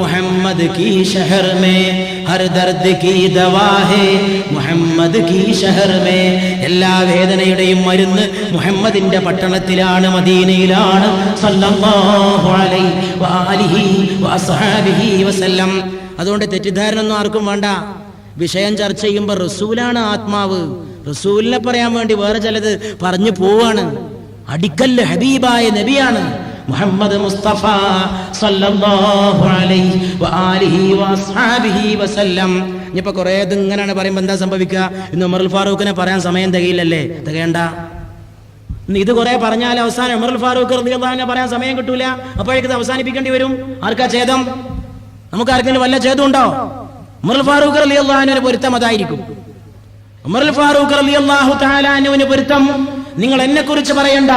മുഹമ്മദ് കി ശഹർ മേ, ഹർ ദർദ് കി ദവാ ഹേ മുഹമ്മദ് കി ശഹർ മേ. എല്ലാ വേദനയുടെയും മരുന്ന് മുഹമ്മദിന്റെ പട്ടണത്തിലാണ്, മദീനയിലാണ് സല്ലല്ലാഹു അലൈഹി വആലിഹി വസഹബിഹി വസല്ലം. അതുകൊണ്ട് തെറ്റിദ്ധാരണ ഒന്നും ആർക്കും വേണ്ട. വിഷയം ചർച്ച ചെയ്യുമ്പോൾ റസൂലാണ് ആത്മാവ്, റസൂലിനെ പറയാൻ വേണ്ടി വേറെ ചിലത് പറഞ്ഞു പോവാണ്. അടിക്കല്ല് ഹബീബായ നബിയാണ് മുഹമ്മദ് മുസ്തഫ സല്ലല്ലാഹു അലൈഹി വആലിഹി വഅസ്ഹാബിഹി വസല്ലം. ഇനിയിപ്പോ കുറേ ഇതിങ്ങനെയാണ് പറയുമ്പോൾ എന്താ സംഭവിക്കുക? ഇന്ന് ഉമറുൽ ഫാറൂഖിനെ പറയാൻ സമയം തികയില്ലല്ലേ? തികയണ്ട. ഇത് കുറെ പറഞ്ഞാൽ അവസാനം ഉമറുൽ ഫാറൂഖ് റളിയല്ലാഹു അൻഹു പറയാൻ സമയം കിട്ടൂല. അപ്പോഴേക്ക് അവസാനിപ്പിക്കേണ്ടി വരും. ആർക്കാ ഛേദം? നമുക്ക് ആർക്കെങ്കിലും വല്ല ഛേദം ഉണ്ടോ? ഉമറുൽ ഫാറൂഖ് റളിയല്ലാഹു അൻഹുവിന് പൊരുത്തം അതായിരിക്കും. ഉമറുൽ ഫാറൂഖ് റളിയല്ലാഹു തആല അൻഹുവിന് പൊരുത്തം നിങ്ങൾ എന്നെ കുറിച്ച് പറയണ്ട,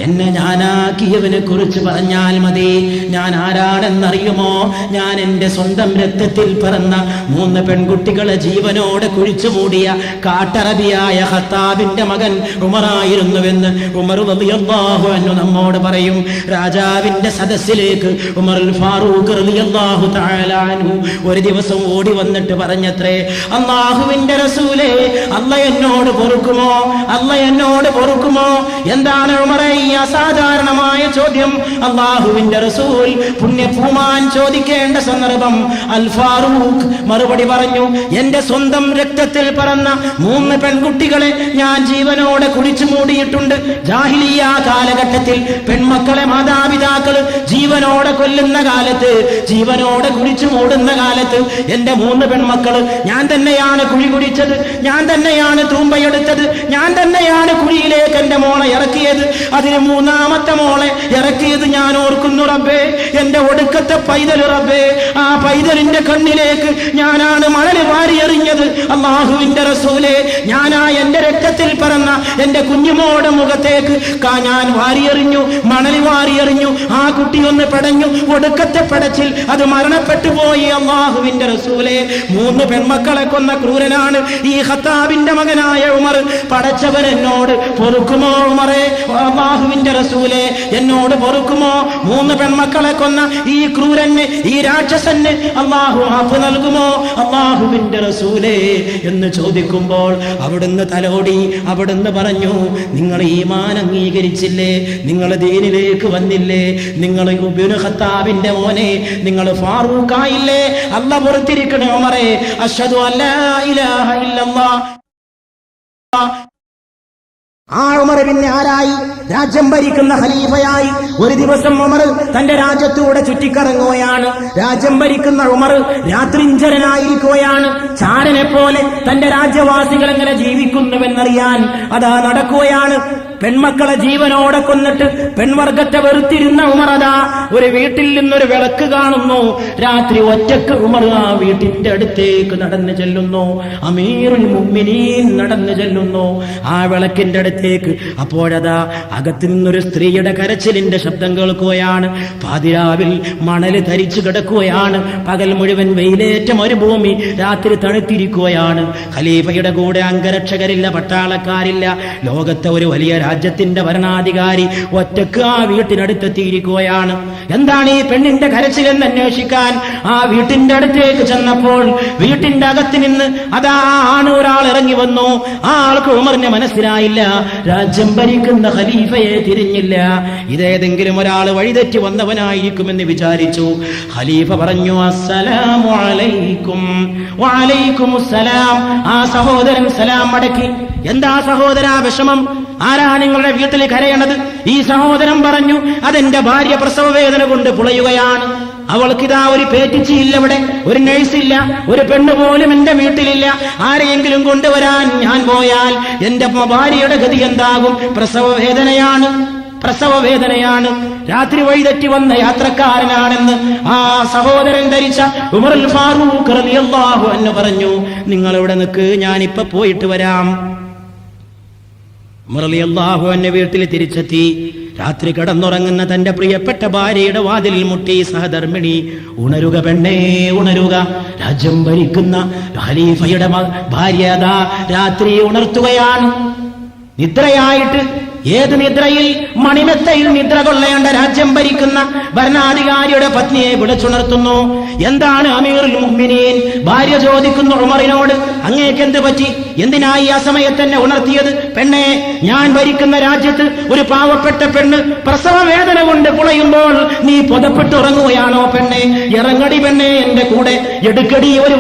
എന്നെ ഞാനാക്കിയവനെ കുറിച്ച് പറഞ്ഞാൽ മതി. ഞാൻ ആരാണെന്നറിയുമോ? ഞാൻ എൻ്റെ സ്വന്തം രക്തത്തിൽ പിറന്ന 3 പെൺകുട്ടികളെ ജീവനോടെ കുഴിച്ചു മൂടിയ കാട്ടറബിയായ ഖത്താബിന്റെ മകൻ ഉമറായിരുന്നുവെന്ന് ഉമർ റളിയല്ലാഹു അൻഹു നമ്മോട് പറയും. രാജാവിന്റെ സദസ്സിലേക്ക് ഉമറുൽ ഫാറൂഖ് റളിയല്ലാഹു തആല അൻഹു ഒരു ദിവസം ഓടി വന്നിട്ട് പറഞ്ഞത്രേ, അല്ലാഹുവിന്റെ റസൂലേ, അല്ലാഹ് എന്നോട് പൊറുക്കുമോ? അല്ലാഹ് എന്നോട് പൊറുക്കുമോ? എന്താണ് ഉമറേ ഈ അസാധാരണമായ ചോദ്യം? അല്ലാഹുവിന്റെ റസൂൽ പുണ്യപൂമാൻ ചോദിക്കേണ്ട സന്ദർഭം. അൽ ഫാറൂഖ് മറുപടി പറഞ്ഞു, എന്റെ സ്വന്തം രക്തത്തിൽ പിറന്ന 3 പെൺകുട്ടികളെ ഞാൻ ജീവനോടെ കുഴിച്ചു മൂടിയിട്ടുണ്ട്. ജാഹിലിയ്യ കാലഘട്ടത്തിൽ പെൺമക്കളെ മാതാപിതാക്കള് ജീവനോടെ കൊല്ലുന്ന കാലത്ത്, ജീവനോടെ കുഴിച്ചു മൂടുന്ന കാലത്ത് എന്റെ 3 പെൺമക്കള് ഞാൻ തന്നെയാണ് കുഴി കുടിച്ചത്, ഞാൻ തന്നെയാണ് തൂമ്പയെടുത്തത്, ഞാൻ തന്നെയാണ് കുഴിയിലേക്ക് എന്റെ മോളെ ഇറക്കിയത്. അതിന് 3ാമത്തെ മോളെ ഇറക്കിയത് ഞാൻ ഓർക്കുന്നു റബ്ബേ. എന്റെ ഒടുക്കത്തെ പൈതൽ റബ്ബേ, ആ പൈതലിന്റെ കണ്ണിലേക്ക് ഞാനാണ് മണൽ വാരിയെറിഞ്ഞത്. അല്ലാഹുവിന്റെ റസൂലേ, ഞാനാ എന്റെ രക്തത്തിൽ പിറന്ന എന്റെ കുഞ്ഞുമോടെ മുഖത്തേക്ക് ഞാൻ വാരിയെറിഞ്ഞു, മണൽ വാരിയെറിഞ്ഞു. ആ കുട്ടി ഒന്ന് പെടഞ്ഞു, ഒടുക്കത്തെ പെടച്ചിൽ അത് മരണപ്പെട്ടു പോയി. അല്ലാഹുവിന്റെ റസൂലേ, 3 പെൺമക്കളെ കൊന്ന ക്രൂരനാണ് ഈ ഖത്താബിന്റെ മകനായ ഉമർ. പടച്ചവൻ എന്നോട് പൊറുക്കുമോ ഉമറേ? അല്ലാഹുവിന്റെ റസൂലേ, എന്നോട് പൊറുക്കുമോ? 3 പെൺമക്കളെ കൊന്ന ഈ ക്രൂരന്, ഈ രാക്ഷസന് അല്ലാഹു മാഫ് നൽകുമോ? അല്ലാഹുവിന്റെ റസൂലേ എന്ന് ചോദിക്കുമ്പോൾ അവിടുന്ന് തലോടി, അവിടുന്ന് പറഞ്ഞു, നിങ്ങൾ ഈമാൻ അംഗീകരിച്ചില്ലേ? നിങ്ങൾ ദീനിലേക്ക് വന്നില്ലേ? നിങ്ങൾ ഇബ്നു ഖത്താബിന്റെ മോനെ, നിങ്ങൾ ഫാറൂഖായില്ലേ? അല്ലാഹ് പുറത്തിരിക്കണേ ഉമറേ. അശ്ഹദു അല്ലാ ഇലാഹ ഇല്ലല്ലാഹ്. ആ ഉമർ പിന്നെ ആരായി? രാജ്യം ഭരിക്കുന്ന ഖലീഫയായി. ഒരു ദിവസം ഉമർ തന്റെ രാജ്യത്തൂടെ ചുറ്റിക്കറങ്ങുകയാണ്. രാജ്യം ഭരിക്കുന്ന ഉമർ രാത്രിഞ്ചരനായിരിക്കുകയാണ്. ചാരനെ പോലെ തന്റെ രാജ്യവാസികൾ എങ്ങനെ ജീവിക്കുന്നുവെന്നറിയാൻ അതാ നടക്കുകയാണ്. പെൺമക്കളെ ജീവനോടെ കൊന്നിട്ട് പെൺവർഗത്തെ വെറുത്തിരുന്ന ഉമർ അതാ ഒരു വീട്ടിൽ നിന്നൊരു വിളക്ക് കാണുന്നു. രാത്രി ഒറ്റക്ക് ഉമർ ആ വീട്ടിന്റെ അടുത്തേക്ക് നടന്നു ചെല്ലുന്നു. അമീറുൽ മുഅ്മിനീൻ നടന്നു ചെല്ലുന്നു ആ വിളക്കിന്റെ അടുത്തേക്ക്. അപ്പോഴതാ അകത്തു നിന്നൊരു സ്ത്രീയുടെ കരച്ചിലിന്റെ ശബ്ദം കേൾക്കുകയാണ്. പാതിരാവിൽ മണല് ധരിച്ചു കിടക്കുകയാണ്. പകൽ മുഴുവൻ വെയിലേറ്റ മരുഭൂമി, രാത്രി തണുത്തിരിക്കുകയാണ്. ഖലീഫയുടെ കൂടെ അംഗരക്ഷകരില്ല, പട്ടാളക്കാരില്ല. ലോകത്തെ ഒരു വലിയ രാജ്യത്തിന്റെ ഭരണാധികാരി ഒറ്റക്ക് ആ വീട്ടിനടുത്തെത്തിയിരിക്കുകയാണ്. എന്താണ് ഈ പെണ്ണിന്റെ കരച്ചിലെന്ന് അന്വേഷിക്കാൻ ആ വീട്ടിന്റെ അടുത്തേക്ക് ചെന്നപ്പോൾ വീട്ടിന്റെ അകത്ത് നിന്ന് അതാ ആണ് ഒരാൾ ഇറങ്ങി വന്നു. ആ ആൾക്ക് ഉമറിനെ മനസ്സിലായില്ല. രാജ്യം ഭരിക്കുന്ന ഖലീഫയെ തിരിഞ്ഞില്ല. ഇതേതെങ്കിലും ഒരാൾ വഴിതെറ്റി വന്നവനായിരിക്കുമെന്ന് വിചാരിച്ചു. ഖലീഫ പറഞ്ഞു, അസ്സലാമു അലൈക്കും. വഅലൈക്കുമുസ്സലാം. ആ സഹോദരൻ സലാം മടക്കി. എന്താ സഹോദരാ വിഷമം? ആരാ നിങ്ങളുടെ വീട്ടിൽ കരയണത്? ഈ സഹോദരൻ പറഞ്ഞു, അതെന്റെ ഭാര്യ പ്രസവ വേദന കൊണ്ട് പുളയുകയാണ്. അവൾക്കിതാ ഒരു പേറ്റിച്ചിയില്ല, ഇവിടെ ഒരു നഴ്സില്ല, ഒരു പെണ്ണ് പോലും എന്റെ വീട്ടിലില്ല. ആരെയെങ്കിലും കൊണ്ടുവരാൻ ഞാൻ പോയാൽ എന്റെ ഭാര്യയുടെ ഗതി എന്താകും? പ്രസവ വേദനയാണ്, പ്രസവ വേദനയാണ്. രാത്രി വഴിതെറ്റി വന്ന യാത്രക്കാരനാണെന്ന് ആ സഹോദരൻ ധരിച്ച ഉമറുൽ ഫാറൂഖ് റളിയല്ലാഹു അൻഹു പറഞ്ഞു, നിങ്ങൾ ഇവിടെ നിൽക്ക്, ഞാനിപ്പോ പോയിട്ട് വരാം. ഉമർ റളിയല്ലാഹു അൻഹു വീട്ടിൽ തിരിച്ചെത്തി. രാത്രി കിടന്നുറങ്ങുന്ന തന്റെ പ്രിയപ്പെട്ട ഭാര്യയുടെ വാതിലിൽ മുട്ടി, സഹധർമ്മിണി, ഉണരുക പെണ്ണേ, ഉണരുക. രാജ്യം ഭരിക്കുന്ന ഖലീഫയുടെ ഭാര്യ അതാ രാത്രി ഉണർത്തുകയാണ്. നിദ്രയായിട്ട്, ഏത് നിദ്രയിൽ? മണിമെത്തയിൽ നിദ്ര കൊള്ളേണ്ട രാജ്യം ഭരിക്കുന്ന ഭരണാധികാരിയുടെ പത്നിയെ വിളിച്ചുണർത്തുന്നു. എന്താണ് അമീറുൽ മുഅ്മിനീൻ? ഭാര്യ ചോദിക്കുന്നു ഉമറിനോട്, അങ്ങേക്ക് എന്ത് പറ്റി? എന്തിനായി ആ സമയത്ത് എന്നെ ഉണർത്തിയത്? പെണ്ണെ, ഞാൻ ഭരിക്കുന്ന രാജ്യത്ത് ഒരു പാവപ്പെട്ട പെണ്ണ് പ്രസവ വേദന കൊണ്ട് പുളയുമ്പോൾ നീ പുതപ്പെട്ടുറങ്ങുകയാണോ പെണ്ണെ? ഇറങ്ങടി പെണ്ണെ എന്റെ കൂടെ, എടുക്കടി ഒരു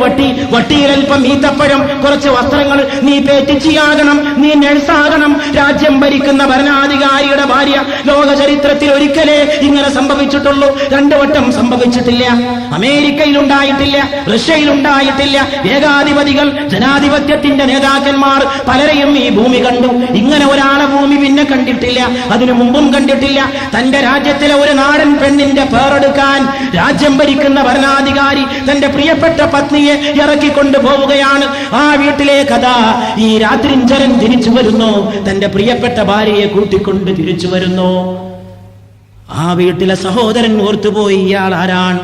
വട്ടിയിൽ അല്പം ഈത്തപ്പഴം, കുറച്ച് വസ്ത്രങ്ങൾ, നീ പേറ്റിച്ചിയാകണം, നീ നഴ്സാകണം. രാജ്യം ഭരിക്കുന്ന ഭരണാധികാരിയുടെ ഭാര്യ ലോക ചരിത്രത്തിൽ ഒരിക്കലേ ഇങ്ങനെ സംഭവിച്ചിട്ടുള്ളൂ. 2 വട്ടം സംഭവിച്ചിട്ടില്ല. അമേരിക്കയിൽ ഉണ്ടായിട്ടില്ല, റഷ്യയിൽ ഉണ്ടായിട്ടില്ല. ഏകാധിപതികൾ, ജനാധിപത്യത്തിന്റെ നേതാക്കന്മാർ പലരെയും ഈ ഭൂമി കണ്ടു. ഇങ്ങനെ ഒരാളെ ഭൂമി പിന്നെ കണ്ടിട്ടില്ല, അതിനു മുമ്പും കണ്ടിട്ടില്ല. തന്റെ രാജ്യത്തിലെ ഒരു നാടൻ പെണ്ണിന്റെ പേരെടുക്കാൻ രാജ്യം ഭരിക്കുന്ന ഭരണാധികാരി തന്റെ പ്രിയപ്പെട്ട പത്നിയെ ഇറക്കിക്കൊണ്ടു പോവുകയാണ്. ആ വീട്ടിലെ കഥ ഈ രാത്രിഞ്ചരൻ തിരിച്ചു വരുന്നു, തന്റെ പ്രിയപ്പെട്ട ഭാര്യയെ കൂട്ടിക്കൊണ്ട് തിരിച്ചു വരുന്നു. ആ വീട്ടിലെ സഹോദരൻ ഓർത്തുപോയി, ഇയാൾ ആരാണ്?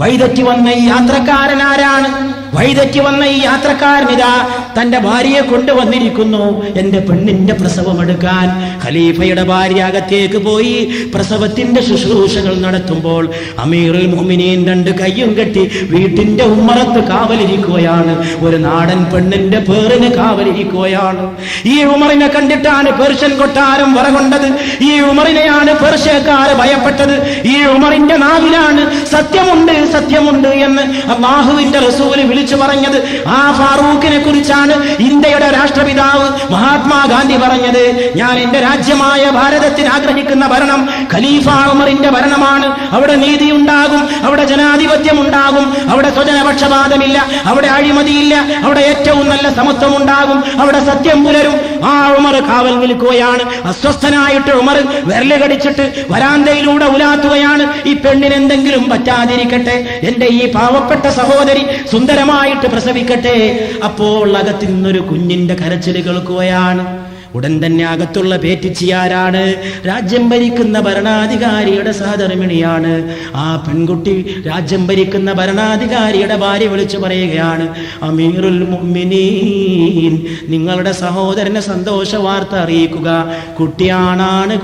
വഴിതെറ്റി വന്ന ഈ യാത്രക്കാരൻ ആരാണ്? വഴിതെറ്റി വന്ന ഈ യാത്രക്കാരനിതാ തന്റെ ഭാര്യയെ കൊണ്ടുവന്നിരിക്കുന്നു, എന്റെ പെണ്ണിന്റെ പ്രസവം എടുക്കാൻ. ഖലീഫയുടെ ഭാര്യ അകത്തേക്ക് പോയി പ്രസവത്തിന്റെ ശുശ്രൂഷകൾ നടത്തുമ്പോൾ അമീറുൽ മുഅ്മിനീൻ 2 കയ്യും കെട്ടി വീട്ടിന്റെ ഉമ്മറത്ത് കാവലിരിക്കുകയാണ്. ഒരു നാടൻ പെണ്ണിന്റെ പേരിന് കാവലിരിക്കുകയാണ്. ഈ ഉമറിനെ കണ്ടിട്ടാണ് പേർഷ്യൻ കൊട്ടാരം വറകൊണ്ടത്. ഈ ഉമറിനെയാണ് പേർഷ്യക്കാർ ഭയപ്പെട്ടത്. ഈ ഉമറിന്റെ നാവിലാണ് സത്യമുണ്ട് സത്യമുണ്ട് എന്ന് അല്ലാഹുവിന്റെ റസൂൽ വിളിച്ചു പറഞ്ഞത്. ആ ഫാറൂഖിനെ കുറിച്ചാണ് ഇന്ത്യയുടെ രാഷ്ട്രപിതാവ് മഹാത്മാഗാന്ധി പറഞ്ഞത്. ഞാൻ എന്റെ രാജ്യമായ ഭാരതത്തിന് ആഗ്രഹിക്കുന്ന ഭരണം ഖലീഫ ഉമറിന്റെ ഭരണമാണ്. അവിടെ നീതി ഉണ്ടാകും, അവിടെ ജനാധിപത്യം ഉണ്ടാകും, അവിടെ സ്വജനപക്ഷപാതമില്ല, അവിടെ അഴിമതിയില്ല, അവിടെ ഏറ്റവും നല്ല സമത്വം ഉണ്ടാകും, അവിടെ സത്യം പുലരും. ആ ഉമർ കാവൽ നിൽക്കുകയാണ്. അസ്വസ്ഥനായിട്ട് ഉമർ വിരല് കടിച്ചിട്ട് വരാന്തയിലൂടെ ഉലാത്തുകയാണ്. ഈ പെണ്ണിന് എന്തെങ്കിലും പറ്റാതിരിക്കട്ടെ, എന്റെ ഈ പാവപ്പെട്ട സഹോദരി സുന്ദരമായിട്ട് പ്രസവിക്കട്ടെ. അപ്പോൾ അകത്തു നിന്നൊരു കുഞ്ഞിന്റെ കരച്ചിൽ കേൾക്കുകയാണ്. ഉടൻ തന്നെ അകത്തുള്ള പേറ്റിച്ചിയാരാണ്? രാജ്യം ഭരിക്കുന്ന ഭരണാധികാരിയുടെ സഹധർമ്മിണിയാണ്. ആ പെൺകുട്ടി രാജ്യം ഭരിക്കുന്ന ഭരണാധികാരിയുടെ ഭാര്യ വിളിച്ചു പറയുകയാണ്, അമീറുൽ മുഅ്മിനീൻ, നിങ്ങളുടെ സഹോദരനെ സന്തോഷ വാർത്ത അറിയിക്കുക, കുട്ടിയാണാണ്.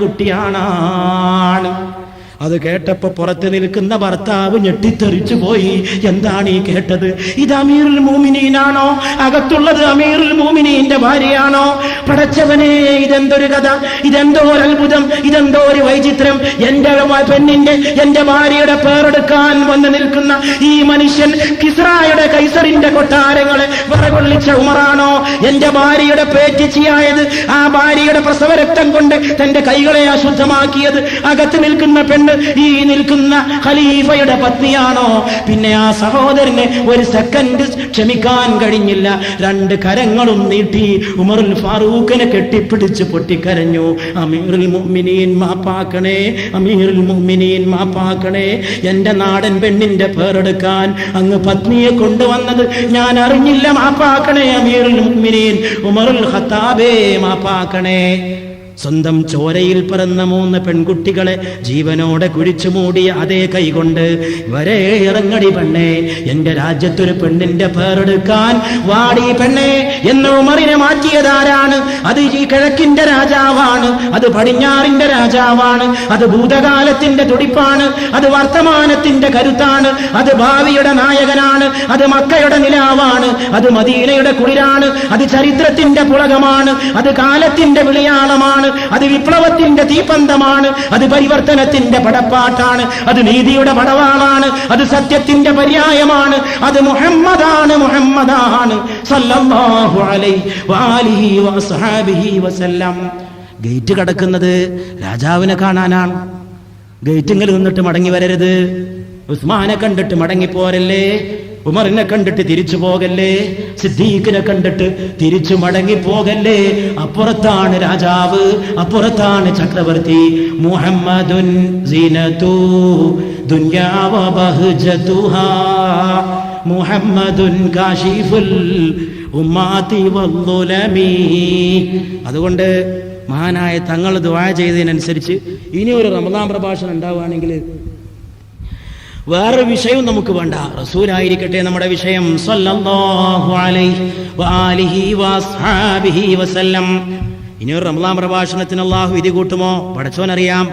അത് കേട്ടപ്പോ പുറത്ത് നിൽക്കുന്ന ഭർത്താവ് ഞെട്ടിത്തെറിച്ചു പോയി. എന്താണ് ഈ കേട്ടത്? ഇത് അമീറുൽ മുഅ്മിനീനാണോ? അകത്തുള്ളത് അമീറുൽ മുഅ്മിനീന്റെ ഭാര്യയാണോ? പടച്ചവനെ, ഇതെന്തൊരു കഥ, ഇതെന്തോ ഒരു അത്ഭുതം, ഇതെന്തോ ഒരു വൈചിത്രം. എന്റെ പെണ്ണിന്റെ, എന്റെ ഭാര്യയുടെ പേരെടുക്കാൻ വന്ന് നിൽക്കുന്ന ഈ മനുഷ്യൻ കിസ്റായുടെ, കൈസറിന്റെ കൊട്ടാരങ്ങളെ വറകൊള്ളിച്ച ഉമറാണോ? എന്റെ ഭാര്യയുടെ പേറ്റിച്ചിയായത്, ആ ഭാര്യയുടെ പ്രസവരക്തം കൊണ്ട് തന്റെ കൈകളെ അശുദ്ധമാക്കിയത് അകത്ത് നിൽക്കുന്ന പെണ്ണ് ഈ നിൽക്കുന്ന ഖലീഫയുടെ പത്നിയാണോ? പിന്നെ ആ സഹോദരനെ ഒരു സെക്കൻഡ് ക്ഷമിക്കാൻ കഴിഞ്ഞില്ല. 2 കരങ്ങളും നീട്ടി ഉമറുൽ ഫാറൂഖിനെ കെട്ടിപ്പിടിച്ച് പൊട്ടിക്കരഞ്ഞു. അമീറുൽ മുഅ്മിനീൻ മാപ്പാക്കണേ, അമീറുൽ മുഅ്മിനീൻ മാപ്പാക്കണേ, എന്റെ നാടൻ പെണ്ണിന്റെ പേരെടുക്കാൻ അങ്ങ് പത്നിയെ കൊണ്ടുവന്നത് ഞാൻ അറിഞ്ഞില്ല, മാപ്പാക്കണേ അമീറുൽ മുഅ്മിനീൻ ഉമറുൽ ഖത്താബേ, മാപ്പാക്കണേ. സ്വന്തം ചോരയിൽ പിറന്ന 3 പെൺകുട്ടികളെ ജീവനോടെ കുഴിച്ചു മൂടിയ അതേ കൈകൊണ്ട് വരെ ഇറങ്ങടി പെണ്ണേ, എന്റെ രാജ്യത്തൊരു പെണ്ണിന്റെ പേരെടുക്കാൻ വാടി പെണ്ണേ എന്ന് ഉമറിനെ മാറ്റിയതാരാണ്? അത് ഈ കിഴക്കിന്റെ രാജാവാണ്, അത് പടിഞ്ഞാറിന്റെ രാജാവാണ്, അത് ഭൂതകാലത്തിന്റെ തുടിപ്പാണ്, അത് വർത്തമാനത്തിന്റെ കരുത്താണ്, അത് ഭാവിയുടെ നായകനാണ്, അത് മക്കയുടെ നിലാവാണ്, അത് മദീനയുടെ കുളിരാണ്, അത് ചരിത്രത്തിന്റെ പുളകമാണ്, അത് കാലത്തിന്റെ വിളിയാളമാണ്, അത് വിപ്ലവത്തിന്റെ തീപന്തമാണ്, അത് പരിവർത്തനത്തിന്റെ പടപ്പാട്ടാണ്, അത് നീതിയുടെ പടവാളാണ്, അത് സത്യത്തിന്റെ പര്യായമാണ്, അത് മുഹമ്മദാണ് സല്ലല്ലാഹു അലൈഹി വആലിഹി വസഹബിഹി വസല്ലം. ഗേറ്റ് കടക്കുന്നത് രാജാവിനെ കാണാനാണ്. ഗേറ്റിങ്കിൽ നിന്നിട്ട് മടങ്ങി വരരുത്. ഉസ്മാനെ കണ്ടിട്ട് മടങ്ങിപ്പോരല്ലേ, ഉമറിനെ കണ്ടിട്ട് തിരിച്ചു പോകല്ലേ, സിദ്ദീഖിനെ കണ്ടിട്ട് തിരിച്ചു മടങ്ങി പോകല്ലേ. അപ്പുറത്താണ് രാജാവ്, അപ്പുറത്താണ് ചക്രവർത്തി. മുഹമ്മദുൻ സീനതു ദുനിയാ വ ബഹ്ജതുഹാ, മുഹമ്മദുൻ കാശിഫുൽ ഉമ്മാതി വദ്ദുലമി. അതുകൊണ്ട് മഹാനായ തങ്ങൾ ദുആ ചെയ്തതിനനുസരിച്ച് ഇനി ഒരു റമദാൻ പ്രഭാഷണം ഉണ്ടാവുകയാണെങ്കിൽ വേറെ വിഷയവും നമുക്ക് വേണ്ട, റസൂലായിരിക്കട്ടെ നമ്മുടെ വിഷയം സല്ലല്ലാഹു അലൈഹി വആലിഹി വസ്ഹാബിഹി വസല്ലം. ഇനി ഒരു റമദാൻ പ്രഭാഷണത്തിന് അല്ലാഹു വിധി കൂട്ടുമോ? പടച്ചോനറിയാം.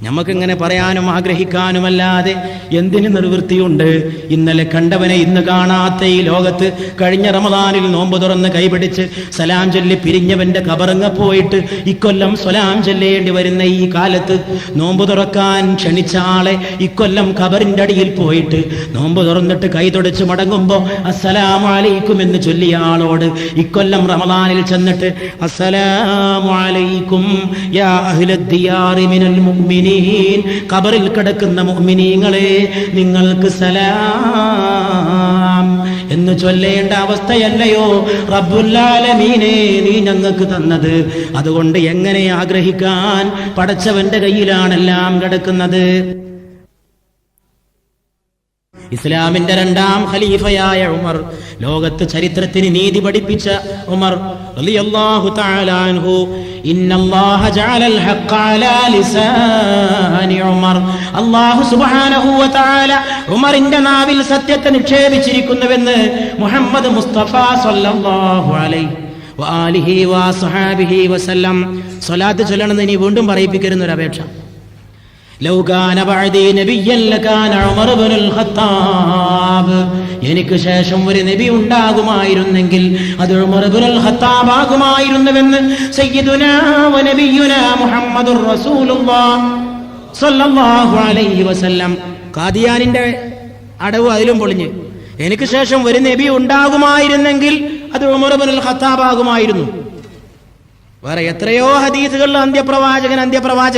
നമുക്കിങ്ങനെ പറയാനും ആഗ്രഹിക്കാനുമല്ലാതെ എന്തിന് നിർവൃത്തിയുണ്ട്? ഇന്നലെ കണ്ടവനെ ഇന്ന് കാണാത്ത ഈ ലോകത്ത് കഴിഞ്ഞ റമദാനിൽ നോമ്പ് തുറന്ന് കൈപിടിച്ച് സലാം ചൊല്ലി പിരിഞ്ഞവന്റെ കബറങ്ങ പോയിട്ട് ഇക്കൊല്ലം സലാം ചൊല്ലേണ്ടി വരുന്ന ഈ കാലത്ത് നോമ്പ് തുറക്കാൻ ക്ഷണിച്ച ആളെ ഇക്കൊല്ലം ഖബറിന്റെ അടിയിൽ പോയിട്ട് നോമ്പ് തുറന്നിട്ട് കൈ തുടച്ച് മടങ്ങുമ്പോ അസ്സലാമു അലൈക്കും എന്ന് ചൊല്ലിയ ആളോട് ഇക്കൊല്ലം റമദാനിൽ ചെന്നിട്ട് അസ്സലാമു അലൈക്കും യാ അഹ്ലദ്ദിയാറി മിനൽ മുഅ്മിനീൻ, ഖബറിൽ കിടക്കുന്ന മുഅ്മിനീങ്ങളെ നിങ്ങൾക്ക് സലാം എന്ന് ചൊല്ലേണ്ട അവസ്ഥയല്ലയോ റബ്ബുൽ ആലമീനെ നീ ഞങ്ങൾക്ക് തന്നത്? അതുകൊണ്ട് എങ്ങനെ ആഗ്രഹിക്കാൻ? പടച്ചവന്റെ കയ്യിലാണെല്ലാം കിടക്കുന്നത്. ഇസ്ലാമിന്റെ രണ്ടാം ഖലീഫയായ ഉമർ, ലോകത്ത് ചരിത്രത്തിന് നീതി പഠിപ്പിച്ച ഉമർ റളിയല്ലാഹു തആല അൻഹു, ഇന്നല്ലാഹ ജഅലൽ ഹഖ്ഖ അലാ ലിസാനി ഉമർ, അല്ലാഹു സുബ്ഹാനഹു വ തആല ഉമറിന്റെ നാവിൽ സത്യത്തെ നിക്ഷേപിച്ചിരിക്കുന്നുവെന്ന് മുഹമ്മദ് മുസ്തഫ സല്ലല്ലാഹു അലൈഹി വആലിഹി വസഹബിഹി വസല്ലം. സ്വലാത്ത് ചൊല്ലണമെന്ന് ഇനി വീണ്ടും പറയിപ്പിക്കരുന്ന ഒരു അപേക്ഷ. ലൗ കാന ബഅദി നബിയ്യൻ ലകാന ഉമർ ഇബ്നുൽ ഖത്താബ്, എനിക്ക് ശേഷം ഒരു നബി ഉണ്ടാകുമായിരുന്നെങ്കിൽ അത് ഉമർ ഇബ്നുൽ ഖത്താബ് ആകുമായിരുന്നുവെന്ന് സയ്യിദുനാ വ നബിയുനാ മുഹമ്മദുർ റസൂലുള്ളാഹ് സ്വല്ലല്ലാഹു അലൈഹി വസല്ലം. ഖാദിയാനിന്റെ അടവ് അതിലും പൊളിഞ്ഞ്, എനിക്ക് ശേഷം ഒരു നബി ഉണ്ടാകുമായിരുന്നെങ്കിൽ അത് ഉമർ ഇബ്നുൽ ഖത്താബ് ആകുമായിരുന്നു. വേറെ എത്രയോ ഹദീസുകളിൽ അന്ത്യപ്രവാചകൻ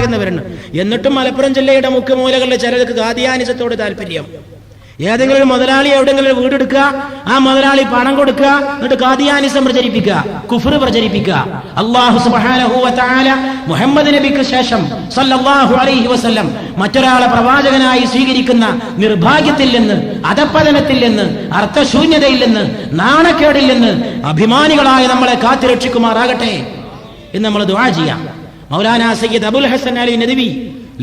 എന്ന് വരുന്നുണ്ട്. എന്നിട്ടും മലപ്പുറം ജില്ലയുടെ മുഖ്യമൂലകളിൽ ചിലർക്ക് ഖാദിയാനിസത്തോട് താല്പര്യം. ഏതെങ്കിലും ഒരു മുതലാളി എവിടെയെങ്കിലും ഒരു വീടെടുക്കുക, ആ മുതലാളി പണം കൊടുക്കുക, എന്നിട്ട് ഖാദിയാനിസം പ്രചരിപ്പിക്കുക, കുഫ്ർ പ്രചരിപ്പിക്കുക. അല്ലാഹു സുബ്ഹാനഹു വ തആല മുഹമ്മദ് നബിക്ക് ശേഷം സല്ലല്ലാഹു അലൈഹി വസല്ലം മറ്റൊരാളെ പ്രവാചകനായി സ്വീകരിക്കുന്ന നിർഭാഗ്യത്തിൽ നിന്ന്, അധപ്പതനത്തിൽ നിന്ന്, അർത്ഥശൂന്യതയിൽ നിന്ന്, നാണക്കേടിൽ നിന്ന് അഭിമാനികളായ നമ്മളെ കാത്തുരക്ഷിക്കുമാറാകട്ടെ എന്ന് നമ്മൾ ദുആ ചെയ്യാം. മൗലാനാ സയ്യിദ് അബുൽ ഹസൻ അലി നദവി,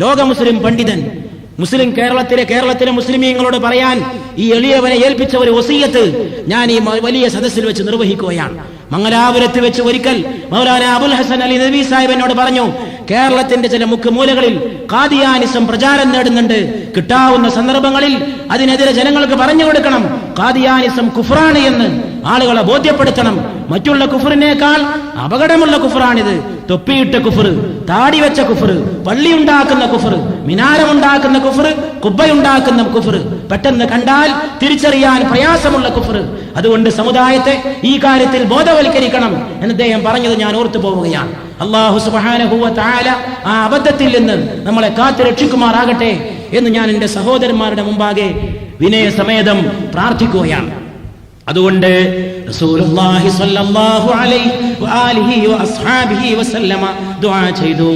ലോക മുസ്ലിം പണ്ഡിതൻ, കേരളത്തിലെ മുസ്ലിമീങ്ങളോട് പറയാൻ ഈ എളിയവനെ ഏൽപ്പിച്ച ഒരു വസിയത്ത് ഞാൻ ഈ വലിയ സദസ്സിൽ വെച്ച് നിർവഹിക്കുകയാണ്. മംഗലാപുരത്ത് വെച്ച് ഒരിക്കൽ മൗലാന അബുൽ ഹസൻ അലി നദവി സാഹിബ് എന്നോട് പറഞ്ഞു, കേരളത്തിന്റെ ചില മുക്കുമൂലകളിൽ ഖാദിയാനിസം പ്രചാരം നേടുന്നുണ്ട്. കിട്ടാവുന്ന സന്ദർഭങ്ങളിൽ അതിനെതിരെ ജനങ്ങൾക്ക് പറഞ്ഞു കൊടുക്കണം. ഖാദിയാനിസം കുഫ്റാണ് എന്ന് ആളുകളെ ബോധ്യപ്പെടുത്തണം. മറ്റുള്ള കുഫറിനേക്കാൾ അപകടമുള്ള കുഫറാണിത്. തൊപ്പിയിട്ട കുഫർ, താടി വെച്ച കുഫർ, പള്ളിയുണ്ടാക്കുന്ന കുഫർ, മിനാരമുണ്ടാക്കുന്ന കുഫർ, കുബ്ബയുണ്ടാക്കുന്ന കുഫർ, പെട്ടെന്ന് കണ്ടാൽ തിരിച്ചറിയാൻ പ്രയാസമുള്ള കുഫർ. അതുകൊണ്ട് സമുദായത്തെ ഈ കാര്യത്തിൽ ബോധവൽക്കരിക്കണം എന്ന് അദ്ദേഹം പറഞ്ഞത് ഞാൻ ഓർത്തു പോവുകയാണ്. അല്ലാഹു സുബ്ഹാനഹു വ തആല ആ അബദ്ധത്തിൽ നിന്ന് നമ്മളെ കാത്തു രക്ഷിക്കുമാറാകട്ടെ എന്ന് ഞാൻ എൻ്റെ സഹോദരന്മാരുടെ മുമ്പാകെ വിനയസമേതം പ്രാർത്ഥിക്കുകയാണ്. അതുകൊണ്ട് റസൂലുള്ളാഹി സ്വല്ലല്ലാഹു അലൈഹി വആലിഹി വഅസ്ഹാബിഹി വസല്ലമ ദുആ ചെയ്തു,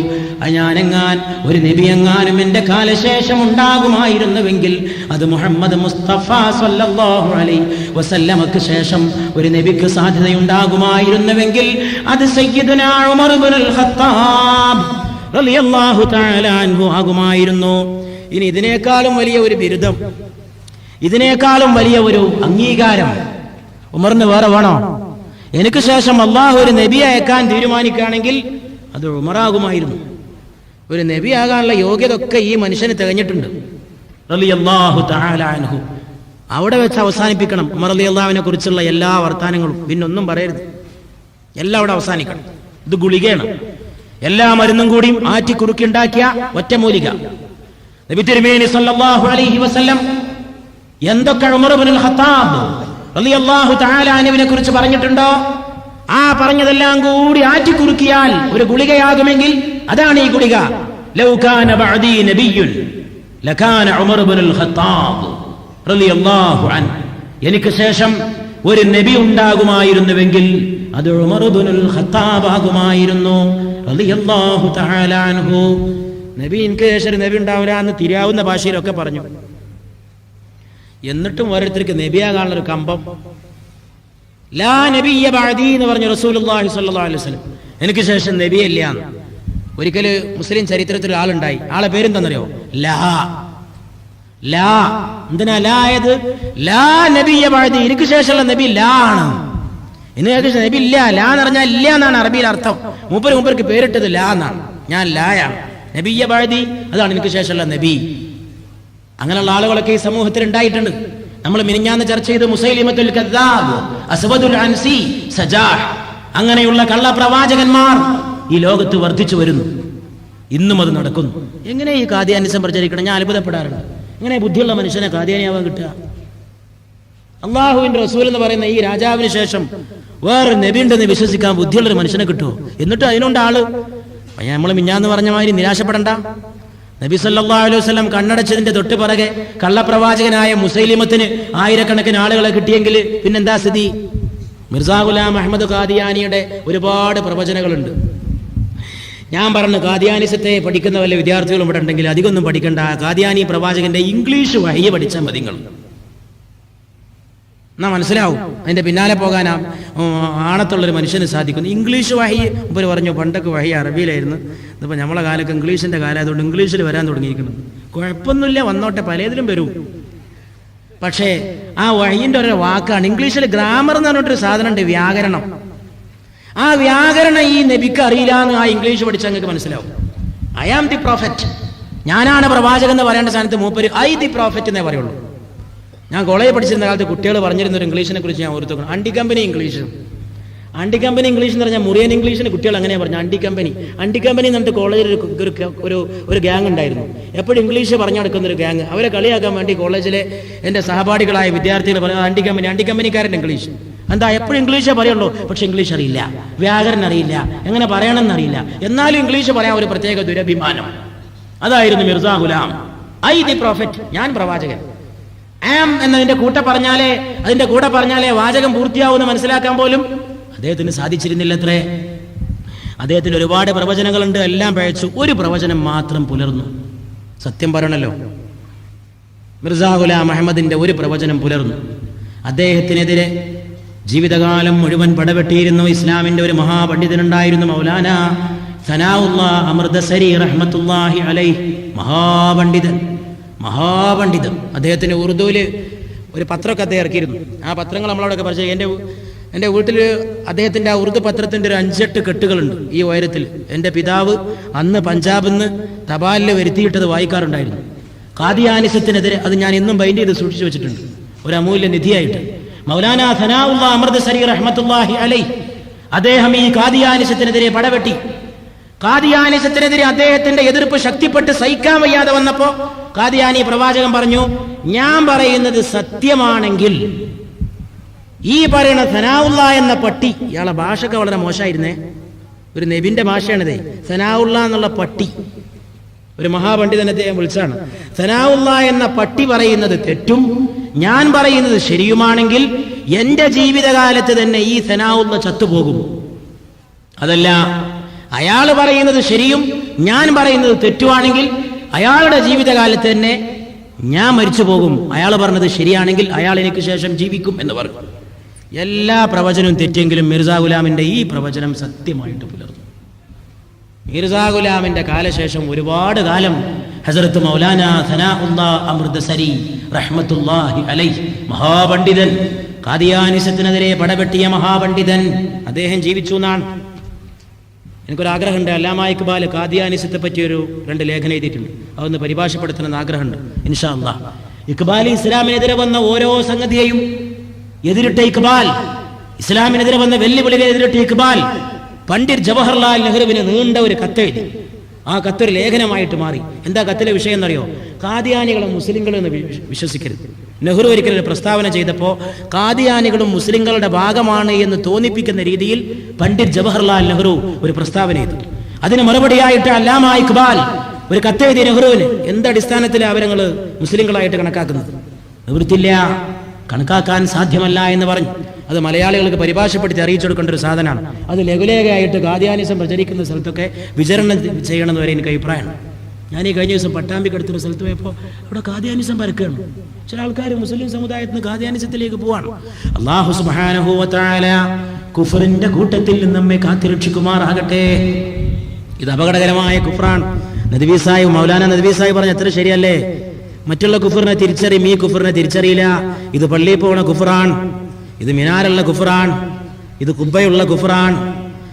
ഞാനെങ്ങാൻ ഒരു നബിയെങ്ങാനും എൻ്റെ കാലശേഷം ഉണ്ടാകുമായിരുന്നുവെങ്കിൽ അത് മുഹമ്മദ് മുസ്തഫ സ്വല്ലല്ലാഹു അലൈഹി വസല്ലമക്ക് ശേഷം ഒരു നബിക്ക് സാധ്യതയുണ്ടാകുമായിരുന്നുവെങ്കിൽ അത് സയ്യിദുനാ ഉമർ ഇബ്നുൽ ഖത്താബ് റളിയല്ലാഹു തആല അൻഹു ആകുമായിരുന്നു. ഇനി ഇതിനേക്കാളും വലിയ ഒരു ബിരുദം, ഇതിനേക്കാളും വലിയ ഒരു അംഗീകാരം ഉമറിന് വേറെ വേണോ? എനിക്ക് ശേഷം അള്ളാഹു ഒരു നബി അയക്കാൻ തീരുമാനിക്കുകയാണെങ്കിൽ അത് ഉമറാകുമായിരുന്നു. ഒരു നബി ആകാനുള്ള യോഗ്യത ഒക്കെ ഈ മനുഷ്യന് തികഞ്ഞിട്ടുണ്ട് റളിയല്ലാഹു തആല അൻഹു. അവിടെ വെച്ച് അവസാനിപ്പിക്കണം ഉമർ റളിയല്ലാഹുവിനെ കുറിച്ചുള്ള എല്ലാ വർത്താനങ്ങളും. പിന്നൊന്നും പറയരുത്, എല്ലാം അവിടെ അവസാനിക്കണം. ഇത് ഗുളികയാണ്. എല്ലാ മരുന്നും കൂടിയും ആറ്റി കുറുക്കിണ്ടാക്കിയ ഒറ്റമൂലിക. നബി തിരുമേനി സല്ലല്ലാഹു അലൈഹി വസല്ലം എന്തൊക്കെ ഉമർ ഇബ്നുൽ ഖത്താബ് റളിയല്ലാഹു തആല അൻഹുവിനെ കുറിച്ച് പറഞ്ഞിട്ടുണ്ടോ, ആ പറഞ്ഞതെല്ലാം കൂടി ആറ്റിക്കുറുക്കിയാൽ ഒരു ഗുളികയാകുമെങ്കിൽ അതാണ് ഈ ഗുളിക. ലൗ കാന ബഅദി നബിയ്യുൻ ലകാന ഉമർ ഇബ്നുൽ ഖത്താബ് റളിയല്ലാഹു അൻഹു, എനിക്ക് ശേഷം ഒരു നബി ഉണ്ടാകുമായിരുന്നുവെങ്കിൽ അത് ഉമർ ഇബ്നുൽ ഖത്താബ് ആകുമായിരുന്നു റളിയല്ലാഹു തആല അൻഹു. നബി എനിക്ക് ശേഷം നബി ഉണ്ടാവില്ല എന്ന് തിരിയാവുന്ന ഭാഷയിലൊക്കെ പറഞ്ഞു. എന്നിട്ടും ഓരോരുത്തർക്ക് നബിയാകാനുള്ളൊരു കമ്പം. ലാ നബിയ്യ ബഅദി എന്ന് പറഞ്ഞു റസൂലുള്ളാഹി സ്വല്ലല്ലാഹു അലൈഹി വസല്ലം, എനിക്ക് ശേഷം നബിയില്ല. ഒരിക്കൽ മുസ്ലിം ചരിത്രത്തിൽ ആളുണ്ടായി, ആളെ പേരെന്താണെന്നറിയോ? ലാ. ലാ എന്തിനാ ലാ ആയത്? ലാ നബിയ്യ ബഅദി, എനിക്ക് ശേഷമുള്ള നബി ലാ ആണ്. എനിക്ക് ശേഷം നബി ഇല്ല. ലാ എന്ന് പറഞ്ഞാൽ ഇല്ല എന്നാണ് അറബിയിൽ അർത്ഥം. മൂപ്പർക്ക് പേരിട്ടത് ലാ എന്നാണ്. ഞാൻ ലായാണ്, നബിയ്യ ബഅദി, അതാണ് എനിക്ക് ശേഷമുള്ള നബി. അങ്ങനെയുള്ള ആളുകളൊക്കെ ഈ സമൂഹത്തിൽ ഉണ്ടായിട്ടുണ്ട്. നമ്മൾ മിനിഞ്ഞാന്ന് ചർച്ച ചെയ്ത് മുസൈലിമത്തുൽ കദ്ദാബ്, അസ്വദുൽ അൻസി, സജാഹ്, അങ്ങനെയുള്ള കള്ളപ്രവാചകന്മാർ ഈ ലോകത്ത് വർദ്ധിച്ചു വരുന്നു. ഇന്നും അത് നടക്കുന്നു. എങ്ങനെ ഈ ഖാദിയാനിസം പ്രചരിക്കണം? ഞാൻ അത്ഭുതപ്പെടാറുണ്ട്. എങ്ങനെ ബുദ്ധിയുള്ള മനുഷ്യനെ ഖാദിയാനിയാവാൻ കിട്ടുക? അള്ളാഹുവിന്റെ റസൂൽ എന്ന് പറയുന്ന ഈ രാജാവിന് ശേഷം വേറെ നബി ഉണ്ടെന്ന് വിശ്വസിക്കാൻ ബുദ്ധിയുള്ളൊരു മനുഷ്യനെ കിട്ടുമോ? എന്നിട്ട് അതിനുണ്ട് ആള്. നമ്മൾ മിഞ്ഞാന്ന് പറഞ്ഞ മാതിരി നിരാശപ്പെടണ്ട. നബി സല്ലല്ലാഹു അലൈഹി വസല്ലം കണ്ണടച്ചതിന്റെ തൊട്ട് പിറകെ കള്ളപ്രവാചകനായ മുസൈലിമത്തിന് ആയിരക്കണക്കിന് ആളുകളെ കിട്ടിയെങ്കിൽ പിന്നെന്താ സ്ഥിതി? മിർസാ ഗുലാം അഹ്മദ് ഖാദിയാനിയുടെ ഒരുപാട് പ്രവചനങ്ങളുണ്ട്. ഞാൻ പറഞ്ഞു, ഖാദിയാനിസത്തെ പഠിക്കുന്ന വല്ല വിദ്യാർത്ഥികളും ഇവിടെ ഉണ്ടെങ്കിൽ അധികമൊന്നും പഠിക്കണ്ട. ഖാദിയാനി പ്രവാചകന്റെ ഇംഗ്ലീഷ് വഹ്യ് പഠിച്ചാൽ മതി. നിങ്ങൾ എന്നാ മനസ്സിലാവും. അതിന്റെ പിന്നാലെ പോകാൻ ആണത്തുള്ളൊരു മനുഷ്യന് സാധിക്കുന്നു. ഇംഗ്ലീഷ് വഹ്യ് ഇവർ പറഞ്ഞു, പണ്ടൊക്കെ വഹ്യ് അറബിയിലായിരുന്നു, ഇതിപ്പോൾ നമ്മളെ കാലത്ത് ഇംഗ്ലീഷിന്റെ കാലമായതുകൊണ്ട് ഇംഗ്ലീഷിൽ വരാൻ തുടങ്ങിയിരിക്കുന്നത്. കുഴപ്പമൊന്നുമില്ല, വന്നോട്ടെ, പലതിലും വരും. പക്ഷേ ആ വഹ്യിന്റെ ഒരു വാക്കാണ് ഇംഗ്ലീഷിൽ ഗ്രാമർ എന്ന് പറഞ്ഞിട്ടൊരു സാധനം ഉണ്ട്, വ്യാകരണം. ആ വ്യാകരണം ഈ നബിക്ക് അറിയില്ല എന്ന് ആ ഇംഗ്ലീഷ് പഠിച്ചാൽ നിങ്ങൾക്ക് മനസ്സിലാവും. ഐ ആം ദി പ്രോഫറ്റ്, ഞാനാണ് പ്രവാചകൻ എന്ന് പറയേണ്ട സ്ഥാനത്ത് മൂപ്പര് ഐ ദി പ്രോഫറ്റ് എന്നേ പറയുള്ളൂ. ഞാൻ കോളേജ് പഠിച്ചിരുന്ന കാലത്ത് കുട്ടികൾ പറഞ്ഞിരുന്ന ഒരു ഇംഗ്ലീഷിനെ കുറിച്ച് ഞാൻ ഓർത്തുക്കണം. അണ്ടിക്കമ്പനി ഇംഗ്ലീഷ്. അണ്ടിക്കമ്പനി ഇംഗ്ലീഷ് എന്ന് പറഞ്ഞാൽ മുറിയൻ ഇംഗ്ലീഷിന് കുട്ടികൾ അങ്ങനെ പറഞ്ഞു. അണ്ടിക്കമ്പനി എന്ന് പറഞ്ഞിട്ട് കോളേജിൽ ഒരു ഗ്യാങ് ഉണ്ടായിരുന്നു. എപ്പോഴും ഇംഗ്ലീഷ് പറഞ്ഞു നടക്കുന്ന ഒരു ഗ്യാങ്. അവരെ കളിയാക്കാൻ വേണ്ടി കോളേജിലെ എൻ്റെ സഹപാഠികളായ വിദ്യാർത്ഥികൾ പറഞ്ഞു, അണ്ടിക്കമ്പനിക്കാരൻ്റെ ഇംഗ്ലീഷ്. എന്താ, എപ്പോഴും ഇംഗ്ലീഷേ പറയുള്ളൂ, പക്ഷെ ഇംഗ്ലീഷ് അറിയില്ല, വ്യാകരണം അറിയില്ല, എങ്ങനെ പറയണമെന്ന് അറിയില്ല. എന്നാലും ഇംഗ്ലീഷ് പറയാൻ ഒരു പ്രത്യേക ദുരഭിമാനം. അതായിരുന്നു മിർസാ ഗുലാം. ഐ ദി പ്രോഫറ്റ്, ഞാൻ പ്രവാചകൻ. ആം എന്നതിന്റെ അതിന്റെ കൂടെ പറഞ്ഞാലേ വാചകം പൂർത്തിയാവുമെന്ന് മനസ്സിലാക്കാൻ പോലും അദ്ദേഹത്തിന് സാധിച്ചിരുന്നില്ലത്രേ. അദ്ദേഹത്തിന് ഒരുപാട് പ്രവചനങ്ങളുണ്ട്, എല്ലാം പഴച്ചു. ഒരു പ്രവചനം മാത്രം പുലർന്നു. സത്യം പറയണല്ലോ, മിർസാ ഗുലാം അഹമ്മദിന്റെ ഒരു പ്രവചനം പുലർന്നു. അദ്ദേഹത്തിനെതിരെ ജീവിതകാലം മുഴുവൻ പടവെട്ടിയിരുന്നു ഇസ്ലാമിന്റെ ഒരു മഹാപണ്ഡിതനുണ്ടായിരുന്നു, മൗലാന സനാഉല്ലാഹ് അമൃതസരി റഹ്മത്തുള്ളാഹി അലൈഹി. മഹാപണ്ഡിതൻ. അദ്ദേഹത്തിന് ഉറുദുവിൽ ഒരു പത്രമൊക്കെ അദ്ദേഹം ഇറക്കിയിരുന്നു. ആ പത്രങ്ങൾ നമ്മളവിടെയൊക്കെ പരിചയം. എൻ്റെ വീട്ടിൽ അദ്ദേഹത്തിൻ്റെ ആ ഉറുദു പത്രത്തിൻ്റെ ഒരു 5-8 കെട്ടുകളുണ്ട് ഈ ഉയരത്തിൽ. എൻ്റെ പിതാവ് അന്ന് പഞ്ചാബിൽ നിന്ന് തപാലിൽ വരുത്തിയിട്ടത് വായിക്കാറുണ്ടായിരുന്നു. ഖാദിയാനിസത്തിനെതിരെ അത് ഞാൻ ഇന്നും ബൈൻഡ് ചെയ്ത് സൂക്ഷിച്ചു വെച്ചിട്ടുണ്ട്, ഒരു അമൂല്യ നിധിയായിട്ട്. മൗലാന സനാഉല്ലാഹ് അമൃതസരി റഹ്മത്തുള്ളാഹി അലൈഹി അദ്ദേഹം ഈ ഖാദിയാനിസത്തിനെതിരെ പടവെട്ടി. ഖാദിയാനിസത്തിനെതിരെ അദ്ദേഹത്തിന്റെ എതിർപ്പ് ശക്തിപ്പെട്ട് സഹിക്കാൻ വയ്യാതെ വന്നപ്പോ ഖാദിയാനി പ്രവാചകൻ പറഞ്ഞു, ഞാൻ പറയുന്നത് സത്യമാണെങ്കിൽ ഈ പറയുന്ന സനാഉല്ലാഹ് എന്ന പട്ടി, ഇയാളെ ഭാഷയൊക്കെ വളരെ മോശമായിരുന്നേ, ഒരു നബിന്റെ ഭാഷയാണിതേ. സനാഉല്ലാഹ് എന്നുള്ള പട്ടി ഒരു മഹാപണ്ഡിതനെ അദ്ദേഹം വിളിച്ചാണ്. സനാഉല്ലാഹ് എന്ന പട്ടി പറയുന്നത് തെറ്റും ഞാൻ പറയുന്നത് ശരിയുമാണെങ്കിൽ എന്റെ ജീവിതകാലത്ത് തന്നെ ഈ സനാഉല്ലാഹ് ചത്തുപോകും. അതല്ല, അയാൾ പറയുന്നത് ശരിയും ഞാൻ പറയുന്നത് തെറ്റുവാണെങ്കിൽ അയാളുടെ ജീവിതകാലത്ത് തന്നെ ഞാൻ മരിച്ചു പോകും. അയാൾ പറഞ്ഞത് ശരിയാണെങ്കിൽ അയാൾ എനിക്ക് ശേഷം ജീവിക്കും എന്ന് പറഞ്ഞു. എല്ലാ പ്രവചനവും തെറ്റെങ്കിലും മിർസാ ഗുലാമിന്റെ ഈ പ്രവചനം സത്യമായിട്ട് പുലർന്നു. മിർസാ ഗുലാമിന്റെ കാലശേഷം ഒരുപാട് കാലം ഹസ്രത്ത് മൗലാന സനാഉല്ലാഹ് അമൃതസരി റഹ്മത്തുള്ളാഹി അലൈഹി, മഹാപണ്ഡിതൻ, ഖാദിയാനിസത്തിനെതിരെ പടവെട്ടിയ മഹാപണ്ഡിതൻ, അദ്ദേഹം ജീവിച്ചു എന്നാണ്. എനിക്കൊരാഗ്രഹമുണ്ട്, അല്ലാമ ഇഖ്ബാൽ ഖാദിയാനിസത്തെ പറ്റിയൊരു 2 ലേഖനം എഴുതിയിട്ടുണ്ട്, അതൊന്ന് പരിഭാഷപ്പെടുത്തണമെന്ന് ആഗ്രഹമുണ്ട് ഇൻഷാ അല്ലാഹ്. ഇഖ്ബാൽ ഇസ്ലാമിനെതിരെ വന്ന ഓരോ സംഗതിയെയും എതിരിട്ട ഇഖ്ബാൽ, ഇസ്ലാമിനെതിരെ വന്ന വെല്ലുവിളികളെ എതിരിട്ട ഇഖ്ബാൽ പണ്ഡിറ്റ് ജവഹർലാൽ നെഹ്റുവിന് നീണ്ട ഒരു കത്തെഴുതി. ആ കത്തൊരു ലേഖനമായിട്ട് മാറി. എന്താ കത്തിലെ വിഷയം എന്നറിയോ? ഖാദിയാനികളും മുസ്ലിങ്ങളും എന്ന് വിശ്വസിക്കരുത്. നെഹ്റു ഒരിക്കലും പ്രസ്താവന ചെയ്തപ്പോൾ ഖാദിയാനികളും മുസ്ലിങ്ങളുടെ ഭാഗമാണ് എന്ന് തോന്നിപ്പിക്കുന്ന രീതിയിൽ പണ്ഡിറ്റ് ജവഹർലാൽ നെഹ്റു ഒരു പ്രസ്താവന ചെയ്തു. അതിന് മറുപടിയായിട്ട് അല്ലാമ ഇഖ്ബാൽ ഒരു കത്തെഴുതിയ നെഹ്റുവിന്. എന്തടിസ്ഥാനത്തിലാണ് അവരങ്ങൾ മുസ്ലിങ്ങളായിട്ട് കണക്കാക്കുന്നത്? നിവൃത്തില്ല, കണക്കാക്കാൻ സാധ്യമല്ല എന്ന് പറഞ്ഞു. അത് മലയാളികൾക്ക് പരിഭാഷപ്പെടുത്തി അറിയിച്ചു കൊടുക്കേണ്ട ഒരു സാധനമാണ്. അത് ലഘുലേഖയായിട്ട് ഖാദിയാനിസം പ്രചരിക്കുന്ന സ്ഥലത്തൊക്കെ വിചരണം ചെയ്യണമെന്ന് വരെ എനിക്ക് അഭിപ്രായമാണ്. ഞാൻ ഈ കഴിഞ്ഞ ദിവസം പട്ടാമ്പിക്കടുത്തൊരു സ്ഥലത്ത് പോയപ്പോൾ അവിടെ ഖാദിയാനിസം പരക്കുകയാണ്. ചില ആൾക്കാർ മുസ്ലിം സമുദായത്തിൽ നിന്ന് ഖാദിയാനിസത്തിലേക്ക് പോവാണ്. അല്ലാഹു സുബ്ഹാനഹു വ തആല കുഫറിന്റെ കൂട്ടത്തിൽ നിന്ന് നമ്മെ കാത്തിരക്ഷിക്കുമാറാകട്ടെ. ഇത് അപകടകരമായ കുഫറാണ്. നദ്വി സാഹിബ്, മൗലാന നദ്വി സാഹിബ് പറഞ്ഞ എത്ര ശരിയല്ലേ? മറ്റുള്ള കുഫറിനെ തിരിച്ചറിയും, ഈ കുഫറിനെ തിരിച്ചറിയില്ല. ഇത് പള്ളിയിൽ പോകണ കുഫറാൻ, ഇത് മിനാറുള്ള കുഫറാൻ, ഇത് കുബ്ബയുള്ള കുഫറാൻ,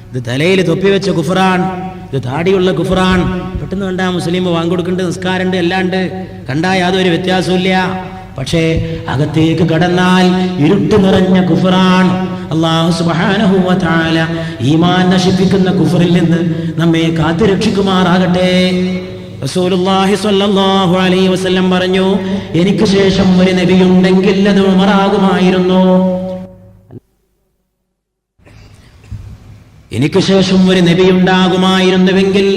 ഇത് തലയിൽ തൊപ്പി വെച്ച കുഫറാൻ, ഇത് താടിയുള്ള കുഫറാണ്. പെട്ടെന്ന് കണ്ടാ മുസ്ലിം വാങ്ങിക്കൊടുക്കുന്നുണ്ട്, നിസ്കാരമുണ്ട്, എല്ലാം ഉണ്ട്, കണ്ടാ യാതൊരു വ്യത്യാസമില്ല. പക്ഷേ അകത്തേക്ക് കടന്നാൽ ഇരുട്ട് നിറഞ്ഞ കുഫറാണ്. അല്ലാഹു സുബ്ഹാനഹു വ തആല ഈമാൻ നശിപ്പിക്കുന്ന കുഫറിൽ നിന്ന് നമ്മെ കാത്തുരക്ഷിക്കുമാറാകട്ടെ. റസൂലുള്ളാഹി സ്വല്ലല്ലാഹു അലൈഹി വസല്ലം പറഞ്ഞു, എനിക്ക് ശേഷം ഒരു നബിയുണ്ടെങ്കിൽ അത് ഉമറാകുമായിരുന്നു. എനിക്ക് ശേഷം ഒരു നബി ഉണ്ടാകുമായിരുന്നുവെങ്കിൽ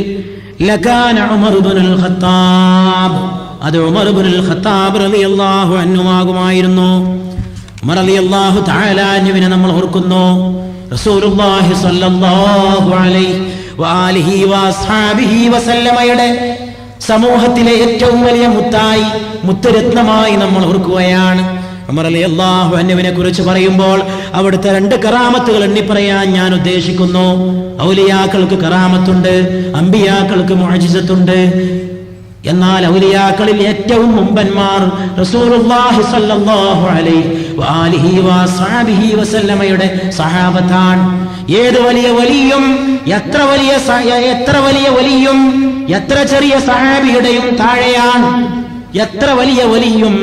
ലകാന ഉമർ ഇബ്നുൽ ഖത്താബ്, അത് ഉമർ ഇബ്നുൽ ഖത്താബ് റളിയല്ലാഹു അൻഹു ആകുമായിരുന്നു. ഉമർ റളിയല്ലാഹു തആല അൻഹുവിനെ നമ്മൾ ഓർക്കുന്നു. റസൂലുള്ളാഹി സ്വല്ലല്ലാഹു അലൈഹി വആലിഹി വഅസ്ഹാബിഹി വസല്ലമയുടെ സമൂഹത്തിലെ ഏറ്റവും വലിയ മുത്തായി, മുത്തുരത്നമായി നമ്മൾ ഓർക്കുകയാണ്. ഉമർ റളിയല്ലാഹു അൻഹുവിനെ കുറിച്ച് പറയുമ്പോൾ അവിടുത്തെ 2 കറാമത്തുകൾ എണ്ണി പറയാൻ ഞാൻ ഉദ്ദേശിക്കുന്നു. ഔലിയാക്കൾക്ക് കറാമത്തുണ്ട്, അമ്പിയാക്കൾക്ക് മുഅ്ജിസത്തുണ്ട്. എന്നാൽ ഔലിയാക്കളിൽ ഏറ്റവും മുമ്പന്മാർ റസൂലുള്ളാഹി സ്വല്ലല്ലാഹു അലൈഹി വആലിഹി വസഹബിഹി വസല്ലമയുടെ സഹാബത്താണ്. ഏത് വലിയ വലിയും എത്ര വലിയ വലിയും എത്ര ചെറിയ സഹാബിയുടെയും താഴെയാണ്. എത്ര വലിയ വലിയും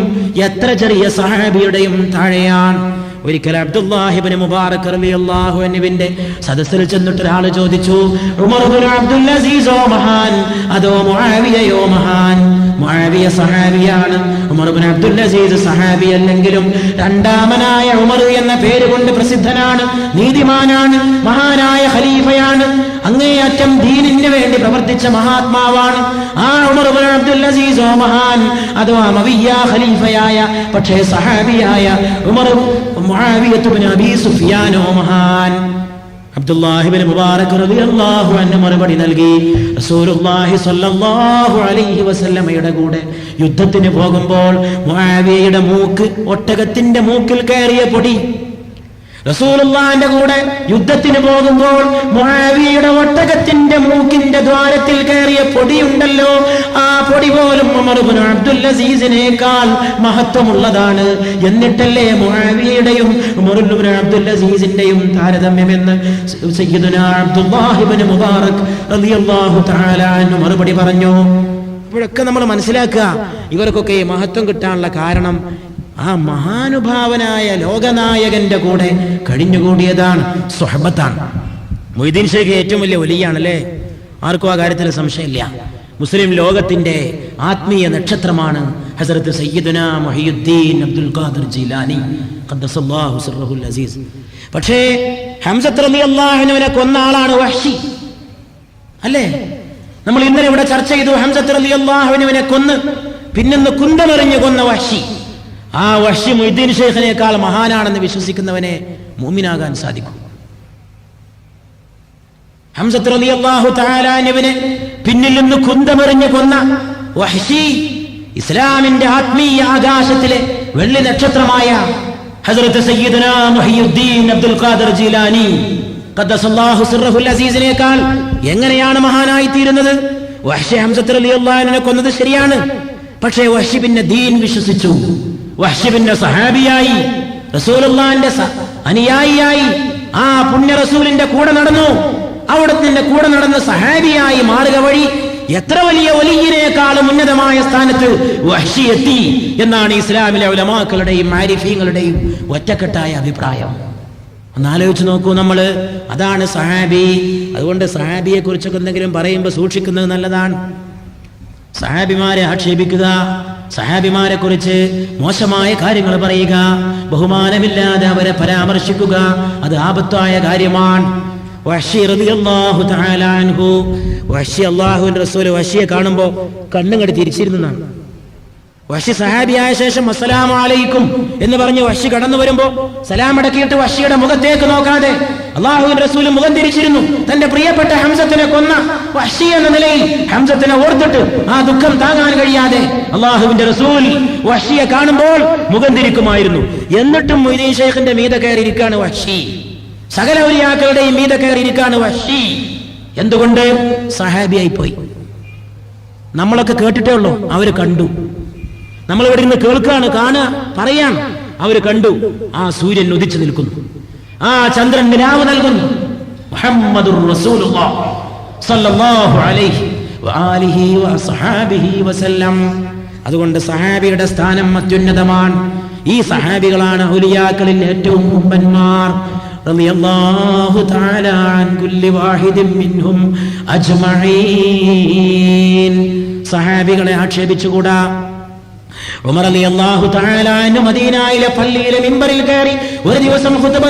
എത്ര ചെറിയ സഹാബിയുടെയും താഴെയാണ്. ഒരിക്കൽ അബ്ദുല്ലാഹി ഇബ്നു മുബാറക് റളിയല്ലാഹു അൻഹുവിന്റെ സദസ്സിൽ ചെന്നിട്ട് ഒരാൾ ചോദിച്ചു, ഉമർ ഇബ്നു അബ്ദുൽ അസീസോ മഹാൻ അതോ മുആവിയയോ മഹാൻ? മുആവിയ സഹാബിയാണ്, ഉമർ ഇബ്നു അബ്ദുൽ അസീസ് സഹാബി അല്ലെങ്കിലും രണ്ടാമനായ ഉമർ എന്ന പേര് കൊണ്ട് പ്രസിദ്ധനാണ്, നീതിമാനാണ്, മഹാനായ ഖലീഫയാണ്, അങ്ങേയറ്റം ദീനിന് വേണ്ടി പ്രവർത്തിച്ച മഹാത്മാവാണ്. ആ ഉമർ ഇബ്നു അബ്ദുൽ അസീസോ മഹാൻ അതോ അമവിയ്യ ഖലീഫയായ പക്ഷേ സഹാബിയായ ഉമർ മുആവിയത്ത് ഇബ്നു അബീ സുഫിയാനോ മഹാൻ? അബ്ദുല്ലാഹി ഇബ്നു മുബാറക് റളിയല്ലാഹു അൻഹു മറുപടി നൽകി, റസൂലുള്ളാഹി സ്വല്ലല്ലാഹു അലൈഹി വസല്ലമയുടെ കൂടെ യുദ്ധത്തിന് പോകുമ്പോൾ മുആവിയയുടെ മൂക്ക്, ഒട്ടകത്തിന്റെ മൂക്കിൽ കയറിയ പൊടി, റസൂലുള്ളാഹിന്റെ കൂടെ യുദ്ധത്തിന് പോകുമ്പോൾ മുആവിയയുടെ ഒട്ടകത്തിന്റെ മൂക്കിന്റെ ദ്വാരത്തിൽ കയറിയ പൊടിയുണ്ടല്ലോ, ആ പൊടി പോലും ഉമർ ഇബ്നു അബ്ദുൽ അസീസിനേക്കാൾ മഹത്വമുള്ളതാണ്. എന്നിട്ടല്ലേ മുആവിയയുടെയും ഉമർ ഇബ്നു അബ്ദുൽ അസീസിന്റെയും താരതമ്യമെന്ന് സയ്യിദുനാ അബ്ദുല്ലാഹി ഇബ്നു മുബാറക് റളിയല്ലാഹു തആല അൻഹു മറുപടി പറഞ്ഞു. ഇപ്പോഴൊക്കെ നമ്മൾ മനസ്സിലാക്കുക, ഇവർക്കൊക്കെ മഹത്വം കിട്ടാനുള്ള കാരണം ആ മഹാനുഭാവനായ ലോകനായകന്റെ കൂടെ കഴിഞ്ഞുകൂടിയതാണ്, സ്വഹബത്താണ്. മൊയ്തീൻ ഷേഖ് ഏറ്റവും വലിയ വലിയാണല്ലേ, ആർക്കും ആ കാര്യത്തിൽ സംശയമില്ല. മുസ്ലിം ലോകത്തിന്റെ ആത്മീയ നക്ഷത്രമാണ് ഹസ്രത്ത് സയ്യിദുനാ മുഹിയുദ്ദീൻ അബ്ദുൽ ഖാദിർ ജീലാനി ഖദ്ദസല്ലാഹു സിർറഹുൽ അസീസ്. പക്ഷേ ഹംസത്ത് റളിയല്ലാഹു അൻഹുവിനെ കൊന്ന ആളാണ് വഹ്ശി, അല്ലേ? നമ്മൾ ഇന്നലെ ഇവിടെ ചർച്ച ചെയ്തു. ഹംസത്ത് റളിയല്ലാഹു അൻഹുവിനെ കൊന്ന് പിന്നൊന്ന് കുന്തമെറിഞ്ഞ് കൊന്ന വഹ്ശി. ആ വഹ്ശി മുഈദ്ദീൻ ഷേഖിനേക്കാൾ മഹാനാണെന്ന് വിശ്വസിക്കുന്നവനെ മുഅ്മിനാകാൻ സാധിക്കും. ഹംസത്ത് റളിയല്ലാഹു തആല അൻഹുവിനെ പിന്നിൽ നിന്ന് കുന്തമെറിഞ്ഞ് കൊന്ന വഹ്ശി ഇസ്ലാമിന്റെ ആത്മീയ ആകാശത്തിലെ വെള്ളി നക്ഷത്രമായ ഹസ്രത്ത് സയ്യിദുനാ മുഹിയുദ്ദീൻ അബ്ദുൽ ഖാദിർ ജീലാനി ഖദ്ദസല്ലാഹു സിർറഹുൽ അസീസിനേക്കാൾ എങ്ങനെയാണ് മഹാനായി തീരുന്നത്? വഹ്ശി ഹംസത്ത് റളിയല്ലാഹു അൻഹുവിനെ കൊന്നത് ശരിയാണ്, പക്ഷേ വഹ്ശി പിന്നെ ദീൻ വിശ്വസിച്ചു. വഹ്ശി പിന്നെ സഹാബിയായി, റസൂലുള്ളാഹിന്റെ അനുയായിയായി, ആ പുണ്യ റസൂലിന്റെ കൂടെ നടന്നു. അവിടത്തിന്റെ കൂടെ നടന്ന സഹാബിയായി മാറുക വഴി എത്ര വലിയ വലിയനേക്കാളും ഉന്നതമായ സ്ഥാനത്ത് വഹ്ശി എത്തി എന്നാണ് ഇസ്ലാമിലെ ഉലമാക്കളുടെയും ആരിഫീങ്ങളുടെയും ഒറ്റക്കെട്ടായ അഭിപ്രായം. ഒന്നാലോചിച്ച് നോക്കൂ നമ്മള്. അതാണ് സഹാബി. അതുകൊണ്ട് സഹാബിയെ കുറിച്ചൊക്കെ എന്തെങ്കിലും പറയുമ്പോൾ സൂക്ഷിക്കുന്നത് നല്ലതാണ്. സഹാബിമാരെ ആക്ഷേപിക്കുക, സഹാബിമാരെ കുറിച്ച് മോശമായ കാര്യങ്ങൾ പറയുക, ബഹുമാനമില്ലാതെ അവരെ പരാമർശിക്കുക, അത് ആപത്തായ കാര്യമാണ്. വഹ്ശി റളിയല്ലാഹു തആല അൻഹു, വഹ്ശി അല്ലാഹുവിന്റെ റസൂൽ വഹ്ശിയെ കാണുമ്പോൾ കണ്ണുകടി തിരിച്ചിരുന്നതാണ്. വഹ്ശി സഹാബിയായ ശേഷം അസ്സലാമു അലൈക്കും എന്ന് പറഞ്ഞ് വഹ്ശി കടന്നു വരുമ്പോ സലാം അടക്കിയിട്ട് വഹ്ശിയുടെ മുഖത്തേക്ക് നോക്കാതെ അല്ലാഹുവിന്റെ റസൂൽ മുഖം തിരിച്ചിരുന്നു. തന്റെ പ്രിയപ്പെട്ട ഹംസത്തിനെ കൊന്ന വഹ്ശി എന്ന നിലയിൽ ഹംസത്തിനെ ഓർത്തിട്ട് ആ ദുഃഖം താങ്ങാൻ കഴിയാതെ അല്ലാഹുവിന്റെ റസൂൽ വഹ്ശിയെ കാണുമ്പോൾ മുഖം തിരിക്കുമായിരുന്നു. എന്നിട്ടും മുഈദ്ദീൻ ഷേഖിന്റെ മീതെ കയറിയിരിക്കാണ് വഹ്ശി, സകല ഔലിയാക്കളുടെയും മീതെ കയറിയിരിക്കാണ് വഹ്ശി. എന്തുകൊണ്ട്? സഹാബിയായി പോയി. നമ്മളൊക്കെ കേട്ടിട്ടേ ഉള്ളൂ, അവര് കണ്ടു. നമ്മൾ ഇവിടെ നിന്ന് കേൾക്കാണ്, കാണുക, പറയാൻ. അവര് കണ്ടു. ആ സൂര്യൻ ഉദിച്ചു നിൽക്കുന്നു, ആ ചന്ദ്രൻ നിലാവ് നൽകുന്നു. മുഹമ്മദുർ റസൂലുള്ളാഹ് സല്ലല്ലാഹു അലൈഹി വആലിഹി വസഹാബിഹി വസല്ലം. അതുകൊണ്ട് സഹാബിയുടെ സ്ഥാനം അത്യുന്നതമാണ്. ഈ സഹാബികളാണ് ഔലിയാക്കളിൽ ഏറ്റവും മുമ്പന്മാർ. റളിയല്ലാഹു തആല അൻ കുല്ലി വാഹിദിൻ മിൻഹും അജ്മഈൻ. സഹാബികളെ ആക്ഷേപിച്ചുകൂടാ. ഉമർ റളിയല്ലാഹു തആല അൻഹു മദീനയിലെ പള്ളിയിലെ മിമ്പറിൽ കയറി ഒരു ദിവസം ഖുതുബ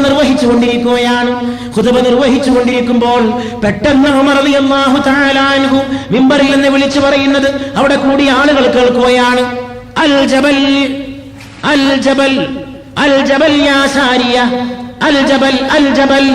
നിർവഹിച്ചുകൊണ്ടിരിക്കുമ്പോൾ പെട്ടെന്ന് ഉമർ റളിയല്ലാഹു തആല അൻഹു മിമ്പറിൽ നിന്ന് വിളിച്ചു പറയുന്നത് അവിടെ കൂടിയ ആളുകൾ കേൾക്കുകയാണ്. അൽ ജബൽ അൽ ജബൽ അൽ ജബൽ യാ സാരിയ, അൽ ജബൽ അൽ ജബൽ.